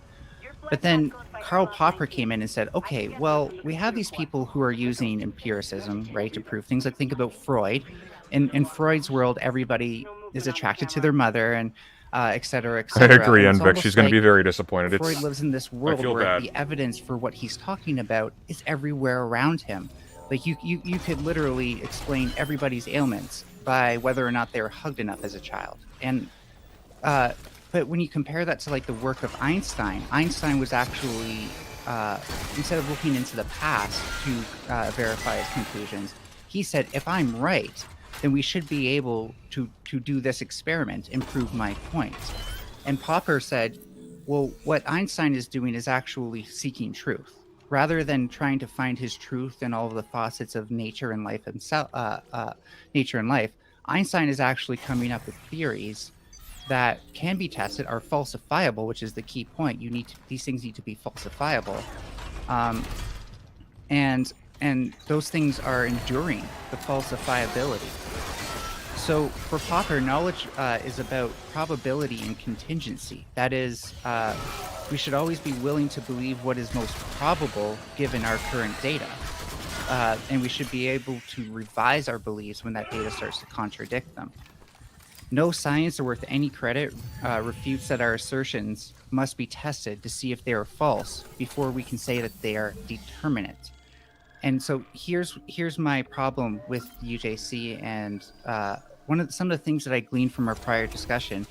But then Karl Popper came in and said, okay, well, we have these people who are using empiricism, right, to prove things. Like, think about Freud. In Freud's world, everybody is attracted to their mother, and et cetera, et I cetera. agree, And it's Envik. She's going to be almost very disappointed. like Freud lives in this world feel where bad. the evidence for what he's talking about is everywhere around him. Like, you could literally explain everybody's ailments by whether or not they were hugged enough as a child. And but when you compare that to, like, the work of Einstein was actually instead of looking into the past to verify his conclusions, he said, if I'm right, then we should be able to do this experiment and prove my point. And Popper said, well, what Einstein is doing is actually seeking truth. Rather than trying to find his truth in all of the facets of nature and life himself, Einstein is actually coming up with theories that can be tested, are falsifiable, which is the key point. These things need to be falsifiable, and those things are enduring the falsifiability. So for Popper, knowledge is about probability and contingency. That is, we should always be willing to believe what is most probable given our current data. And we should be able to revise our beliefs when that data starts to contradict them. No science, or worth any credit, refutes that our assertions must be tested to see if they are false before we can say that they are determinate. And so here's my problem with UJC, and some of the things that I gleaned from our prior discussion.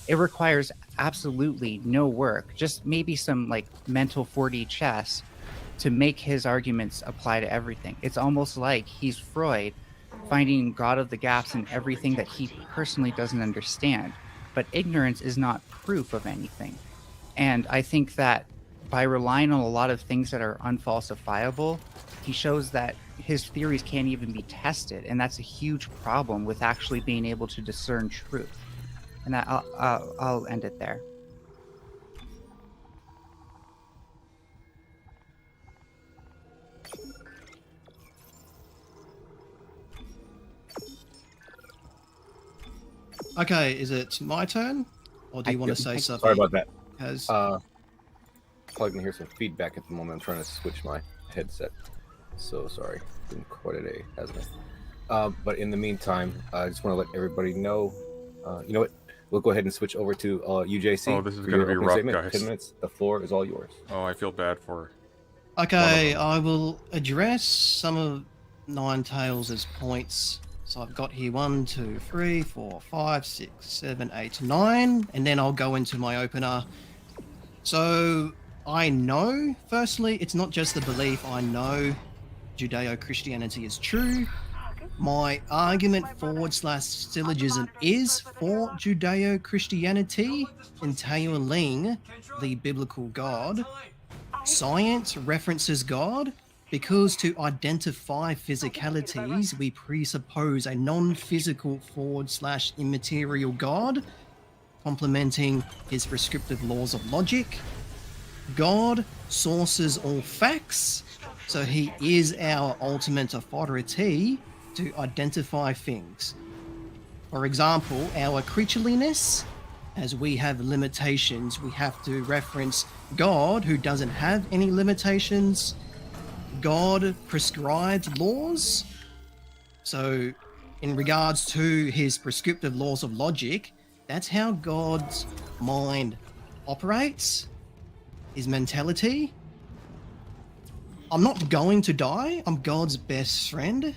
It requires absolutely no work, just maybe some, like, mental 4D chess to make his arguments apply to everything. It's almost like he's Freud, finding God of the gaps in everything that he personally doesn't understand. But ignorance is not proof of anything. And I think that by relying on a lot of things that are unfalsifiable, he shows that his theories can't even be tested. And that's a huge problem with actually being able to discern truth. And I'll end it there. Okay, is it my turn? Or do you want to say something? Sorry about that. Has... Probably gonna hear some feedback at the moment. I'm trying to switch my headset. So sorry. Been quite a day, hasn't it? But in the meantime, I just want to let everybody know. You know what? We'll go ahead and switch over to UJC. Oh, this is going to be rough, guys. 10 minutes. The floor is all yours. Oh, I feel bad for... Okay, I will address some of Ninetails' points. So I've got here 1, 2, 3, 4, 5, 6, 7, 8, 9, and then I'll go into my opener. So I know, firstly, it's not just the belief. I know Judeo-Christianity is true. My argument / syllogism is for Judeo-Christianity entailing the biblical God. Science references God because to identify physicalities, we presuppose a non-physical / immaterial God, complementing his prescriptive laws of logic. God sources all facts, so he is our ultimate authority to identify things. For example, our creatureliness, as we have limitations, we have to reference God, who doesn't have any limitations. God prescribed laws. So in regards to his prescriptive laws of logic, that's how God's mind operates, his mentality. I'm not going to die. I'm God's best friend.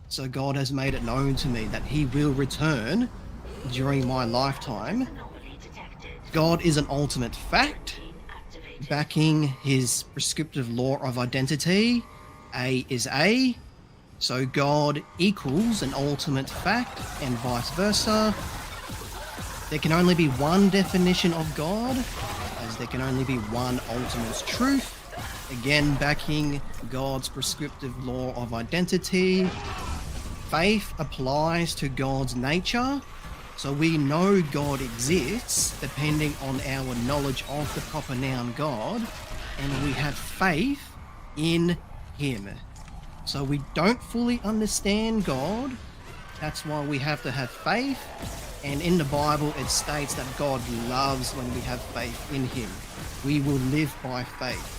So God has made it known to me that he will return during my lifetime. God is an ultimate fact, backing his prescriptive law of identity. A is A, so God equals an ultimate fact, and vice versa. There can only be one definition of God, as there can only be one ultimate truth. Again, backing God's prescriptive law of identity. Faith applies to God's nature. So we know God exists depending on our knowledge of the proper noun God, and we have faith in him. So we don't fully understand God. That's why we have to have faith. And in the Bible, it states that God loves when we have faith in him. We will live by faith.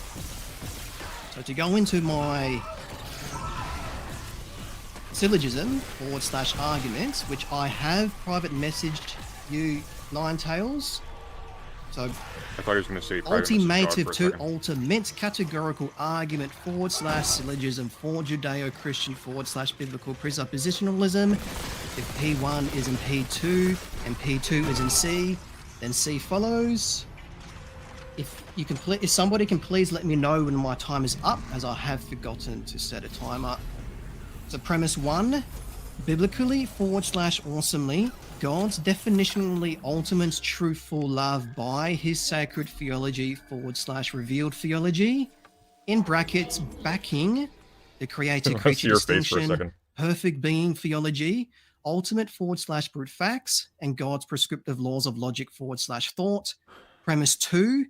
So to go into my syllogism / arguments, which I have private messaged you, Ninetales. So I thought he was going to say private message God ultimative for a to second. ultimate categorical argument / syllogism for Judeo-Christian / biblical presuppositionalism. If P1 is in P2 and P2 is in C, then C follows. If somebody can please let me know when my time is up, as I have forgotten to set a timer. So premise 1, biblically / awesomely, God's definitionally ultimate truthful love by his sacred theology / revealed theology, in brackets, backing the creator-creature your face for a distinction, second. perfect being theology, ultimate / brute facts, and God's prescriptive laws of logic / thought. Premise 2,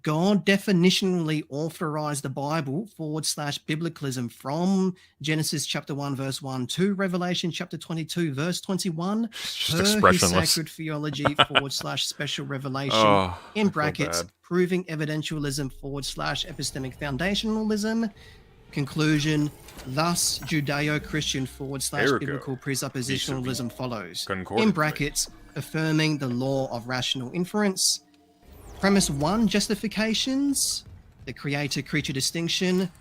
God definitionally authorized the Bible / biblicalism from Genesis chapter 1 verse 1 to Revelation chapter 22 verse 21 per his sacred theology / special revelation, in brackets, proving evidentialism / epistemic foundationalism. Conclusion, thus Judeo-Christian / biblical presuppositionalism follows, in brackets, affirming the law of rational inference. Premise 1, justifications, the creator-creature distinction,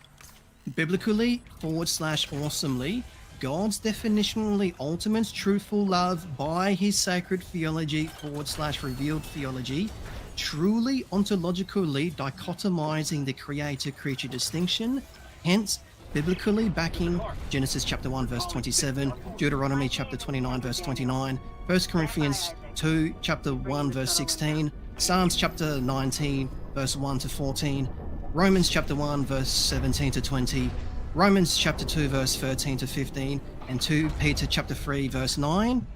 biblically / awesomely, God's definitionally ultimate truthful love by his sacred theology / revealed theology, truly ontologically dichotomizing the creator-creature distinction, hence biblically backing Genesis chapter 1 verse 27, Deuteronomy chapter 29 verse 29, 1 Corinthians 2 chapter 1 verse 16, Psalms chapter 19 verse 1 to 14, Romans chapter 1 verse 17 to 20, Romans chapter 2 verse 13 to 15, and 2 Peter chapter 3 verse 9.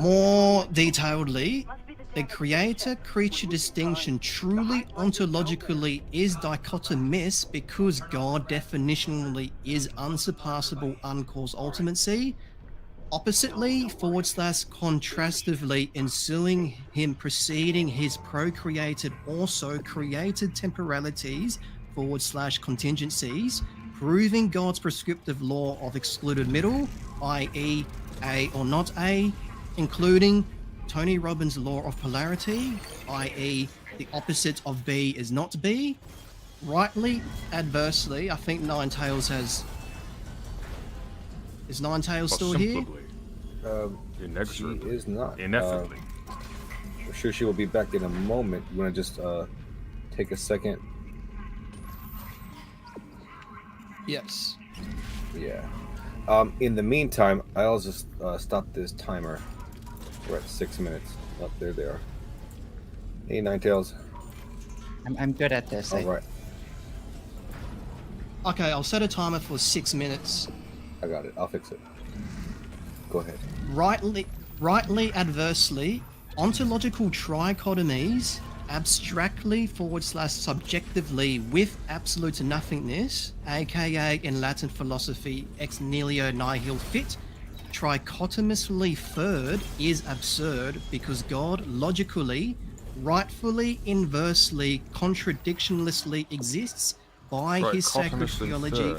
More detailedly, the creator-creature distinction truly ontologically is dichotomous because God definitionally is unsurpassable uncaused ultimacy. Oppositely / contrastively, ensuing him preceding his procreated also created temporalities / contingencies, proving God's prescriptive law of excluded middle, i.e. A or not A, including Tony Robbins' law of polarity, i.e. the opposite of B is not B. Rightly, adversely, I think Ninetales has... Is Ninetales still here? She is not. Ineffably. I'm sure she will be back in a moment. You want to just take a second? Yes. Yeah. In the meantime, I'll just stop this timer. We're at 6 minutes. Oh, there they are. Hey, Ninetales. I'm good at this. All right. Okay, I'll set a timer for 6 minutes. I got it. I'll fix it. Go ahead. Rightly, adversely, ontological trichotomies, abstractly / subjectively with absolute nothingness, aka in Latin philosophy ex nihilo nihil fit, trichotomously third is absurd because God logically, rightfully, inversely, contradictionlessly exists by his sacred theology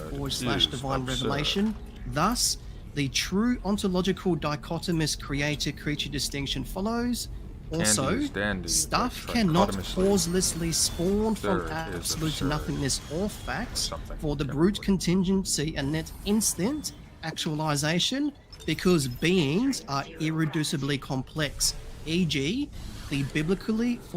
/ divine revelation. Thus, the true ontological dichotomous creator-creature distinction follows. Also, stuff cannot causelessly spawn from absolute nothingness or facts for the brute contingency and net instant actualization because beings are irreducibly complex, e.g., the biblically /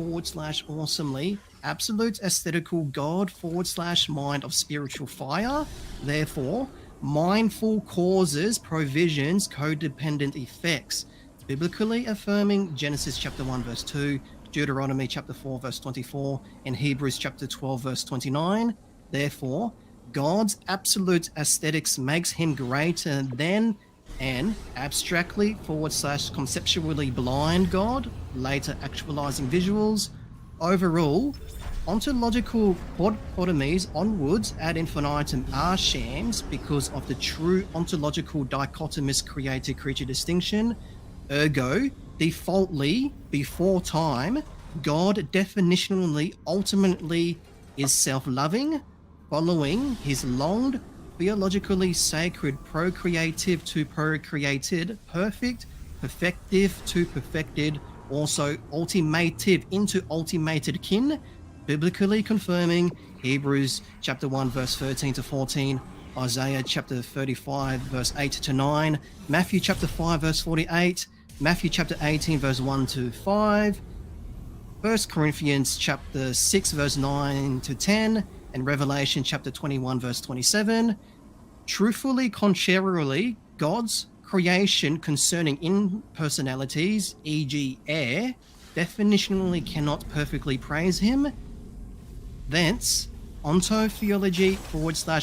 awesomely absolute aesthetical God / mind of spiritual fire. Therefore, mindful causes, provisions, codependent effects. Biblically affirming Genesis chapter 1 verse 2, Deuteronomy chapter 4 verse 24, and Hebrews chapter 12 verse 29. Therefore, God's absolute aesthetics makes him greater than an abstractly / conceptually blind God, later actualizing visuals. Overall, ontological quadchotomies onwards ad infinitum are shams because of the true ontological dichotomous creator-creature distinction. Ergo, defaultly, before time, God definitionally, ultimately is self-loving, following his longed, theologically sacred procreative to procreated, perfect, perfective to perfected, also ultimative into ultimated kin, biblically confirming Hebrews chapter 1 verse 13 to 14, Isaiah chapter 35 verse 8 to 9, Matthew chapter 5 verse 48, Matthew chapter 18 verse 1 to 5, 1 Corinthians chapter 6 verse 9 to 10, and Revelation chapter 21 verse 27. Truthfully, contrarily, God's creation concerning impersonalities, e.g. air, definitionally cannot perfectly praise him. Thence, ontotheology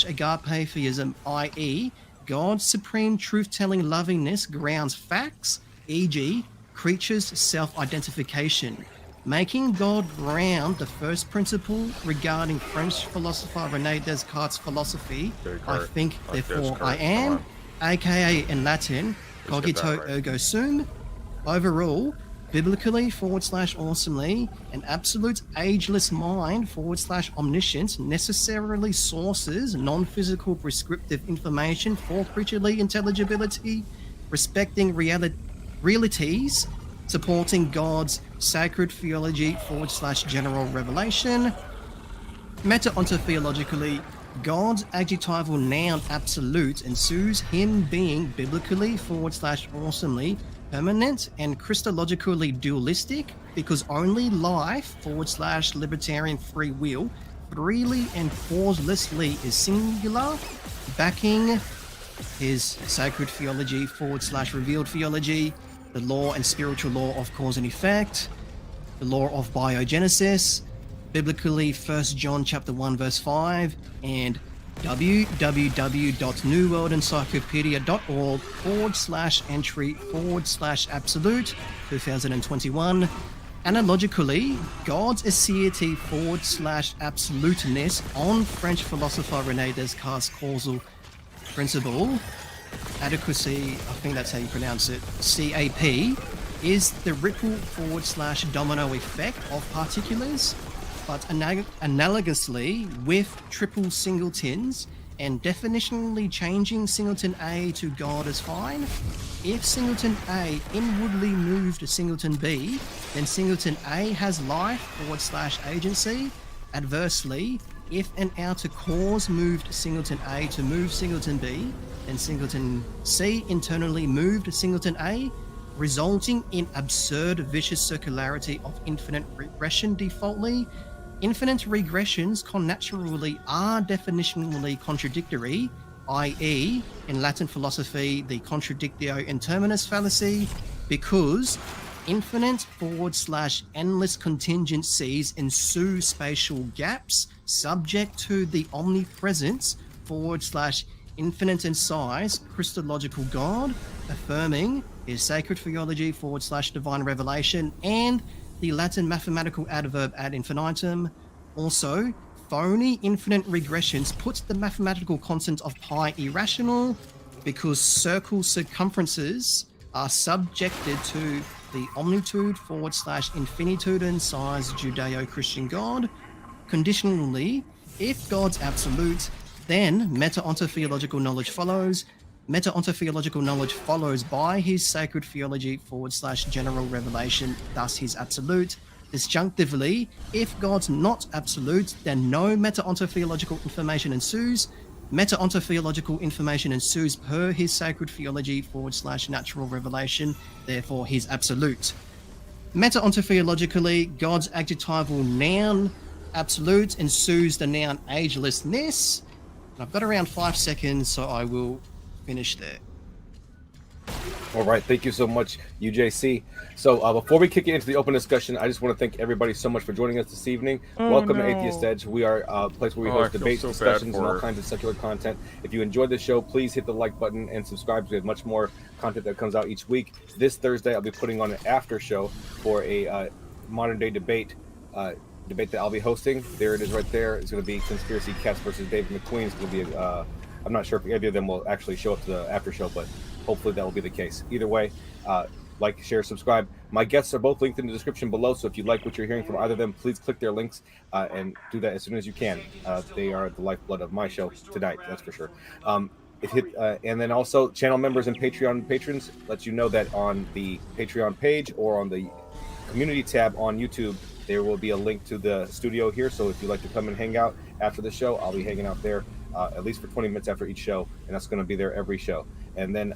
/ agape theism, i.e. God's supreme truth-telling lovingness grounds facts, e.g. creatures' self-identification, making God ground the first principle regarding French philosopher René Descartes' philosophy, I think, therefore I am, aka in Latin, cogito ergo sum. Overall, biblically / awesomely, an absolute ageless mind / omniscient necessarily sources non-physical prescriptive information for creaturely intelligibility, respecting realities, supporting God's sacred theology / general revelation. Meta-ontotheologically, God's adjectival noun absolute ensues him being biblically / awesomely permanent and Christologically dualistic, because only life / libertarian free will freely and causelessly is singular, backing his sacred theology / revealed theology, the law and spiritual law of cause and effect, the law of biogenesis, biblically 1 John chapter 1 verse 5, and www.newworldencyclopedia.org /entry /absolute 2021. Analogically, God's aseity / absoluteness on French philosopher René Descartes' causal principle, adequacy, I think that's how you pronounce it, CAP, is the ripple / domino effect of particulars, but analogously with triple singletons and definitionally changing singleton A to God as fine. If singleton A inwardly moved singleton B, then singleton A has life / agency. Adversely, if an outer cause moved singleton A to move singleton B, then singleton C internally moved singleton A, resulting in absurd vicious circularity of infinite regression defaultly. Infinite regressions connaturally are definitionally contradictory, i.e., in Latin philosophy, the contradictio in terminus fallacy, because infinite / endless contingencies ensue spatial gaps subject to the omnipresence / infinite in size Christological God, affirming his sacred theology / divine revelation, and the Latin mathematical adverb ad infinitum. Also, phony infinite regressions puts the mathematical constant of pi irrational, because circle circumferences are subjected to the omnitude / infinitude in size Judeo-Christian God. Conditionally, if God's absolute, then meta-ontotheological knowledge follows. Meta-ontotheological knowledge follows by his sacred theology / general revelation, thus his absolute. Disjunctively, if God's not absolute, then no meta-ontotheological information ensues. Meta-ontotheological information ensues per his sacred theology / natural revelation, therefore his absolute. Meta-ontotheologically, God's adjectival noun absolute ensues the noun agelessness. And I've got around 5 seconds, so I will finish there. All right, thank you so much, UJC. So before we kick it into the open discussion, I just want to thank everybody so much for joining us this evening. Welcome to Atheist Edge. We are a place where we host debates, discussions, and all kinds of secular content. If you enjoyed the show, please hit the like button and subscribe. We have much more content that comes out each week. This Thursday, I'll be putting on an after show for a modern day debate that I'll be hosting. There it is right there. It's going to be Conspiracy Cats versus David McQueen. It's going to be I'm not sure if any of them will actually show up to the after show, but hopefully that will be the case. Either way, like, share, subscribe. My guests are both linked in the description below, so if you like what you're hearing from either of them, please click their links and do that as soon as you can. They are the lifeblood of my show tonight, that's for sure. And then also, channel members and Patreon patrons let you know that on the Patreon page or on the community tab on YouTube, there will be a link to the studio here. So if you'd like to come and hang out after the show, I'll be hanging out there at least for 20 minutes after each show, and that's going to be there every show. And then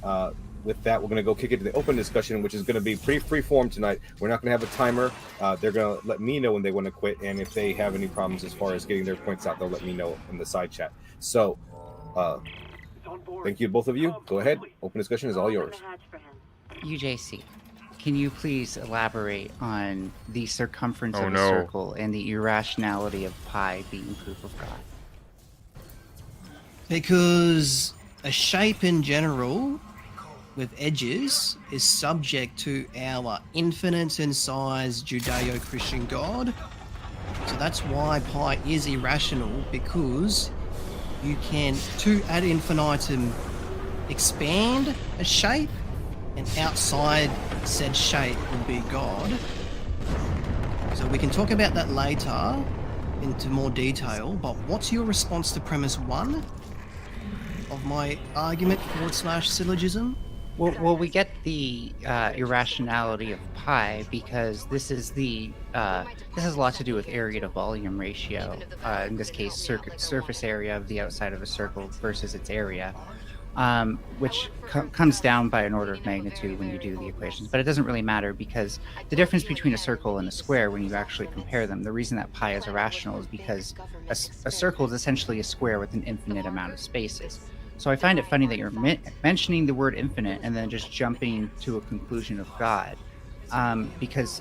with that, we're going to go kick it to the open discussion, which is going to be pretty free form tonight. We're not going to have a timer. They're going to let me know when they want to quit, and if they have any problems as far as getting their points out, they'll let me know in the side chat. So thank you to both of you. Go ahead. Open discussion is all yours. UJC, can you please elaborate on the circumference of a circle and the irrationality of pi being proof of God? Because a shape in general with edges is subject to our infinite in size Judeo-Christian God. So that's why pi is irrational, because you can, to ad infinitum, expand a shape, and outside said shape would be God. So we can talk about that later into more detail, but what's your response to premise 1 of my argument / syllogism? Well, we get the irrationality of pi because this is this has a lot to do with area to volume ratio. In this case, surface area of the outside of a circle versus its area, which comes down by an order of magnitude when you do the equations. But it doesn't really matter because the difference between a circle and a square, when you actually compare them, the reason that pi is irrational is because a circle is essentially a square with an infinite amount of spaces. So I find it funny that you're mentioning the word infinite and then just jumping to a conclusion of God, because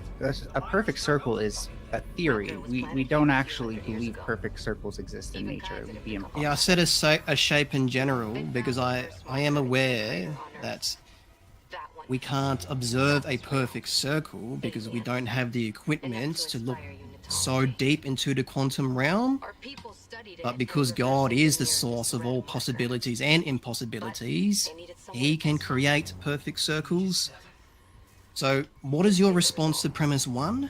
a perfect circle is a theory. We don't actually believe perfect circles exist in nature. It would be impossible. Yeah, I said a shape in general because I am aware that we can't observe a perfect circle because we don't have the equipment to look so deep into the quantum realm. But because God is the source of all possibilities and impossibilities, he can create perfect circles. So what is your response to premise 1?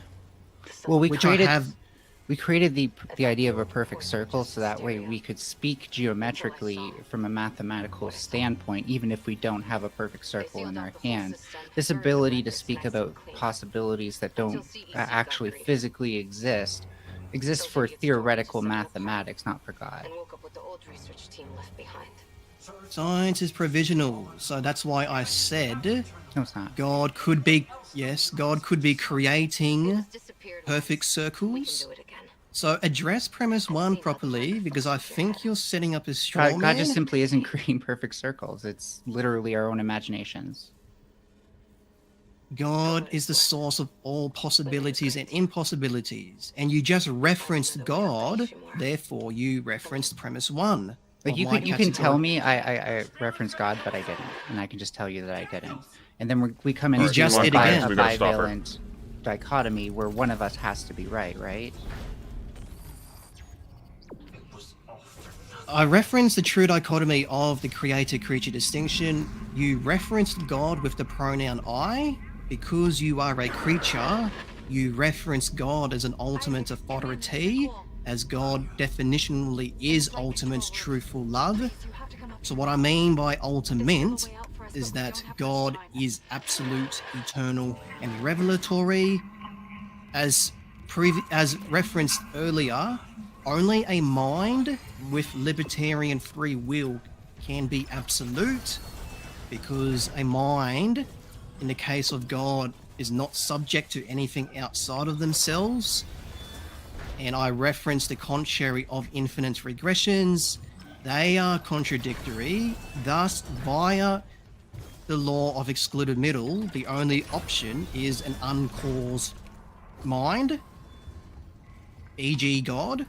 Well, we created the idea of a perfect circle so that way we could speak geometrically from a mathematical standpoint, even if we don't have a perfect circle in our hand. This ability to speak about possibilities that don't actually physically exists for theoretical mathematics, not for God. Science is provisional, so that's why I said no, it's not. God could be creating perfect circles. So address premise 1 properly, because I think you're setting up a straw man. God just simply isn't creating perfect circles. It's literally our own imaginations. God is the source of all possibilities and impossibilities, and you just referenced God, therefore you referenced premise 1. Like you can tell me I referenced God, but I didn't, and I can just tell you that I didn't. And then we come into a bivalent dichotomy where one of us has to be right? I referenced the true dichotomy of the creator-creature distinction. You referenced God with the pronoun I. Because you are a creature, you reference God as an ultimate authority, as God definitionally is ultimate truthful love. So what I mean by ultimate is that God is absolute, eternal, and revelatory. As referenced earlier, only a mind with libertarian free will can be absolute, because a mind, in the case of God, is not subject to anything outside of themselves. And I referenced the contrary of infinite regressions. They are contradictory. Thus, via the law of excluded middle, the only option is an uncaused mind, e.g. God.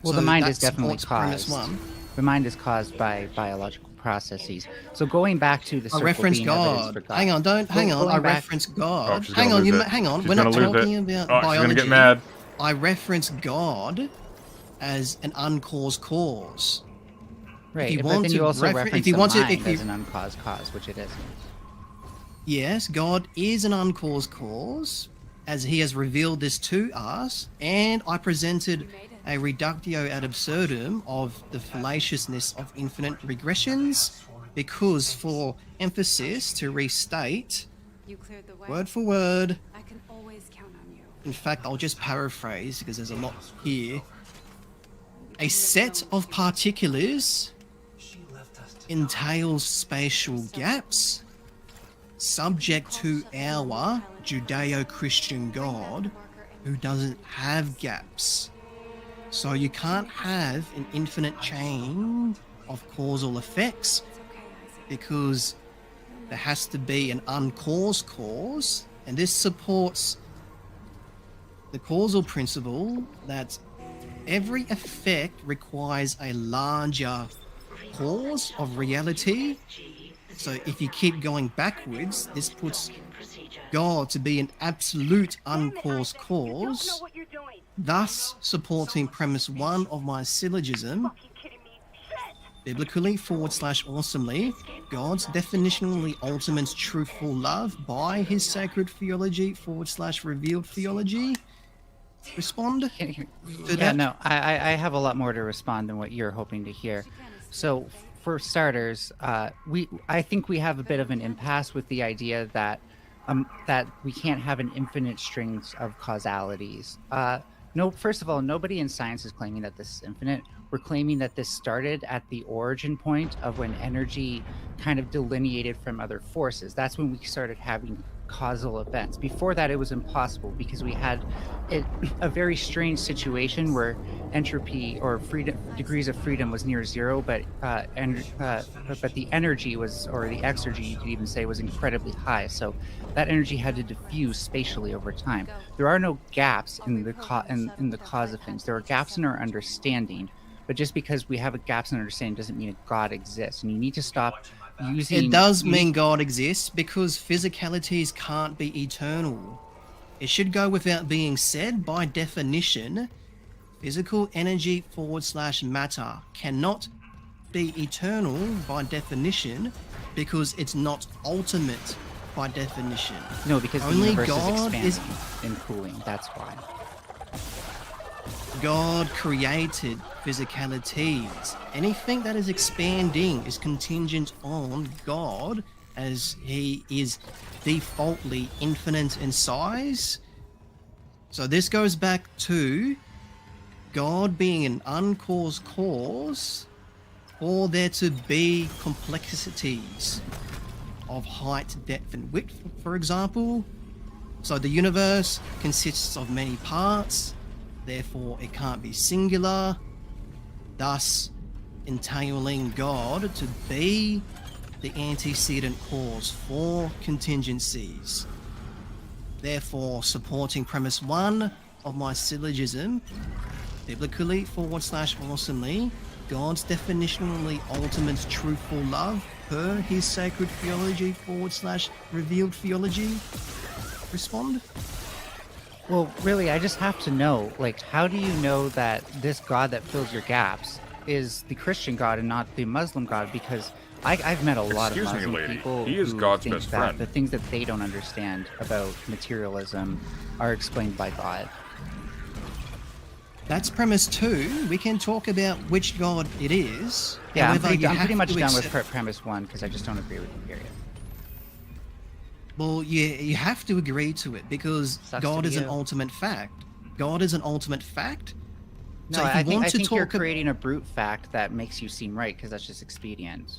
Well, So the mind that is definitely supports premise caused. one. The mind is caused by biological processes. So going back to the I circle reference being evidence God. for God. Hang on, don't hang on. Going I back- reference Oh, God. she's Hang gonna on, lose it. hang on. She's We're not gonna lose talking it. about Oh, she's biology. gonna get mad. I reference God as an uncaused cause. Right, you but want then to you also refer- reference if you the want to- mind if you- as an uncaused cause, which it isn't. Yes, God is an uncaused cause, as he has revealed this to us, and I presented a reductio ad absurdum of the fallaciousness of infinite regressions, because for emphasis, to restate, You cleared the way. word for word, I can always count on you. in fact, I'll just paraphrase because there's a lot here. A set of particulars entails spatial gaps subject to our Judeo-Christian God who doesn't have gaps. So you can't have an infinite chain of causal effects because there has to be an uncaused cause, and this supports the causal principle that every effect requires a larger cause of reality. So if you keep going backwards, this puts God to be an absolute uncaused cause, thus supporting premise 1 of my syllogism. Biblically / awesomely, God's definitionally ultimate truthful love by his sacred theology / revealed theology. Respond to Yeah, that? no, I have a lot more to respond than what you're hoping to hear. So, for starters, I think we have a bit of an impasse with the idea that we can't have an infinite strings of causalities. No, first of all, nobody in science is claiming that this is infinite. We're claiming that this started at the origin point of when energy kind of delineated from other forces. That's when we started having causal events. Before that, it was impossible because we had a very strange situation where entropy or freedom, degrees of freedom, was near zero, but the energy was, or the exergy, you could even say, was incredibly high. So that energy had to diffuse spatially over time. There are no gaps in the cause of things. There are gaps in our understanding, but just because we have a gaps in understanding doesn't mean that God exists. And you need to stop using. It does mean God exists because physicalities can't be eternal. It should go without being said. By definition, physical energy / matter cannot be eternal by definition because it's not ultimate by definition. No, because only the universe God is expanding and cooling. That's why. God created physicalities. Anything that is expanding is contingent on God, as he is defaultly infinite in size. So this goes back to God being an uncaused cause for there to be complexities of height, depth, and width, for example. So the universe consists of many parts, therefore it can't be singular, thus entailing God to be the antecedent cause for contingencies. Therefore, supporting premise 1 of my syllogism, biblically / awesomely, God's definitionally ultimate truthful love per his sacred theology / revealed theology. Respond? Well, really, I just have to know, like, how do you know that this God that fills your gaps is the Christian God and not the Muslim God? Because I've met a lot of Muslim people He is who God's think best that friend. the things that they don't understand about materialism are explained by God. That's premise 2. We can talk about which God it is. Yeah, I'm However, you pretty have much to done with accept- premise 1 because I just don't agree with you, period. Well, you have to agree to it because Sucks God to is be an you. ultimate fact. God is an ultimate fact. No, So if I you think, want I to think you're talk ab- creating a brute fact that makes you seem right because that's just expedient.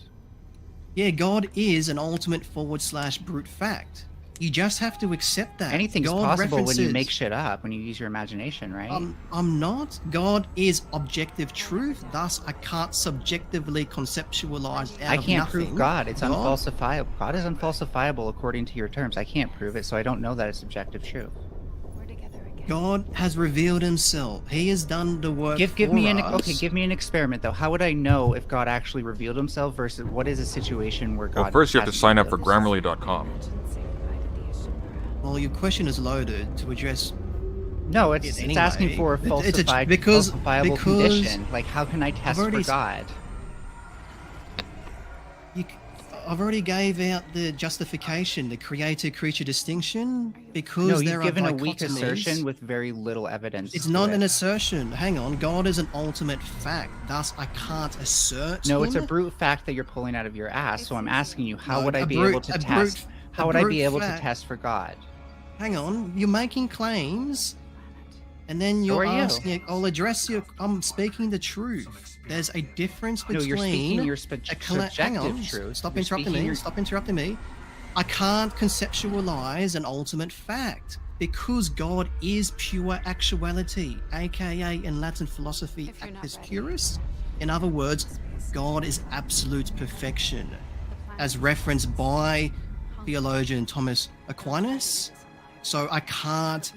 Yeah, God is an ultimate / brute fact. You just have to accept that. Anything's God possible when you references- make shit up, when you use your imagination, right? I'm not. God is objective truth, thus I can't subjectively conceptualize out I of can't nothing. prove God. It's God- unfalsifiable. God is unfalsifiable according to your terms. I can't prove it, so I don't know that it's objective truth. God has revealed himself. He has done the work Give for me an us. okay. Give me an experiment though. How would I know if God actually revealed himself versus what is a situation where God? Well, first you have to hasn't sign up for revealed Grammarly.com. Well, your question is loaded to address. No, it's anyway. asking for a falsified, falsifiable condition. Like, how can I test for God? I've already gave out the justification, the creator-creature distinction, because No, there you've are given a weak dichotomies. assertion with very little evidence. It's to not it. an assertion. Hang on. God is an ultimate fact. Thus, I can't assert No, him. it's a brute fact that you're pulling out of your ass. So I'm asking you, how No, would I a be brute- able to a test? brute- How a would I brute be able to fact. test for God? Hang on. You're making claims, and then So you're are you. asking. I'll address you. I'm speaking the truth. There's a difference No, between. you're speaking your hang on. subjective truth. Stop You're interrupting speaking me. your- Stop interrupting me. I can't conceptualize an ultimate fact because God is pure actuality, aka in Latin philosophy, actus purus. In other words, God is absolute perfection, as referenced by theologian Thomas Aquinas. So I can't,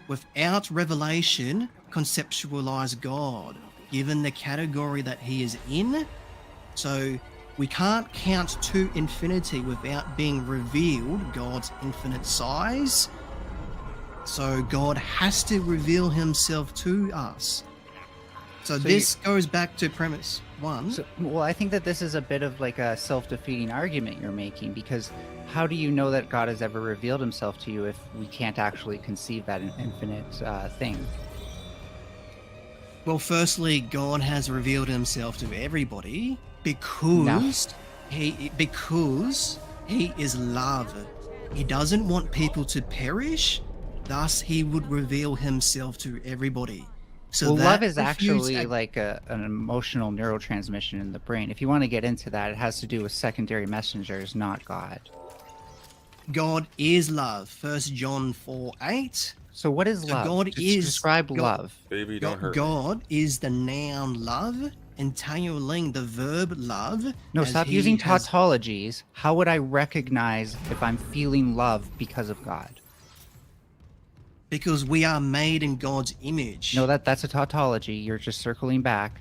without revelation, conceptualize God, given the category that he is in. So we can't count to infinity without being revealed God's infinite size. So God has to reveal himself to us. So this goes back to premise one. Well, I think that this is a bit of like a self-defeating argument you're making, because how do you know that God has ever revealed himself to you if we can't actually conceive that infinite thing? Well, firstly, God has revealed himself to everybody because he is love. He doesn't want people to perish, thus he would reveal himself to everybody. So well, that love is refutes actually like an emotional neurotransmission in the brain. If you want to get into that, it has to do with secondary messengers, not God. God is love. 1 John 4:8. So what is So love? God Just is describe God- love. Baby, don't hurt me. God is the noun love, entailing the verb love. No, as stop he using has- tautologies. How would I recognize if I'm feeling love because of God? Because we are made in God's image. No, that's a tautology. You're just circling back.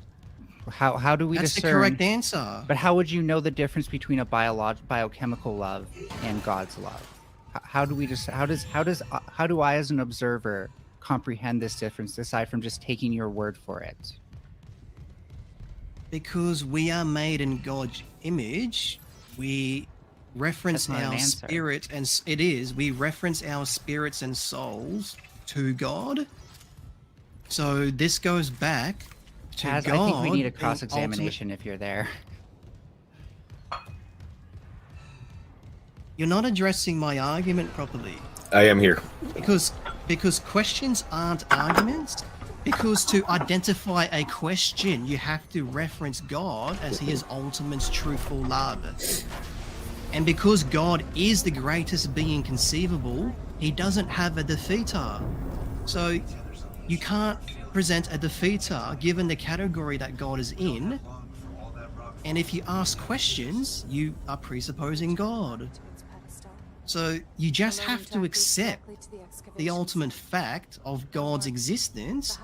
How do we That's discern? the correct answer. But how would you know the difference between a biochemical love and God's love? How do we just how do I as an observer comprehend this difference aside from just taking your word for it? Because we are made in God's image, we reference That's not an our answer. spirit, and it is. We reference our spirits and souls to God. So this goes back to Chaz, God. I think we need a being cross-examination if you're there. You're not addressing my argument properly. I am here. Because questions aren't arguments. Because to identify a question, you have to reference God as he is ultimate truthful love. And because God is the greatest being conceivable, he doesn't have a defeater. So you can't present a defeater given the category that God is in. And if you ask questions, you are presupposing God. So you just have to accept the ultimate fact of God's existence,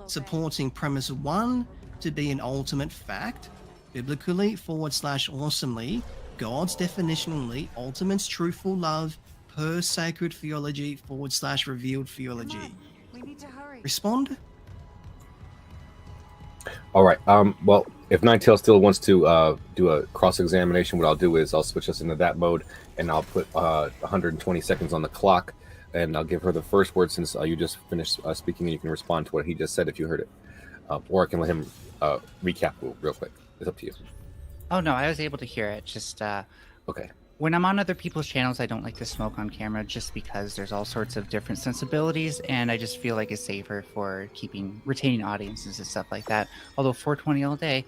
supporting premise 1 to be an ultimate fact, biblically / awesomely, God's definitionally ultimate truthful love per sacred theology / revealed theology. Respond? All right. Well, if Ninetales still wants to do a cross-examination, what I'll do is I'll switch us into that mode, and I'll put 120 seconds on the clock, and I'll give her the first word since you just finished speaking, and you can respond to what he just said if you heard it. Or I can let him recap real quick. It's up to you. Oh no, I was able to hear it. Just okay. When I'm on other people's channels, I don't like to smoke on camera just because there's all sorts of different sensibilities, and I just feel like it's safer for retaining audiences and stuff like that. Although 420 all day.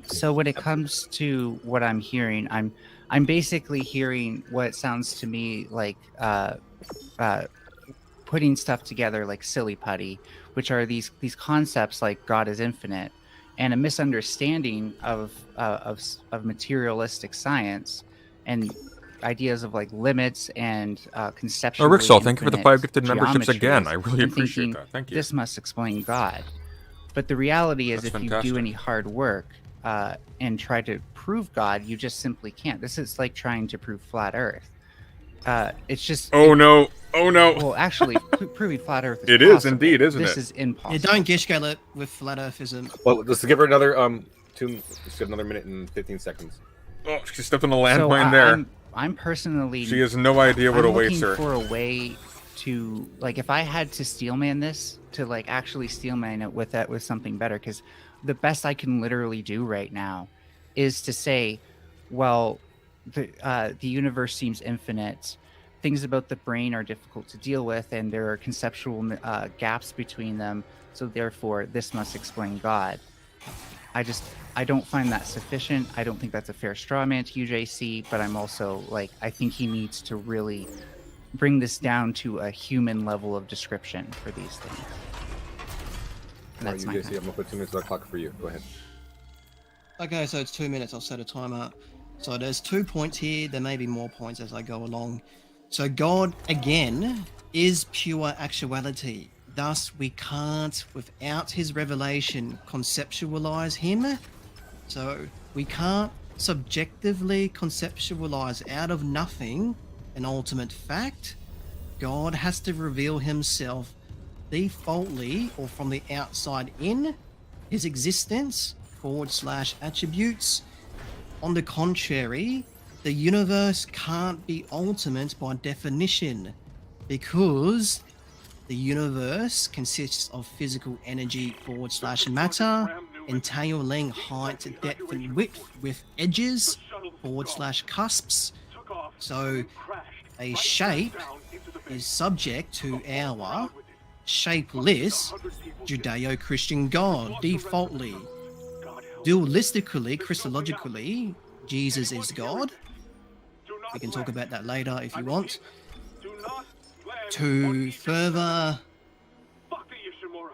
So when it comes to what I'm hearing, I'm basically hearing what sounds to me like putting stuff together like silly putty, which are these concepts like God is infinite, and a misunderstanding of materialistic science and ideas of like limits and conceptually Ricksall, thank you for the 5 gifted memberships geometries, again. I really and appreciate thinking, that. Thank you. This must explain God. But the reality is, That's if you fantastic. do any hard work and try to prove God, you just simply can't. This is like trying to prove flat Earth. It's just. Oh no! Oh no! Well, actually, proving flat Earth is It possible. is indeed, isn't this it? is impossible. Yeah, don't gishgale it with flat earthism. Well, let's give her another let's give another minute and 15 seconds. Oh, she stepped on a So landmine there. I'm personally. She has no idea what I'm awaits her. looking for a way to, like, if I had to steelman this, to like actually steelman it with something better, because the best I can literally do right now is to say, well, the universe seems infinite. Things about the brain are difficult to deal with, and there are conceptual gaps between them. So therefore, this must explain God. I don't find that sufficient. I don't think that's a fair straw man to UJC, but I'm also like, I think he needs to really bring this down to a human level of description for these things. And that's my UJC, I'm gonna put 2 minutes on the clock for you. Go ahead. Okay, so it's 2 minutes. I'll set a timer. So there's 2 points here. There may be more points as I go along. So God, again, is pure actuality. Thus, we can't, without his revelation, conceptualize him. So we can't subjectively conceptualize out of nothing an ultimate fact. God has to reveal himself defaultly or from the outside in, his existence / attributes. On the contrary, the universe can't be ultimate by definition, because the universe consists of physical energy / matter, entailing height, depth, and width with edges / cusps. So a shape is subject to our shapeless Judeo-Christian God defaultly. Dualistically, Christologically, Jesus is God. We can talk about that later if you want. To further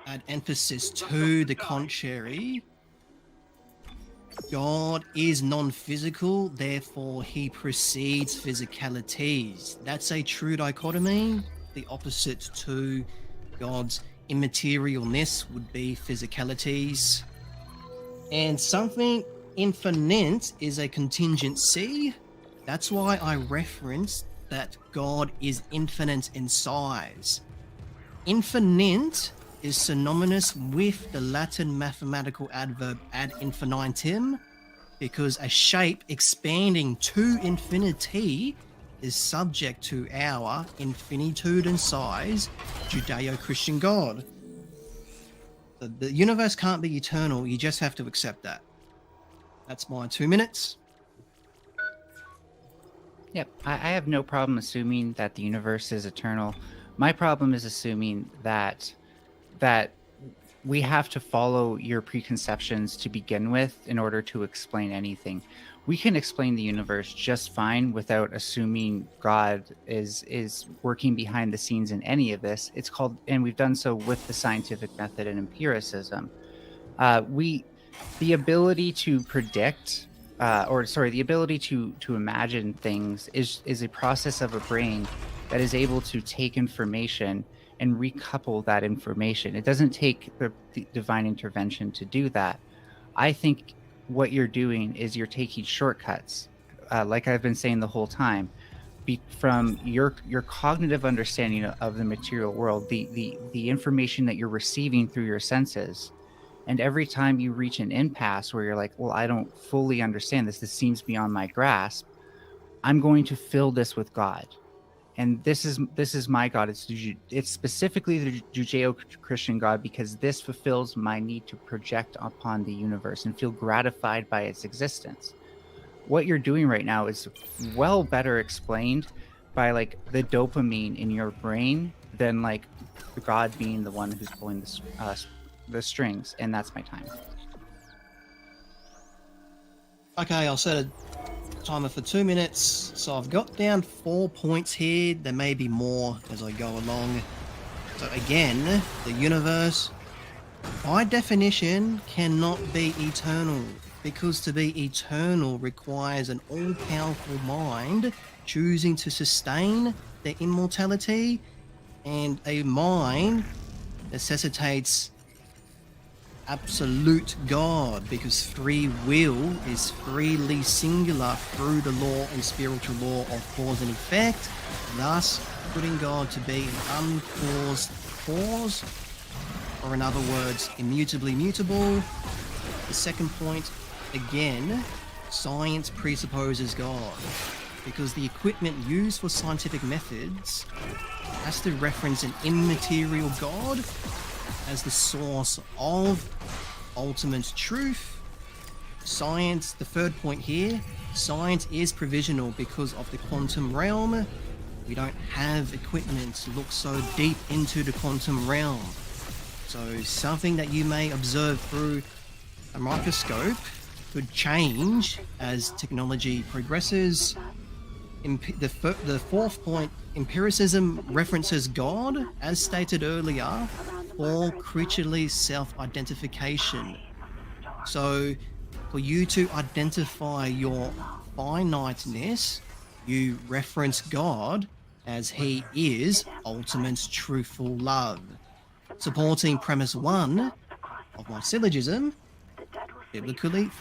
add emphasis to the contrary, God is non-physical, therefore he precedes physicalities. That's a true dichotomy. The opposite to God's immaterialness would be physicalities. And something infinite is a contingency. That's why I referenced that God is infinite in size. Infinite is synonymous with the Latin mathematical adverb ad infinitum, because a shape expanding to infinity is subject to our infinitude and size Judeo-Christian God. The universe can't be eternal, you just have to accept that. That's my 2 minutes. Yep, I have no problem assuming that the universe is eternal. My problem is assuming that we have to follow your preconceptions to begin with in order to explain anything. We can explain the universe just fine without assuming God is working behind the scenes in any of this. It's called, and we've done so with the scientific method and empiricism. The ability to predict, the ability to imagine things is a process of a brain that is able to take information and recouple that information. It doesn't take the divine intervention to do that. I think what you're doing is you're taking shortcuts, like I've been saying the whole time, from your cognitive understanding of the material world, the information that you're receiving through your senses. And every time you reach an impasse where you're like, well, I don't fully understand this seems beyond my grasp, I'm going to fill this with God. And this is my God. It's specifically the Judeo-Christian God, because this fulfills my need to project upon the universe and feel gratified by its existence. What you're doing right now is well better explained by like the dopamine in your brain than like God being the one who's pulling the strings. And that's my time. Okay, I'll set a Timer for 2 minutes. So I've got down 4 points here. There may be more as I go along. So again, the universe, by definition, cannot be eternal, because to be eternal requires an all-powerful mind choosing to sustain their immortality, and a mind necessitates absolute God, because free will is freely singular through the law and spiritual law of cause and effect, thus putting God to be an uncaused cause, or in other words, immutably mutable. The second point, again, science presupposes God, because the equipment used for scientific methods has to reference an immaterial God as the source of ultimate truth. Science, the third point here, science is provisional because of the quantum realm. We don't have equipment to look so deep into the quantum realm. So something that you may observe through a microscope could change as technology progresses. The fourth point, empiricism references God, as stated earlier, for creaturely self-identification. So for you to identify your finiteness, you reference God as he is ultimate truthful love. Supporting premise 1 of my syllogism, biblically /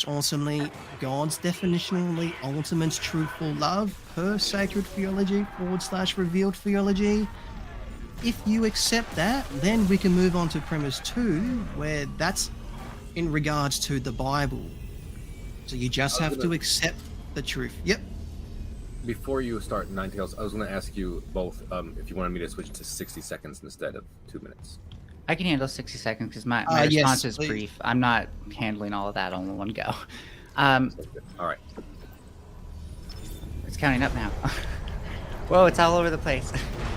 awesomely, God's definitionally ultimate truthful love per sacred theology / revealed theology. If you accept that, then we can move on to premise 2, where that's in regards to the Bible. So you just have to accept the truth. Yep. Before you start Ninetales, I was going to ask you both if you wanted me to switch to 60 seconds instead of 2 minutes. I can handle 60 seconds because my yes, response is please. brief. I'm not handling all of that all in one go. All right. It's counting up now. Whoa, it's all over the place.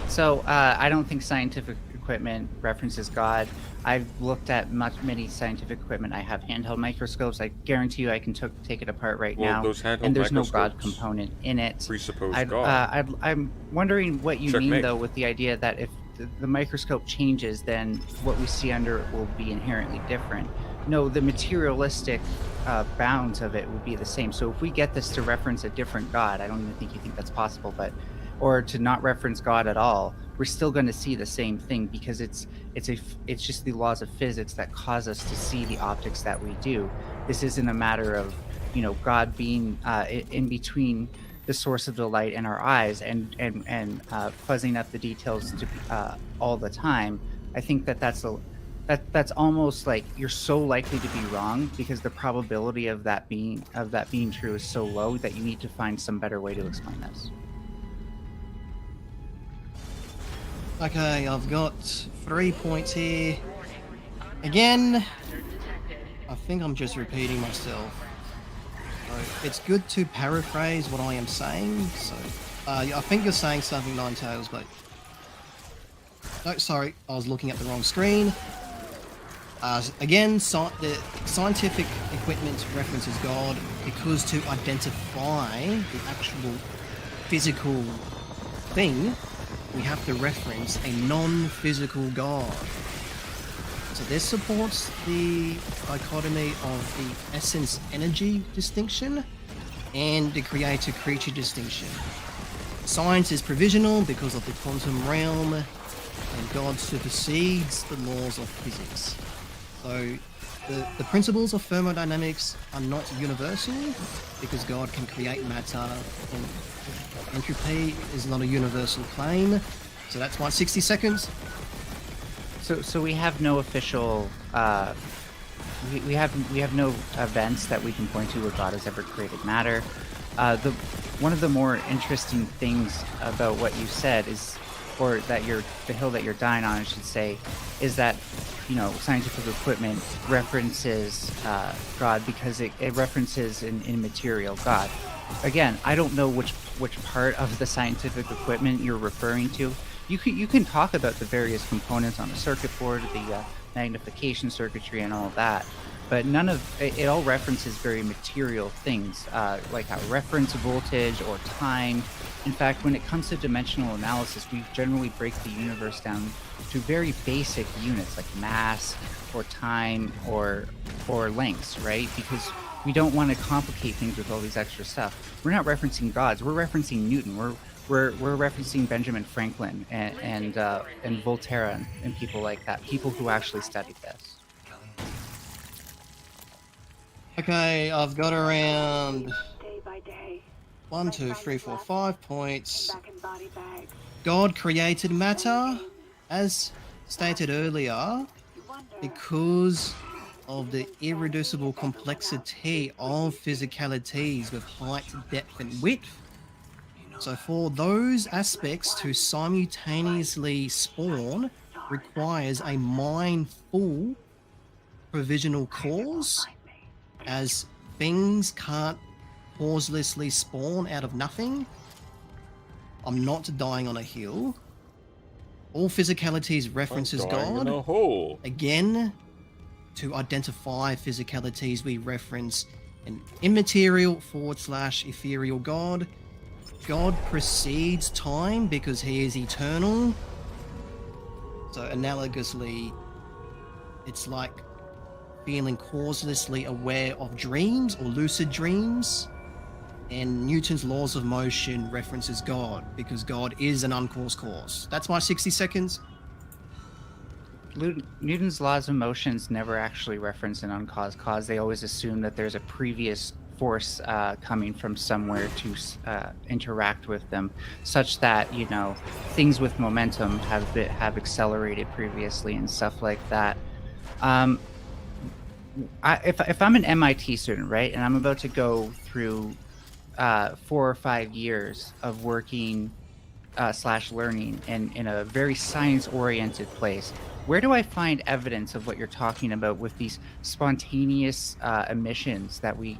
So I don't think scientific equipment references God. I've looked at many scientific equipment. I have handheld microscopes. I guarantee you I can take it apart right now. Those handheld and there's no God microscopes component in it. presuppose God. I'm wondering what you Checkmate. mean, though, with the idea that if the microscope changes, then what we see under it will be inherently different. No, the materialistic bounds of it would be the same. So if we get this to reference a different God, I don't even think you think that's possible, but or to not reference God at all, we're still going to see the same thing, because it's just the laws of physics that cause us to see the optics that we do. This isn't a matter of, God being in between the source of the light and our eyes and fuzzing up the details to all the time. I think that's almost like you're so likely to be wrong, because the probability of that being true is so low that you need to find some better way to explain this. Okay, I've got 3 points here. Again, I think I'm just repeating myself. So it's good to paraphrase what I am saying. So I think you're saying something, Ninetales, but no, sorry, I was looking at the wrong screen. Again, the scientific equipment references God because to identify the actual physical thing, we have to reference a non-physical God. So this supports the dichotomy of the essence-energy distinction and the creator-creature distinction. Science is provisional because of the quantum realm, and God supersedes the laws of physics. So the principles of thermodynamics are not universal, because God can create matter, and entropy is not a universal claim. So that's why 60 seconds. So we have no official we have no events that we can point to where God has ever created matter. One of the more interesting things about what you said is, or that the hill that you're dying on, I should say, is that scientific equipment references God because it references an immaterial God. Again, I don't know which part of the scientific equipment you're referring to. You can talk about the various components on the circuit board, the magnification circuitry, and all of that. but none of it all references very material things, like a reference voltage or time. In fact, when it comes to dimensional analysis, we generally break the universe down to very basic units like mass or time or lengths, right? Because we don't want to complicate things with all these extra stuff. We're not referencing gods. We're referencing Newton. We're referencing Benjamin Franklin and Voltaire and people like that. People who actually studied this. Okay, I've got around 1, 2, 3, 4, 5 points. God created matter, as stated earlier, because of the irreducible complexity of physicalities with height, depth, and width. So for those aspects to simultaneously spawn requires a mindful provisional cause, as things can't causelessly spawn out of nothing. I'm not dying on a hill. All physicalities references God. In a hole. Again, to identify physicalities, we reference an immaterial / ethereal God. God precedes time because he is eternal. So analogously, it's like feeling causelessly aware of dreams or lucid dreams. And Newton's laws of motion references God because God is an uncaused cause. That's my 60 seconds. Newton's laws of motions never actually reference an uncaused cause. They always assume that there's a previous force coming from somewhere to interact with them, such that, you know, things with momentum have accelerated previously and stuff like that. If I'm an MIT student, right, and I'm about to go through 4 or 5 years of working / learning in a very science-oriented place, where do I find evidence of what you're talking about with these spontaneous emissions that we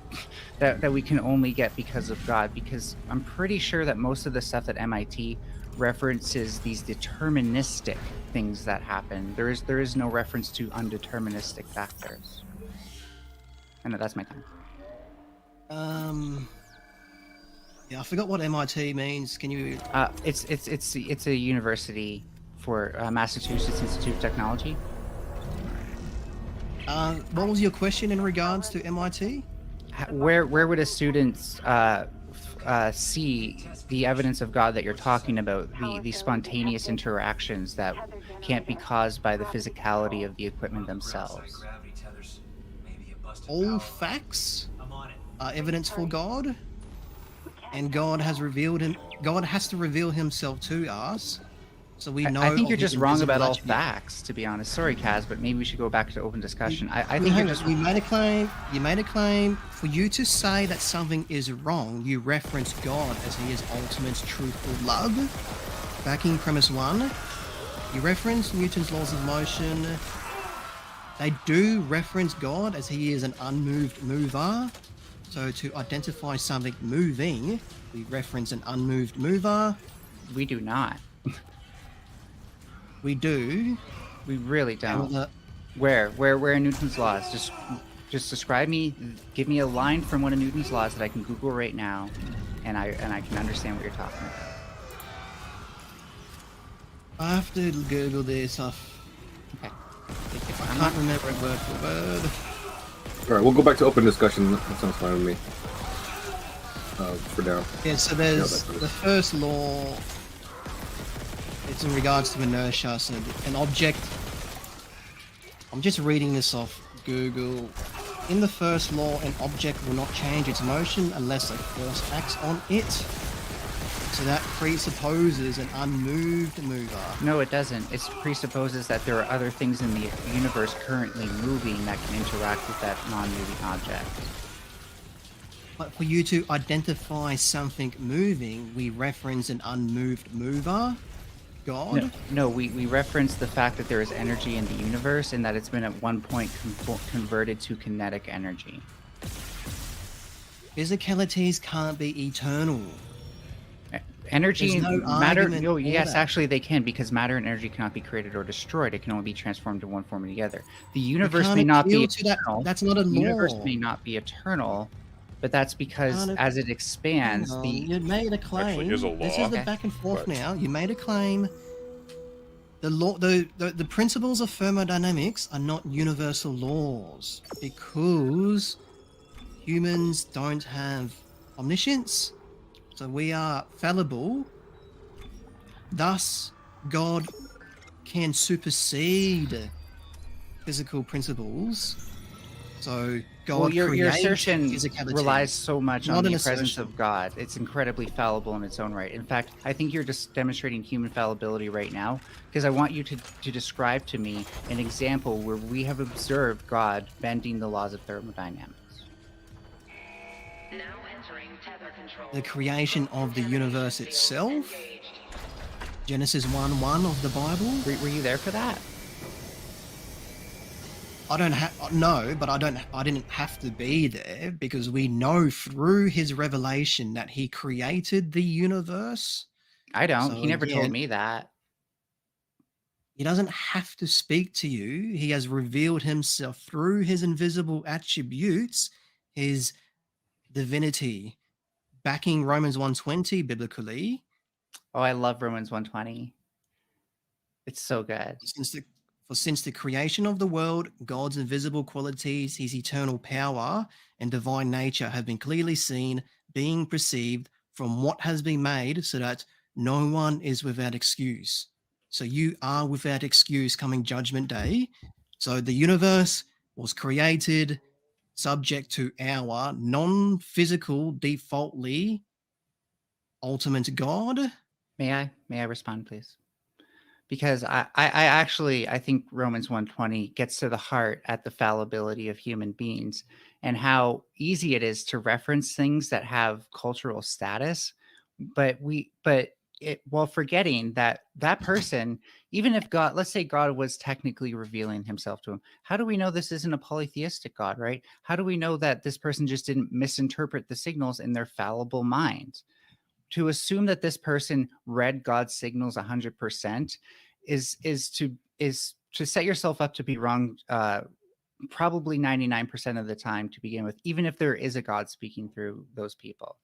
can only get because of God? Because I'm pretty sure that most of the stuff at MIT references these deterministic things that happen. There is no reference to undeterministic factors. I know that's my time. Yeah, I forgot what MIT means. Can you? It's a university for Massachusetts Institute of Technology. What was your question in regards to MIT? Where would a student see the evidence of God that you're talking about? The spontaneous interactions that can't be caused by the physicality of the equipment themselves. All facts are evidence for God, and God has to reveal himself to us, so we know. I think you're just wrong about all facts, to be honest. Sorry, Kaz, but maybe we should go back to open discussion. I think you're just. You made a claim. For you to say that something is wrong, you reference God as he is ultimate truthful love. Backing premise 1, you reference Newton's laws of motion. They do reference God as he is an unmoved mover. So to identify something moving, we reference an unmoved mover. We do not. We do. We really don't. Where are Newton's laws? Just describe me. Give me a line from one of Newton's laws that I can Google right now, and I can understand what you're talking about. I have to Google this. Okay. If I can't remember it word for word. All right, we'll go back to open discussion. That sounds fine with me. For now. Yeah, so there's the first law. It's in regards to inertia. So an object. I'm just reading this off Google. In the first law, an object will not change its motion unless a force acts on it. So that presupposes an unmoved mover. No, it doesn't. It presupposes that there are other things in the universe currently moving that can interact with that non-moving object. But for you to identify something moving, we reference an unmoved mover. God? No, we reference the fact that there is energy in the universe and that it's been at one point converted to kinetic energy. Physicalities can't be eternal. Energy There's and no matter. argument No, for yes, that. actually, they can, because matter and energy cannot be created or destroyed. It can only be transformed in one form or the other. The universe can't may not be appeal to that. eternal. That's not a The universe law. may not be eternal, but that's because Can't as it Hang expands, on, the you made a claim. Actually is a This law, is the Okay. back and forth but- now. You made a claim. The law, the principles of thermodynamics are not universal laws because humans don't have omniscience, so we are fallible. Thus, God can supersede physical principles. So God well, your creates assertion physicality. relies so much Not on an the presence assertion. of God. It's incredibly fallible in its own right. In fact, I think you're just demonstrating human fallibility right now, because I want you to describe to me an example where we have observed God bending the laws of thermodynamics. Now entering tether control. The creation of the universe itself. Genesis 1:1 of the Bible. Were you there for that? I don't have no, but I didn't have to be there because we know through his revelation that he created the universe. I don't. So He never told again, me that. He doesn't have to speak to you. He has revealed himself through his invisible attributes, his divinity, backing Romans 1:20 biblically. Oh, I love Romans 1:20. It's so good. Since the creation of the world, God's invisible qualities, his eternal power and divine nature have been clearly seen, being perceived from what has been made, so that no one is without excuse. So you are without excuse coming judgment day. So the universe was created subject to our non-physical, defaultly ultimate God. May I respond, please? Because I think Romans 1:20 gets to the heart at the fallibility of human beings and how easy it is to reference things that have cultural status, while forgetting that person, even if God, let's say God was technically revealing himself to him, how do we know this isn't a polytheistic God, right? How do we know that this person just didn't misinterpret the signals in their fallible mind? To assume that this person read God's signals 100% is to set yourself up to be wrong, probably 99% of the time to begin with, even if there is a God speaking through those people.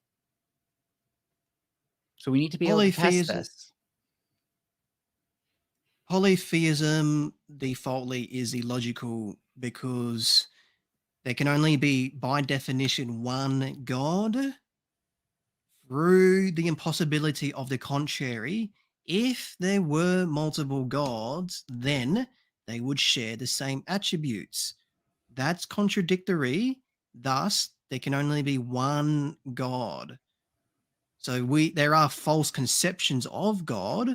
So we need to be able to test this. Polytheism defaultly is illogical because there can only be, by definition, one God. Through the impossibility of the contrary, if there were multiple gods, then they would share the same attributes. That's contradictory. Thus, there can only be one God. So there are false conceptions of God.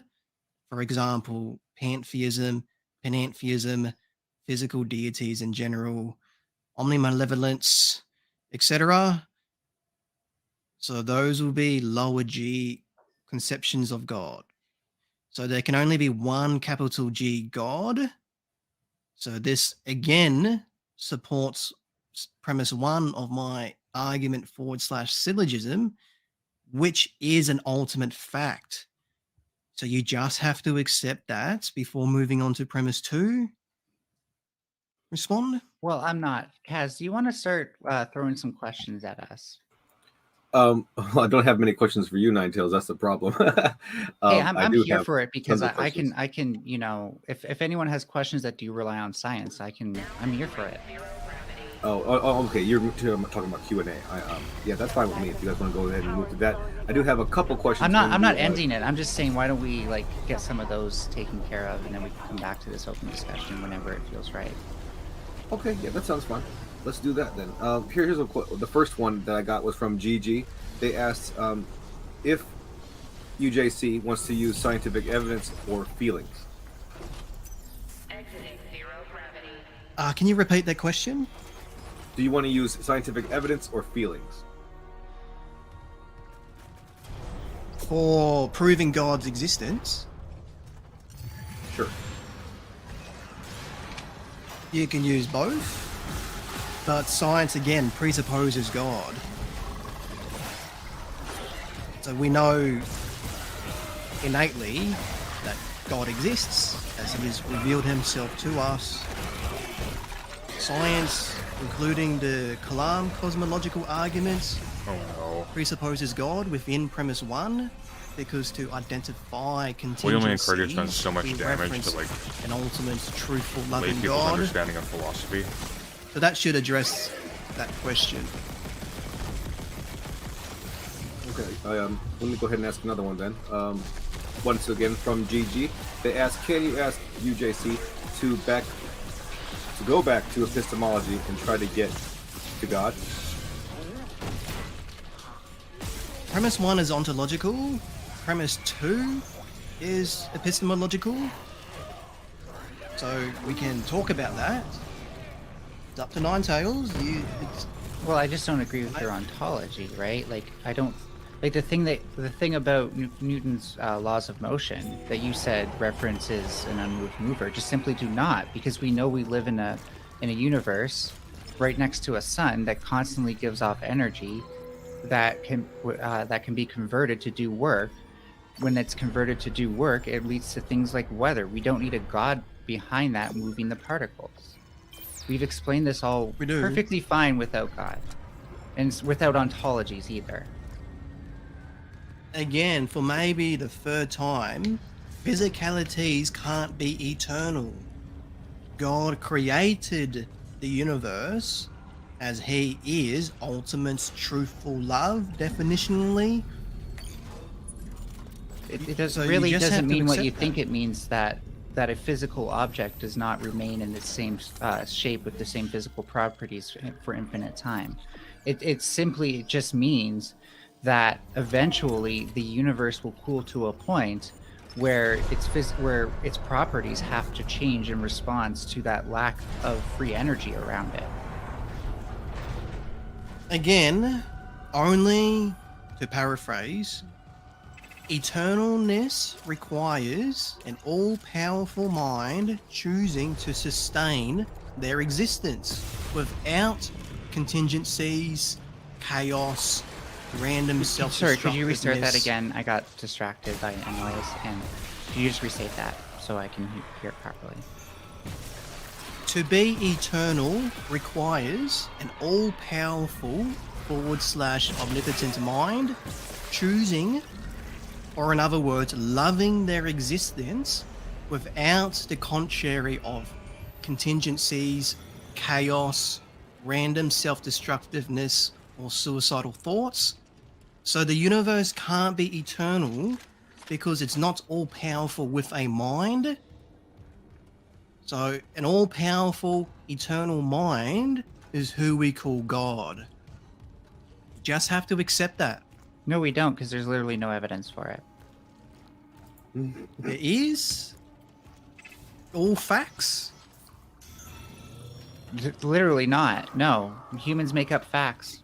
For example, pantheism, panentheism, physical deities in general, omnimalevolence, etc. So those will be lower G conceptions of God. So there can only be one capital G God. So this again supports premise 1 of my argument / syllogism, which is an ultimate fact. So you just have to accept that before moving on to premise 2. Respond? Well, I'm not. Kaz, do you want to start throwing some questions at us? I don't have many questions for you, Ninetales. That's the problem. Hey, I'm here for it because tons of I questions. can, if anyone has questions that do rely on science, I'm here for it. Oh, okay. You're talking about Q&A. Yeah, that's fine with me. If you guys want to go ahead and move to that, I do have a couple questions. I'm not ending it. I'm just saying, why don't we get some of those taken care of, and then we can come back to this open discussion whenever it feels right. Okay, yeah, that sounds fine. Let's do that then. Here's the first one that I got was from GG. They asked if UJC wants to use scientific evidence or feelings. Exiting zero gravity. Can you repeat that question? Do you want to use scientific evidence or feelings? For proving God's existence? Sure. You can use both. But science, again, presupposes God. So we know innately that God exists, as he has revealed himself to us. Science, including the Kalam cosmological arguments, presupposes God within premise 1, because to identify William Lane contingencies, Craig's done so much we damage reference to like an ultimate, truthful, lay loving people's God. understanding of philosophy. So that should address that question. Okay, let me go ahead and ask another one then. Once again from GG, they ask, can you ask UJC to go back to epistemology and try to get to God? Premise 1 is ontological. Premise 2 is epistemological. So we can talk about that. It's up to Ninetales. Well, I just don't agree with your ontology, right? Like, I don't like the thing about Newton's laws of motion that you said references an unmoved mover. Just simply do not, because we know we live in a universe right next to a sun that constantly gives off energy that can be converted to do work. When it's converted to do work, it leads to things like weather. We don't need a god behind that moving the particles. We've explained this all perfectly fine without God, and without ontologies either. Again, for maybe the third time, physicalities can't be eternal. God created the universe as he is ultimate truthful love, definitionally. It does, So really you just have doesn't to mean what you accept think it means, that a physical object does not remain in the same shape with the same physical properties for infinite time. It simply just means that eventually the universe will cool to a point where its properties have to change in response to that lack of free energy around it. Again, only to paraphrase, eternalness requires an all-powerful mind choosing to sustain their existence without contingencies, chaos, random self-destructiveness. Sorry, could you restart that again? I got distracted by a noise, and could you just restate that so I can hear it properly? To be eternal requires an all-powerful /omnipotent mind choosing, or in other words, loving their existence without the contrary of contingencies, chaos, random self-destructiveness, or suicidal thoughts. So the universe can't be eternal because it's not all-powerful with a mind. So an all-powerful, eternal mind is who we call God. Just have to accept that. No, we don't, because there's literally no evidence for it. There is. All facts. Literally not. No. Humans make up facts.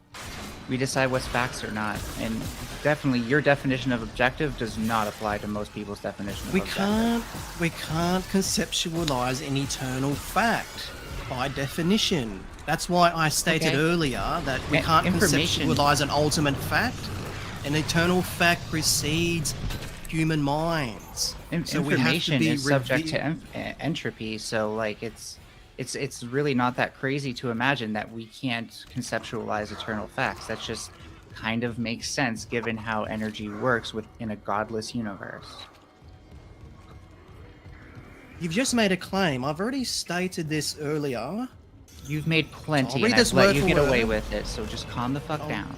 We decide what's facts or not. And definitely your definition of objective does not apply to most people's definition of objective. We can't conceptualize an eternal fact by definition. That's why I stated earlier that we can't conceptualize an ultimate fact. An eternal fact precedes human minds. So Information is subject to entropy, so like it's really not that crazy to imagine that we can't conceptualize eternal facts. That just kind of makes sense given how energy works within a godless universe. You've just made a claim. I've already stated this earlier. You've made plenty, and I've let you get away with it, so just calm the fuck down.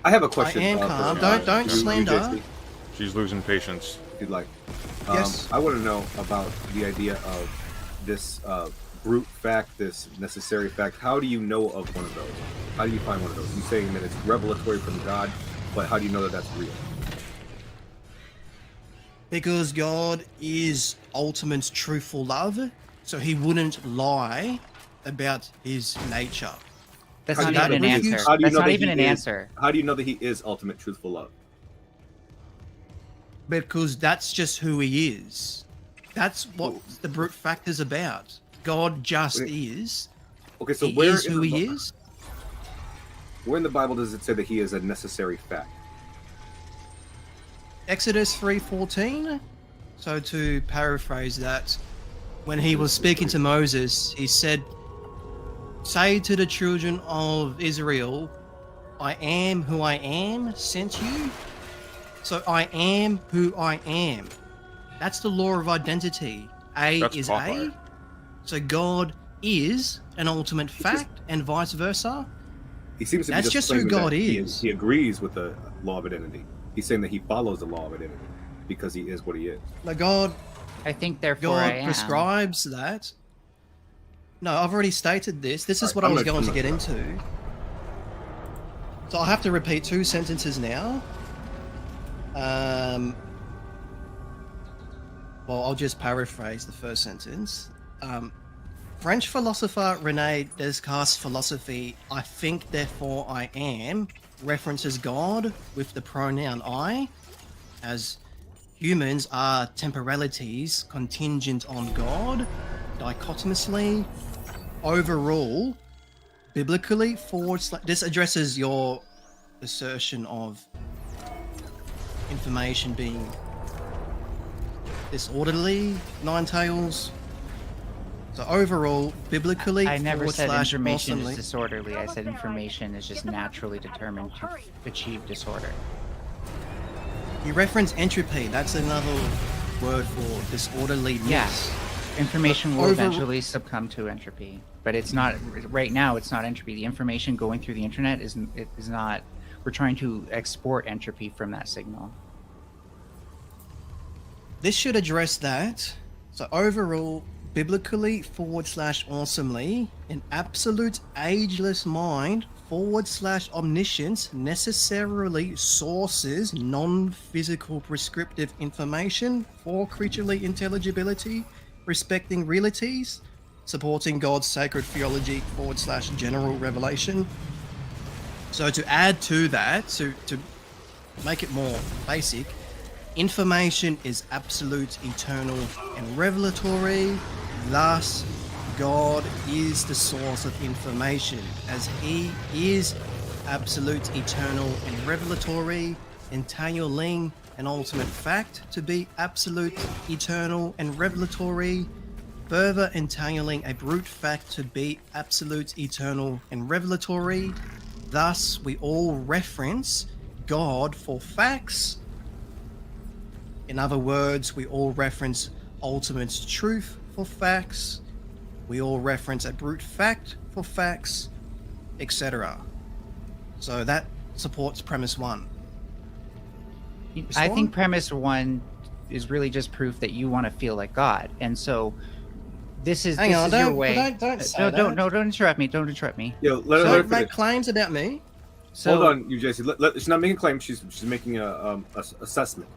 I have a question. I am calm. Don't slander. She's losing patience. If you'd like. Yes. I want to know about the idea of this brute fact, this necessary fact. How do you know of one of those? How do you find one of those? You're saying that it's revelatory from God, but how do you know that that's real? Because God is ultimate truthful love, so he wouldn't lie about his nature. That's not even an answer. That's not even an answer. How do you know that he is ultimate truthful love? Because that's just who he is. That's what the brute fact is about. God just is. Okay, so he where is who he is. Where in the Bible does it say that he is a necessary fact? Exodus 3:14. So to paraphrase that, when he was speaking to Moses, he said, "Say to the children of Israel, I am who I am sent you." So I am who I am. That's the law of identity. That's Is Popeye. A. So God is an ultimate fact, and vice versa. He seems to be That's just who claiming God that is. He agrees with the law of identity. He's saying that he follows the law of identity because he is what he is. Now God, I think therefore I God am. prescribes that. No, I've already stated this. This is what I was going to get into. So I'll have to repeat 2 sentences now. Well, I'll just paraphrase the first sentence. French philosopher René Descartes' philosophy, I think, therefore I am, references God with the pronoun I, as humans are temporalities contingent on God, dichotomously, overall, biblically, this addresses your assertion of information being disorderly, Nine Tails. So overall, biblically, I never said information awesomely. is disorderly. I said information is just naturally determined to achieve disorder. You reference entropy. That's another word for disorderliness. Yes. Information will Over- eventually succumb to entropy, but it's not right now. It's not entropy. The information going through the internet is not. We're trying to export entropy from that signal. This should address that. So overall, biblically / awesomely, an absolute ageless mind / omniscience necessarily sources non-physical prescriptive information for creaturely intelligibility, respecting realities, supporting God's sacred theology / general revelation. So to add to that, to make it more basic, information is absolute, eternal, and revelatory. Thus, God is the source of information, as He is absolute, eternal, and revelatory, entailing an ultimate fact to be absolute, eternal, and revelatory, further entailing a brute fact to be absolute, eternal, and revelatory. Thus, we all reference God for facts. In other words, we all reference ultimate truth for facts. We all reference a brute fact for facts, etc. So that supports premise 1. I think premise 1 is really just proof that you want to feel like God, and so this is your way. Don't say that. Don't interrupt me. Don't interrupt me. Yo, let her Don't finish. make claims about me. So, hold on, you JC. She's not making a claim. She's making a assessment.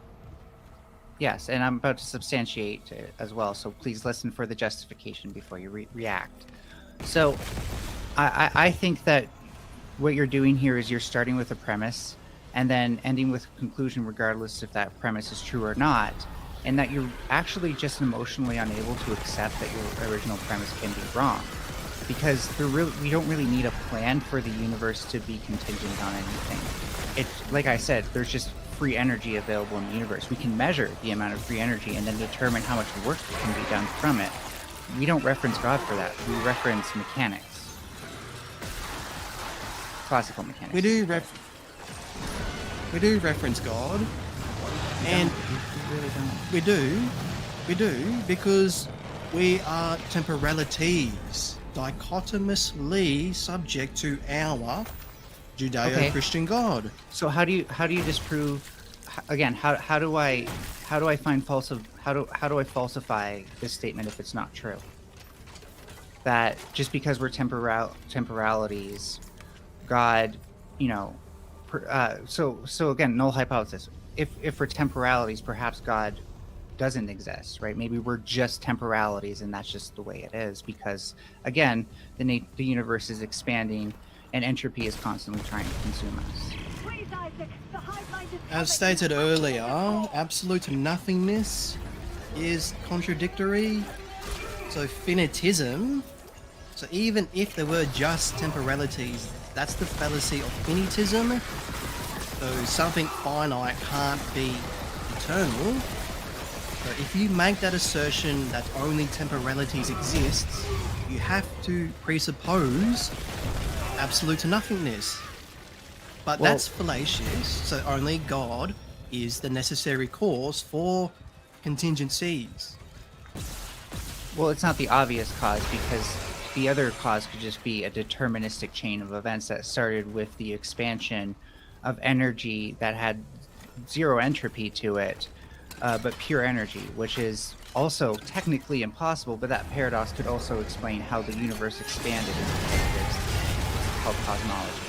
Yes, and I'm about to substantiate it as well. So please listen for the justification before you react. So, I think that what you're doing here is you're starting with a premise and then ending with a conclusion, regardless if that premise is true or not, and that you're actually just emotionally unable to accept that your original premise can be wrong. Because we don't really need a plan for the universe to be contingent on anything. It's like I said, there's just free energy available in the universe. We can measure the amount of free energy and then determine how much work can be done from it. We don't reference God for that. We reference mechanics. Classical mechanics. We do reference God, and we do because we are temporalities, dichotomously subject to our Judeo-Christian God. So how do you disprove? Again, how do I falsify this statement if it's not true? That just because we're temporalities, God, so again, null hypothesis. If we're temporalities, perhaps God doesn't exist, right? Maybe we're just temporalities, and that's just the way it is. Because again, the universe is expanding, and entropy is constantly trying to consume us. As stated earlier, absolute nothingness is contradictory. So finitism. So even if there were just temporalities, that's the fallacy of finitism. So something finite can't be eternal. So if you make that assertion that only temporalities exist, you have to presuppose absolute to nothingness. But Well- that's fallacious, so only God is the necessary cause for contingencies. Well, it's not the obvious cause, because the other cause could just be a deterministic chain of events that started with the expansion of energy that had zero entropy to it, but pure energy, which is also technically impossible, but that paradox could also explain how the universe expanded into what it is called cosmology.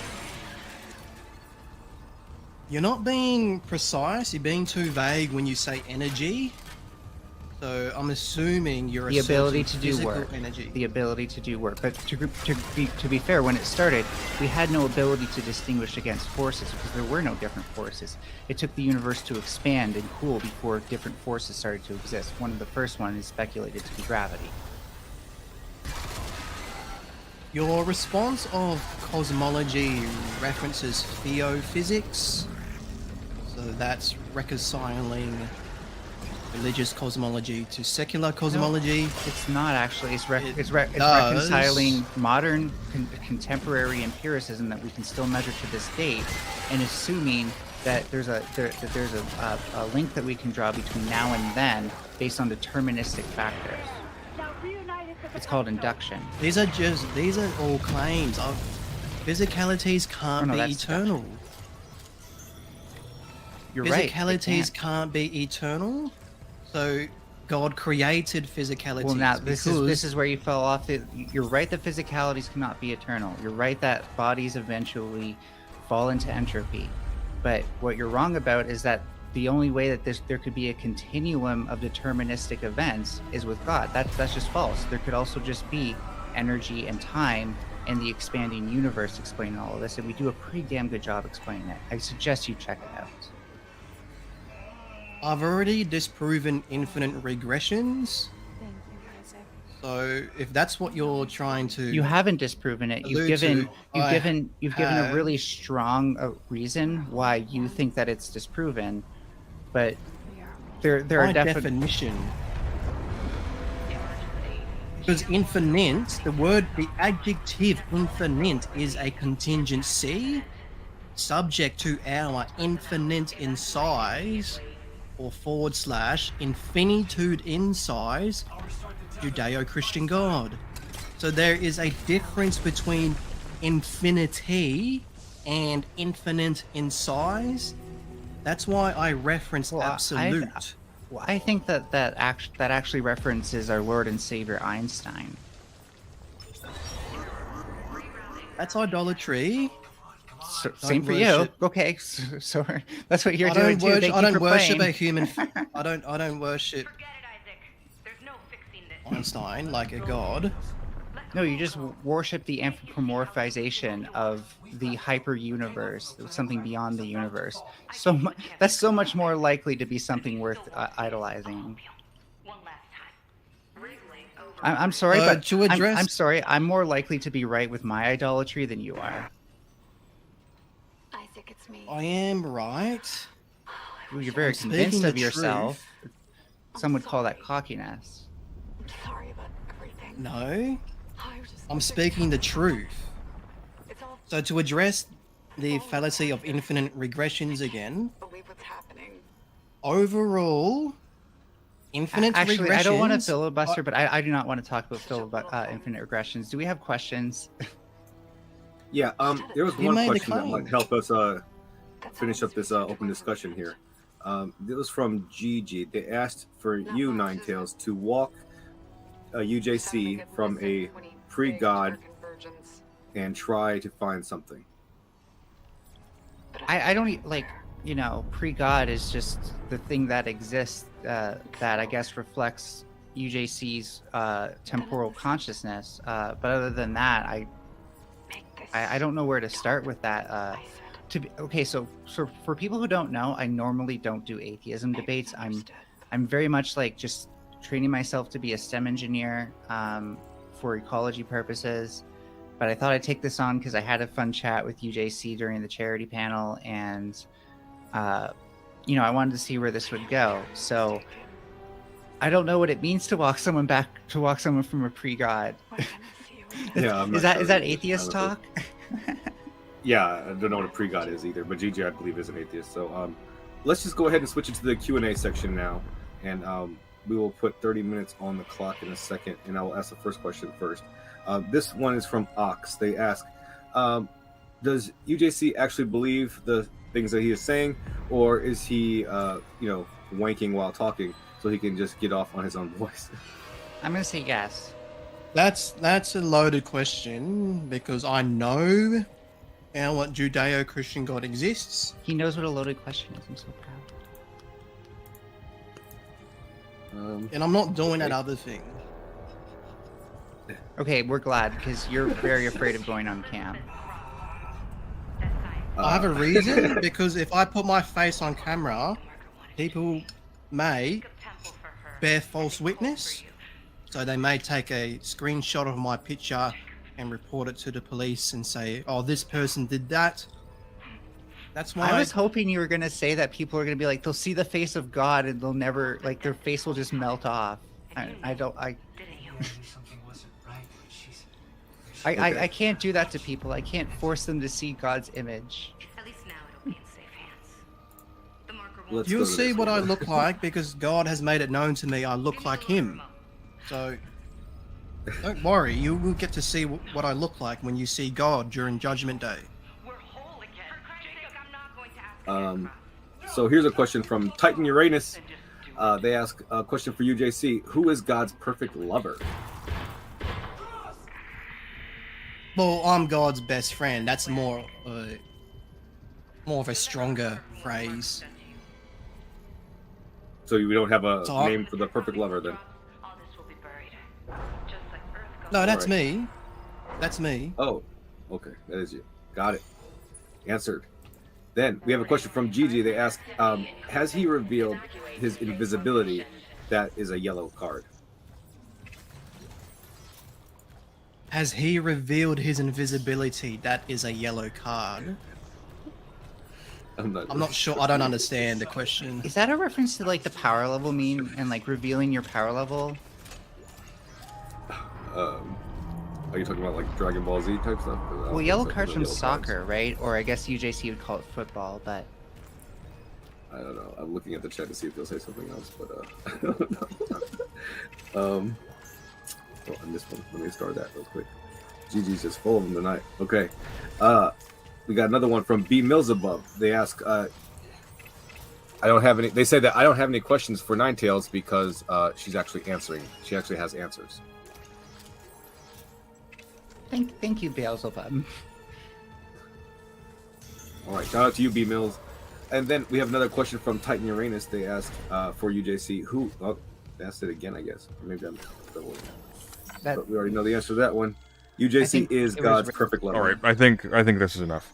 You're not being precise, you're being too vague when you say energy. So I'm assuming you're The ability asserting to do physical work. energy. The ability to do work. But to be fair, when it started, we had no ability to distinguish against forces because there were no different forces. It took the universe to expand and cool before different forces started to exist. One of the first ones is speculated to be gravity. Your response of cosmology references theophysics. So that's reconciling religious cosmology to secular cosmology. No, it's not actually. It's does. reconciling modern contemporary empiricism that we can still measure to this date, and assuming that there's a link that we can draw between now and then based on deterministic factors. It's called induction. These are all claims of physicalities can't be that's eternal. You're right. Physicalities can't be eternal. So God created physicalities. Well, now this is where you fell off. You're right that physicalities cannot be eternal. You're right that bodies eventually fall into entropy. But what you're wrong about is that the only way that there could be a continuum of deterministic events is with God. That's just false. There could also just be energy and time and the expanding universe explaining all of this, and we do a pretty damn good job explaining it. I suggest you check it out. I've already disproven infinite regressions. Thank you, Isaac. So if that's what you're trying to, You haven't disproven it. You've given a really strong reason why you think that it's disproven, but there are by definite definition. Because infinite, the adjective infinite is a contingency subject to our infinite in size or / infinitude in size Judeo-Christian God. So there is a difference between infinity and infinite in size. That's why I reference absolute. I think that actually references our Lord and Savior Einstein. That's idolatry. So, same for you. Okay, so that's what you're doing too. I don't worship a human. I don't worship Einstein like a god. No, you just worship the anthropomorphization of the hyper universe, something beyond the universe. That's so much more likely to be something worth idolizing. I'm sorry, but to address... I'm sorry. I'm more likely to be right with my idolatry than you are. Isaac, it's me. I am right. Ooh, you're very convinced of yourself. Some would call that cockiness. I'm sorry about everything. No, I'm speaking the truth. So to address the fallacy of infinite regressions again, Believe what's happening. overall, infinite regressions... Actually, I don't want to filibuster, but I do not want to talk about infinite regressions. Do we have questions? Yeah, there was one question that might help us finish up this open discussion here. It was from Gigi. They asked for you, Ninetales, to walk a UJC from a pre-god and try to find something. I don't like, pre-god is just the thing that exists that I guess reflects UJC's temporal consciousness. But other than that, I don't know where to start with that. So for people who don't know, I normally don't do atheism debates. I'm very much like just training myself to be a STEM engineer for ecology purposes. But I thought I'd take this on because I had a fun chat with UJC during the charity panel, and you know, I wanted to see where this would go. So I don't know what it means to walk someone from a pre-god. Yeah, I'm is not that sure. atheist talk? Yeah, I don't know what a pre-god is either, but GG, I believe, is an atheist. So let's just go ahead and switch into the Q&A section now, and we will put 30 minutes on the clock in a second, and I will ask the first question first. This one is from Ox. They ask, does UJC actually believe the things that he is saying, or is he, wanking while talking so he can just get off on his own voice? I'm going to say yes. That's a loaded question because I know what Judeo-Christian God exists. He knows what a loaded question is. I'm so proud. And I'm not doing that other thing. Okay, we're glad because you're very afraid of going on cam. I have a reason because if I put my face on camera, people may bear false witness. So they may take a screenshot of my picture and report it to the police and say, "Oh, this person did that." That's why I was hoping you were going to say that people are going to be like, they'll see the face of God and they'll never, like, their face will just melt off. I can't do that to people. I can't force them to see God's image. You'll see what I look like because God has made it known to me I look like him. So don't worry, you will get to see what I look like when you see God during Judgment Day. So here's a question from Titan Uranus. They ask a question for UJC. Who is God's perfect lover? Well, I'm God's best friend. That's more of a stronger phrase. So we don't have a name for the perfect lover then? No, that's right. me. That's me. Oh, okay. That is you. Got it. Answered. Then we have a question from Gigi. They ask, has he revealed his invisibility? That is a yellow card. Has he revealed his invisibility? That is a yellow card. I'm not sure. I don't understand the question. Is that a reference to, like, the power level meme and, like, revealing your power level? Are you talking about, like, Dragon Ball Z type stuff? Well, yellow cards from soccer, right? Or I guess UJC would call it football, but... I don't know. I'm looking at the chat to see if they'll say something else, but I don't know. Oh, I missed one. Let me start that real quick. GG's just full of them tonight. Okay. We got another one from B Mills Above. They ask, I don't have any. They say that I don't have any questions for Ninetales because she's actually answering. She actually has answers. Thank you, Beelzebub. All right, shout out to you, B Mills. And then we have another question from Titan Uranus. They asked for UJC who. Oh, they asked it again, I guess. Maybe I'm doubling. But we already know the answer to that one. UJC is God's perfect lover. All right, I think this is enough.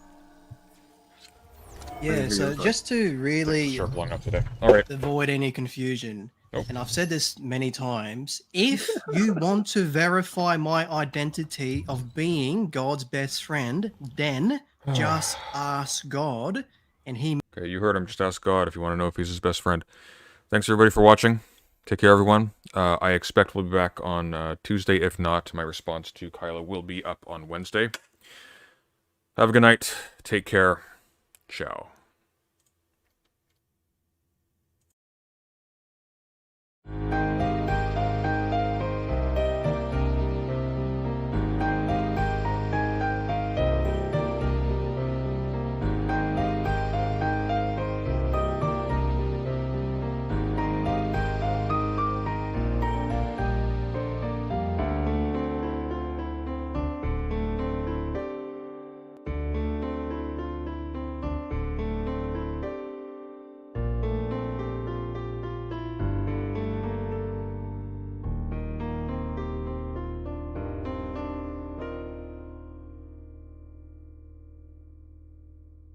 Yeah, so just to really circling up today. All right. Avoid any confusion, and I've said this many times, if you want to verify my identity of being God's best friend, then just ask God, and he... Okay, you heard him. Just ask God if you want to know if he's his best friend. Thanks, everybody, for watching. Take care, everyone. I expect we'll be back on Tuesday. If not, my response to Kyla will be up on Wednesday. Have a good night. Take care. Ciao.